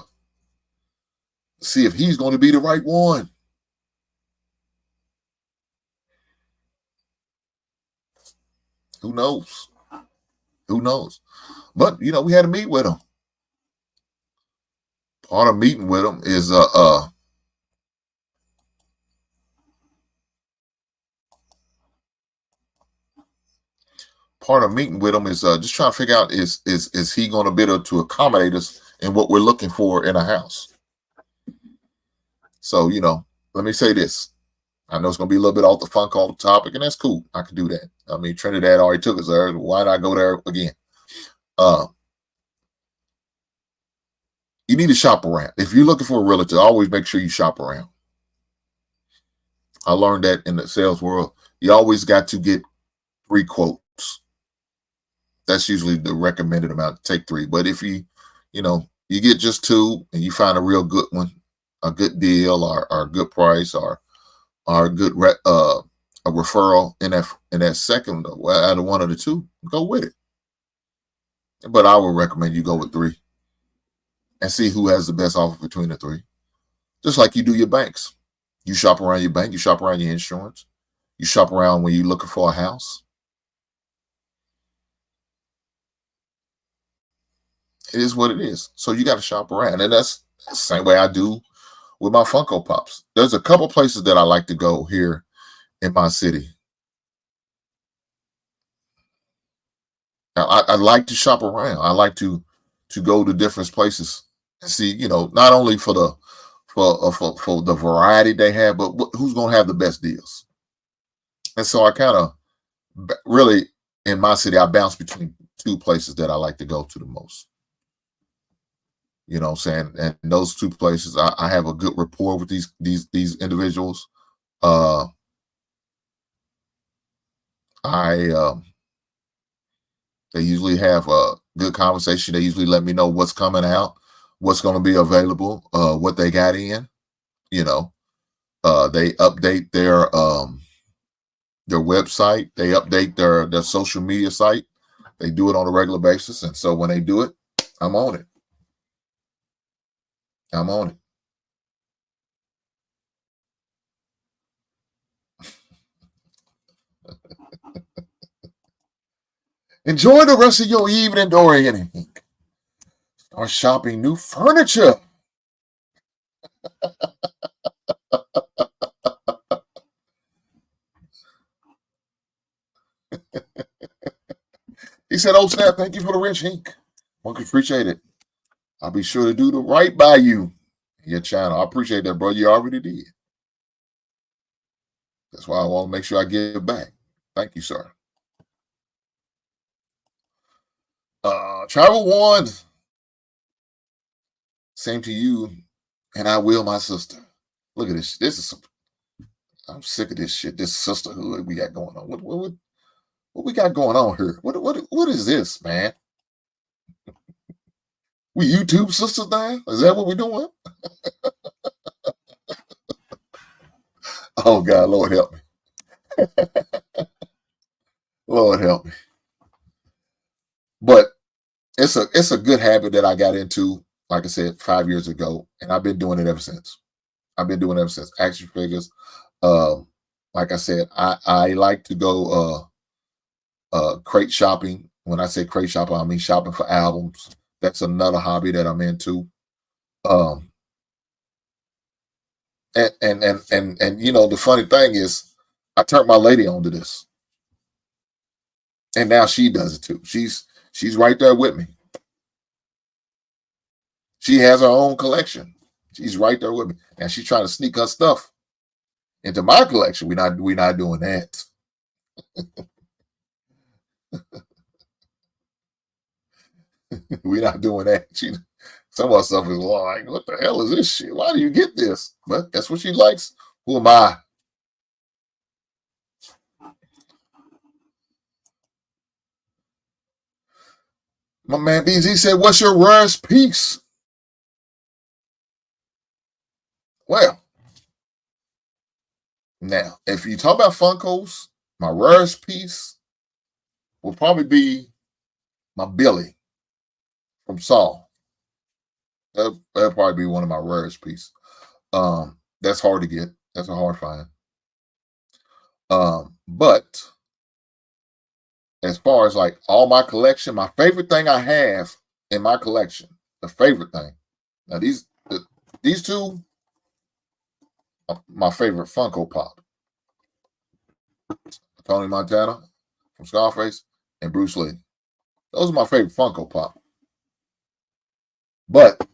to see if he's going to be the right one. Who knows? Who knows? But, we had a meet with him. Part of meeting with him is just trying to figure out is he going to be able to accommodate us in what we're looking for in a house. So, let me say this. I know it's going to be a little bit off the Funko topic, and that's cool. I can do that. I mean, Trinidad already took us there. Why not go there again? You need to shop around. If you're looking for a realtor, always make sure you shop around. I learned that in the sales world. You always got to get 3 quotes. That's usually the recommended amount. Take 3. But if you get just 2 and you find a real good one, a good deal or a good price or a good a referral in that second, out of one of the 2, go with it. But I would recommend you go with 3 and see who has the best offer between the 3. Just like you do your banks. You shop around your bank, you shop around your insurance, you shop around when you're looking for a house. It is what it is. So you got to shop around. And that's the same way I do with my Funko Pops. There's a couple places that I like to go here in my city. Now, I like to shop around. I like to go to different places and see, not only for for the variety they have, but who's going to have the best deals? And so I kind of really, in my city, I bounce between two places that I like to go to the most. You know what I'm saying? And those two places, I have a good rapport with these individuals. They usually have a good conversation. They usually let me know what's coming out, what's going to be available, what they got in. You know, they update their website. They update their social media site. They do it on a regular basis, and so when they do it, I'm on it. I'm on it. Enjoy the rest of your evening, Dorian. Start shopping new furniture. He said, "Oh snap! Thank you for the wrench, Hink. One could appreciate it. I'll be sure to do the right by you, your channel. I appreciate that, bro. You already did. That's why I want to make sure I give back. Thank you, sir." Travel one. Same to you, and I will, my sister. Look at this. I'm sick of this shit. This sisterhood we got going on. What we got going on here? What is this, man? We YouTube sisters now? Is that what we're doing? Oh God, Lord help me. Lord help me. But it's a good habit that I got into, like I said, 5 years ago, and I've been doing it ever since. Action figures. Like I said, I like to go crate shopping. When I say crate shopping, I mean shopping for albums. That's another hobby that I'm into. And you know, the funny thing is, I turned my lady onto this, and now she does it too. She's right there with me. She has her own collection. She's right there with me, and she's trying to sneak her stuff into my collection. We're not doing that. We're not doing that. Some of our stuff is like, what the hell is this shit? Why do you get this? But that's what she likes. Who am I? My man BZ said, "What's your rarest piece?" Well, now, if you talk about Funkos, my rarest piece will probably be my Billy from Saw. That'll probably be one of my rarest pieces. That's hard to get. That's a hard find. But as far as like all my collection, my favorite thing I have in my collection, the favorite thing. Now these two are my favorite Funko Pop. Tony Montana from Scarface and Bruce Lee. Those are my favorite Funko Pop. But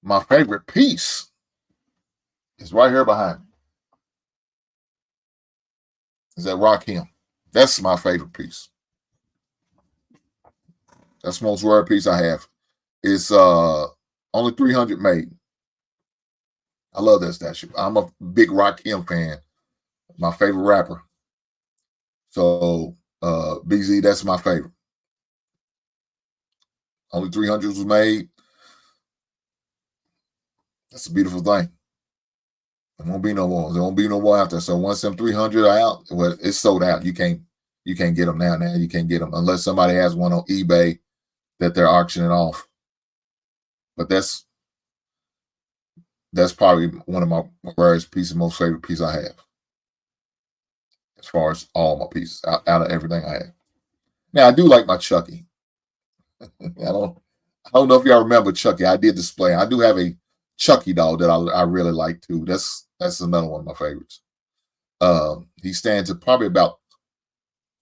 my favorite piece is right here behind me. Is that Rakim? That's my favorite piece. That's the most rare piece I have. It's only 300 made. I love that statue. I'm a big Rakim fan. My favorite rapper. So BZ, that's my favorite. Only 300 was made. That's a beautiful thing. There won't be no more. There won't be no more out there. So once them 300 are out, well, it's sold out. You can't get them now. Now you can't get them unless somebody has one on eBay that they're auctioning off. But that's probably one of my rarest pieces, most favorite piece I have. As far as all my pieces, out of everything I have. Now I do like my Chucky. I don't know if y'all remember Chucky. I did display. I do have a Chucky doll that I really like too. That's another one of my favorites. He stands at probably about,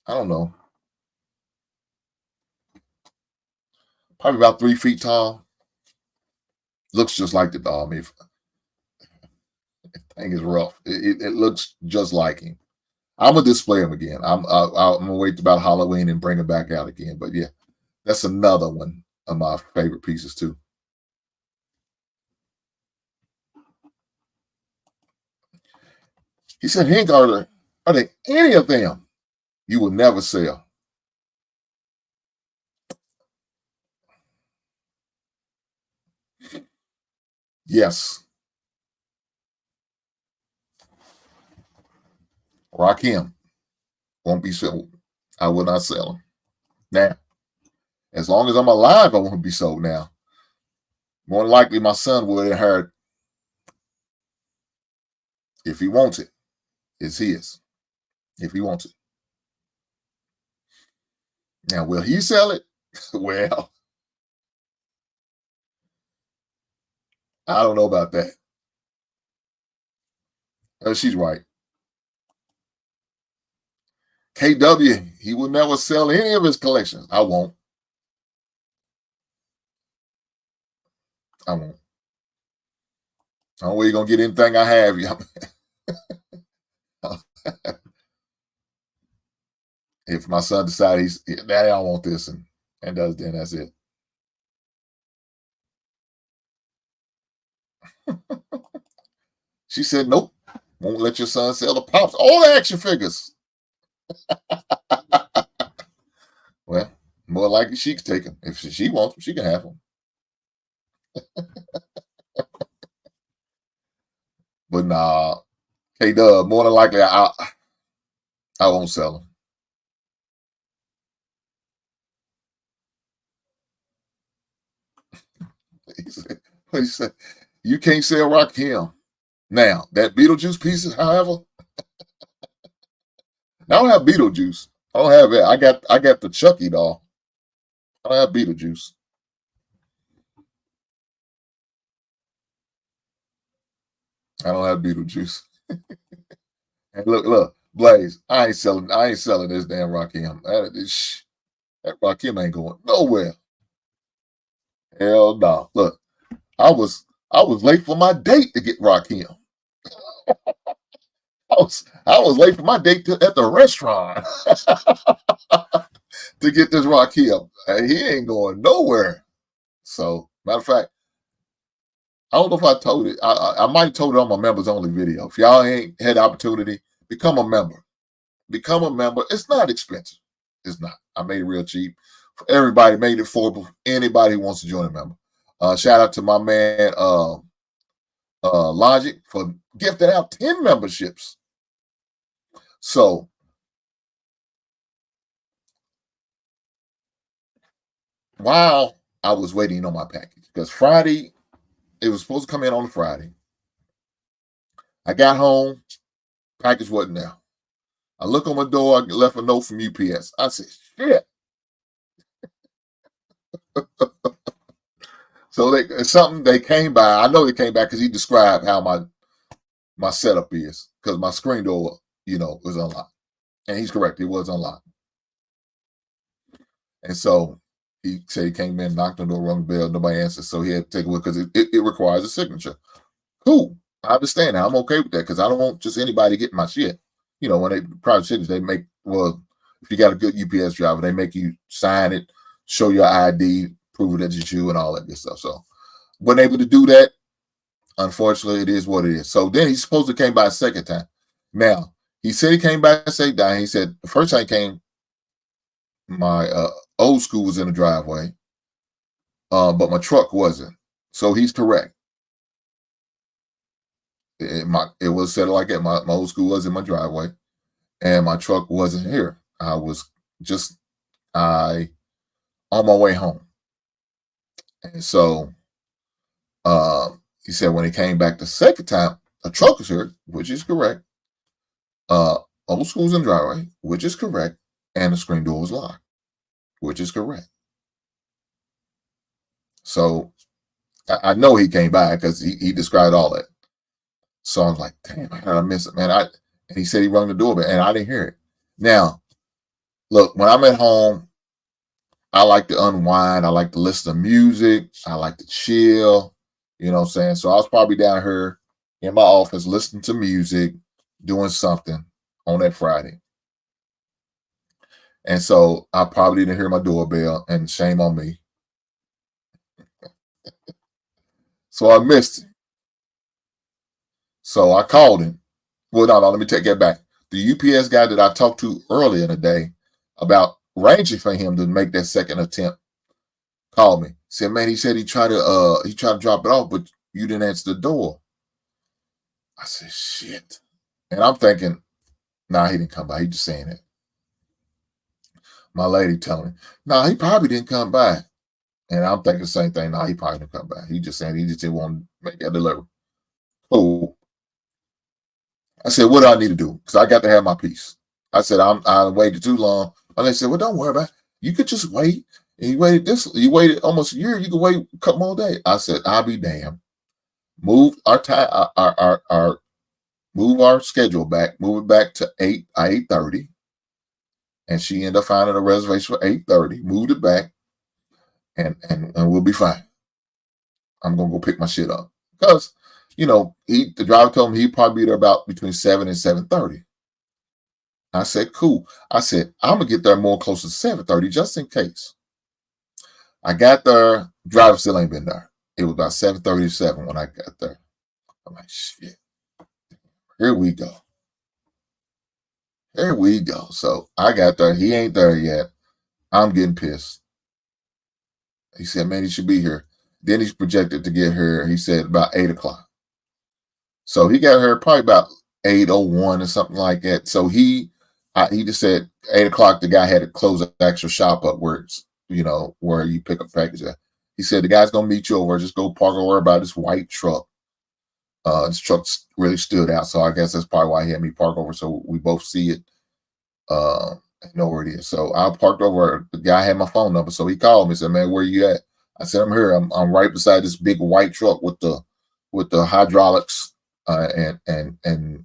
I don't know, probably about 3 feet tall. Looks just like the doll. I mean, the thing is rough. It looks just like him. I'm gonna display him again. I'm gonna wait about Halloween and bring him back out again. But yeah, that's another one of my favorite pieces too. He said, Hank, are there any of them you will never sell? Yes. Rakim won't be sold. I will not sell him. Now, as long as I'm alive, I won't be sold now. More than likely, my son will inherit. If he wants it, it's his. If he wants it. Now, will he sell it? Well, I don't know about that. She's right. KW, he will never sell any of his collections. I won't. I won't. I don't know where you're going to get anything I have. If my son decides Daddy, I want this, and does, then that's it. She said, nope, won't let your son sell the Pops. All the action figures. Well, more likely she can take them. If she wants them, she can have them. But nah, K-Dub, more than likely I won't sell them. He said, you can't sell Rakim. Now, that Beetlejuice piece, however, I don't have Beetlejuice. I don't have it. I got the Chucky doll. I don't have Beetlejuice. I don't have Beetlejuice. And look, Blaze, I ain't selling this damn Rakim. That Rakim ain't going nowhere. Hell no. Look, I was late for my date to get Rakim. I was late for my date at the restaurant to get this Rakim. He ain't going nowhere. So, matter of fact, I don't know if I told it. I might have told it on my members only video. If y'all ain't had the opportunity, become a member. Become a member. It's not expensive. It's not. I made it real cheap. Everybody made it affordable. Anybody who wants to join a member. Shout out to my man Logic for gifting out 10 memberships. So while I was waiting on my package, because Friday, it was supposed to come in on Friday. I got home, package wasn't there. I look on my door, I left a note from UPS. I said, shit. So it's something they came by. I know they came back because he described how my setup is, because my screen door, was unlocked. And he's correct, it was unlocked. And so he said he came in, knocked on the door, rung the bell, nobody answered. So he had to take a look because it requires a signature. Cool. I understand that. I'm okay with that because I don't want just anybody getting my shit. When they private cities, they make, if you got a good UPS driver, they make you sign it, show your ID, prove that it's you, and all that good stuff. So, wasn't able to do that. Unfortunately, it is what it is. So then he's supposed to came by a second time. Now, he said he came by a second time. He said the first time he came, my old school was in the driveway, but my truck wasn't. So he's correct. It was said like that. My old school was in my driveway, and my truck wasn't here. I was on my way home. And so he said when he came back the second time, a truck was here, which is correct. Old school's in the driveway, which is correct, and the screen door was locked, which is correct. So I know he came by because he described all that. So I was like, damn, how did I miss it, man? And he said he rung the doorbell, and I didn't hear it. Now, look, when I'm at home, I like to unwind. I like to listen to music. I like to chill. You know what I'm saying? So I was probably down here in my office listening to music, doing something on that Friday. And so I probably didn't hear my doorbell, and shame on me. So I missed it. So I called him. Well, no, let me take that back. The UPS guy that I talked to earlier in the day about arranging for him to make that second attempt called me. Said, man, he said he tried to drop it off, but you didn't answer the door. I said, shit. And I'm thinking, nah, he didn't come by. He just saying it. My lady telling me, nah, he probably didn't come by. And I'm thinking the same thing. Nah, he probably didn't come by. He just saying he just didn't want to make that delivery. Cool. I said, what do I need to do? Because I got to have my peace. I said, I waited too long. And they said, well, don't worry about it. You could just wait. And you waited almost a year. You could wait a couple more days. I said, I'll be damned. Move our time, move our schedule back, move it back to 8:30. And she ended up finding a reservation for 8:30, moved it back, and we'll be fine. I'm gonna go pick my shit up. Because, the driver told me he'd probably be there about between 7 and 7:30. I said, cool. I said, I'm gonna get there more close to 7:30 just in case. I got there, driver still ain't been there. It was about 7:37 when I got there. I'm like, shit. Here we go. Here we go. So I got there. He ain't there yet. I'm getting pissed. He said, man, he should be here. Then he's projected to get here, he said, about 8 o'clock. So he got here probably about 8:01 or something like that. So he just said 8 o'clock, the guy had to close the actual shop up where it's, where you pick up package at. He said, the guy's going to meet you over. Just go park over about this white truck. His truck really stood out. So I guess that's probably why he had me park over. So we both see it. Know where it is. So I parked over. The guy had my phone number. So he called me and said, man, where you at? I said, I'm here. I'm right beside this big white truck with the hydraulics and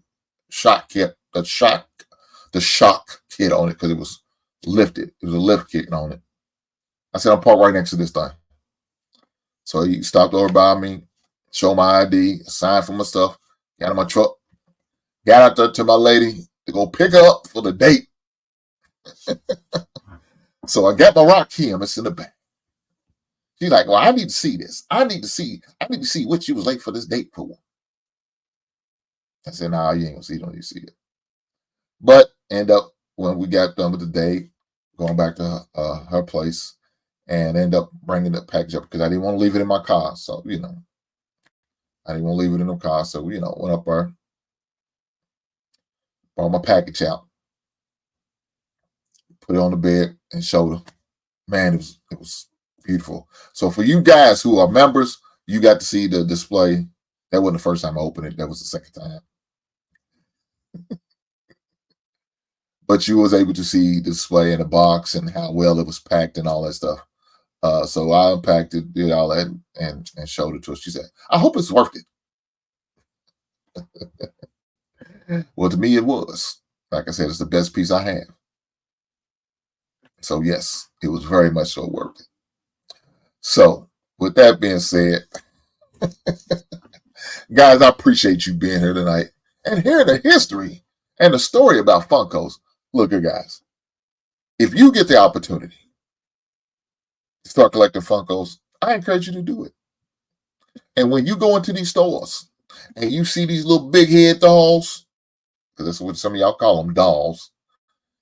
shock kit, the shock kit on it because it was lifted. It was a lift kit on it. I said, I'm parked right next to this thing. So he stopped over by me, showed my ID, signed for my stuff, got in my truck, got out there to my lady to go pick her up for the date. So I got my rock him. It's in the back. She's like, well, I need to see this. I need to see what you was late for this date for. I said, nah, you ain't gonna see it. Don't you see it? But end up when we got done with the date, going back to her place, and end up bringing the package up because I didn't want to leave it in my car. So I didn't want to leave it in the car. So went up there, brought my package out, put it on the bed, and showed her. Man, it was beautiful. So for you guys who are members, you got to see the display. That wasn't the first time I opened it. That was the second time. But you was able to see the display in the box and how well it was packed and all that stuff. So I unpacked it, did all that, and showed it to her. She said, I hope it's worth it. Well, to me, it was. Like I said, it's the best piece I have. So, yes, it was very much so worth it. So, with that being said, guys, I appreciate you being here tonight and hearing the history and the story about Funkos. Look here, guys. If you get the opportunity to start collecting Funkos, I encourage you to do it. And when you go into these stores and you see these little big head dolls, because that's what some of y'all call them, dolls.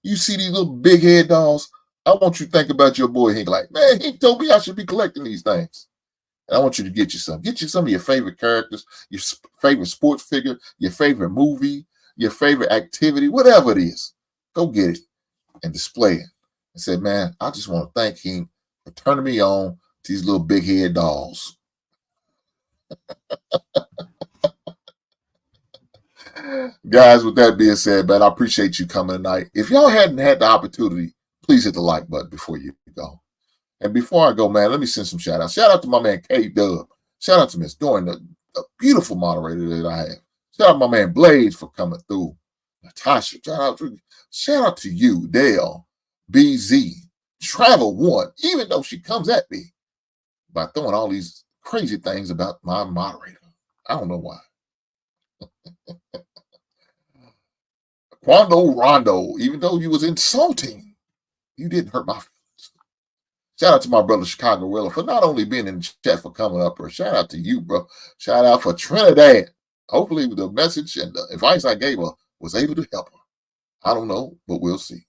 You see these little big head dolls, I want you to think about your boy Hank like, man, he told me I should be collecting these things. And I want you to get you some. Get you some of your favorite characters, your favorite sports figure, your favorite movie, your favorite activity, whatever it is. Go get it and display it. And say, man, I just want to thank him for turning me on to these little big head dolls. Guys, with that being said, man, I appreciate you coming tonight. If y'all hadn't had the opportunity, please hit the like button before you go. And before I go, man, let me send some shout outs. Shout out to my man K-Dub. Shout out to Miss Dorn, the beautiful moderator that I have. Shout out to my man Blaze for coming through. Natasha, shout out to you, Dale, BZ, Travel One, even though she comes at me by throwing all these crazy things about my moderator. I don't know why. Quando Rondo, even though you was insulting, you didn't hurt my feelings. Shout out to my brother Chicago Willa for not only being in the chat for coming up, or shout out to you, bro. Shout out for Trinidad. Hopefully the message and the advice I gave her was able to help her. I don't know, but we'll see.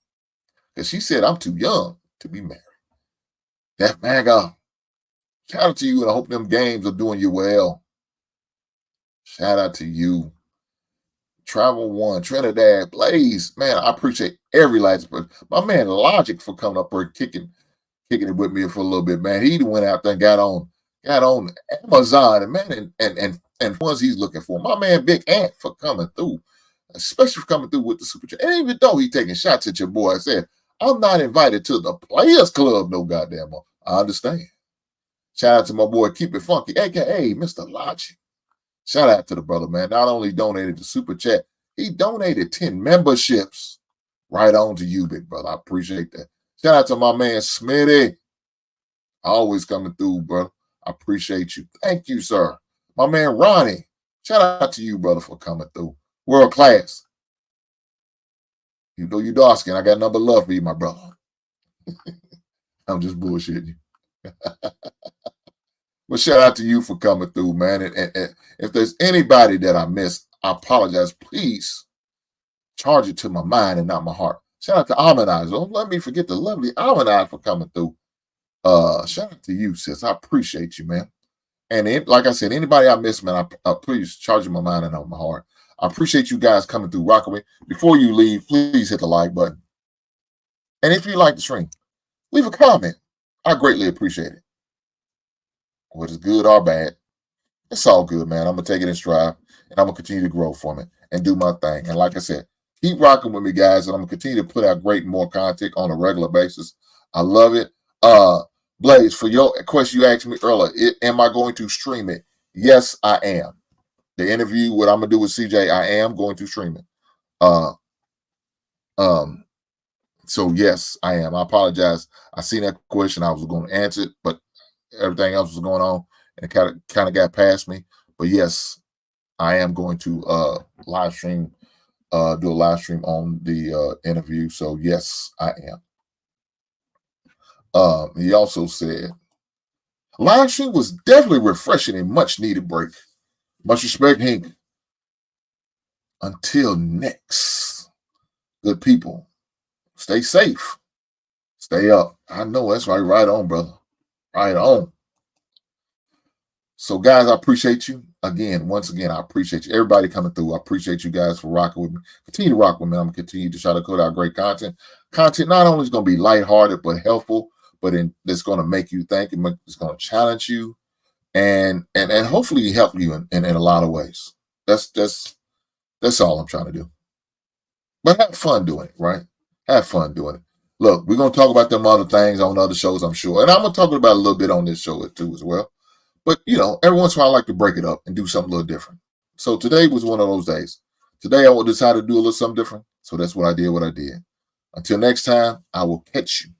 Because she said I'm too young to be married. That manga. Shout out to you, and I hope them games are doing you well. Shout out to you. Travel One, Trinidad, Blaze. Man, I appreciate every last person. My man Logic for coming up here kicking it with me for a little bit, man. He went out there and got on Amazon, and man, and ones he's looking for. My man Big Ant for coming through, especially for coming through with the super chat. And even though he taking shots at your boy, I said, I'm not invited to the Players Club, no goddamn more. I understand. Shout out to my boy Keep It Funky, aka Mr. Logic. Shout out to the brother, man. Not only donated the super chat, he donated 10 memberships. Right on to you, big brother. I appreciate that. Shout out to my man Smitty. Always coming through, bro. I appreciate you. Thank you, sir. My man Ronnie. Shout out to you, brother, for coming through. World class. You know you Darskin. I got number love for you, my brother. I'm just bullshitting you. But shout out to you for coming through, man. And if there's anybody that I missed, I apologize. Please charge it to my mind and not my heart. Shout out to Almanize. Don't let me forget the lovely Almanize for coming through. Shout out to you, sis. I appreciate you, man. And like I said, anybody I missed, man, I please charge my mind and not my heart. I appreciate you guys coming through, rocking with me. Before you leave, please hit the like button. And if you like the stream, leave a comment. I greatly appreciate it. Whether it's good or bad, it's all good, man. I'm going to take it in stride, and I'm going to continue to grow from it and do my thing. And like I said, keep rocking with me, guys, and I'm going to continue to put out great more content on a regular basis. I love it. Blaze, for your question you asked me earlier, am I going to stream it? Yes, I am. The interview, what I'm going to do with CJ, I am going to stream it. So, yes, I am. I apologize. I seen that question. I was going to answer it, but everything else was going on, and it kind of got past me. But yes, I am going to live stream, do a live stream on the interview. So yes, I am. He also said, live stream was definitely refreshing and much needed break. Much respect, Hank. Until next, good people, stay safe, stay up. I know that's right. Right on, brother. Right on. So, guys, I appreciate you. Once again, I appreciate you. Everybody coming through. I appreciate you guys for rocking with me. Continue to rock with me. I'm going to continue to try to put out great content. Content not only is going to be lighthearted, but helpful, but it's going to make you think. It's going to challenge you and hopefully help you in a lot of ways. That's all I'm trying to do. But have fun doing it, right? Have fun doing it. Look, we're going to talk about them other things on other shows, I'm sure. And I'm going to talk about a little bit on this show too as well. But, every once in a while I like to break it up and do something a little different. So today was one of those days. Today I will decide to do a little something different. So that's what I did. Until next time, I will catch you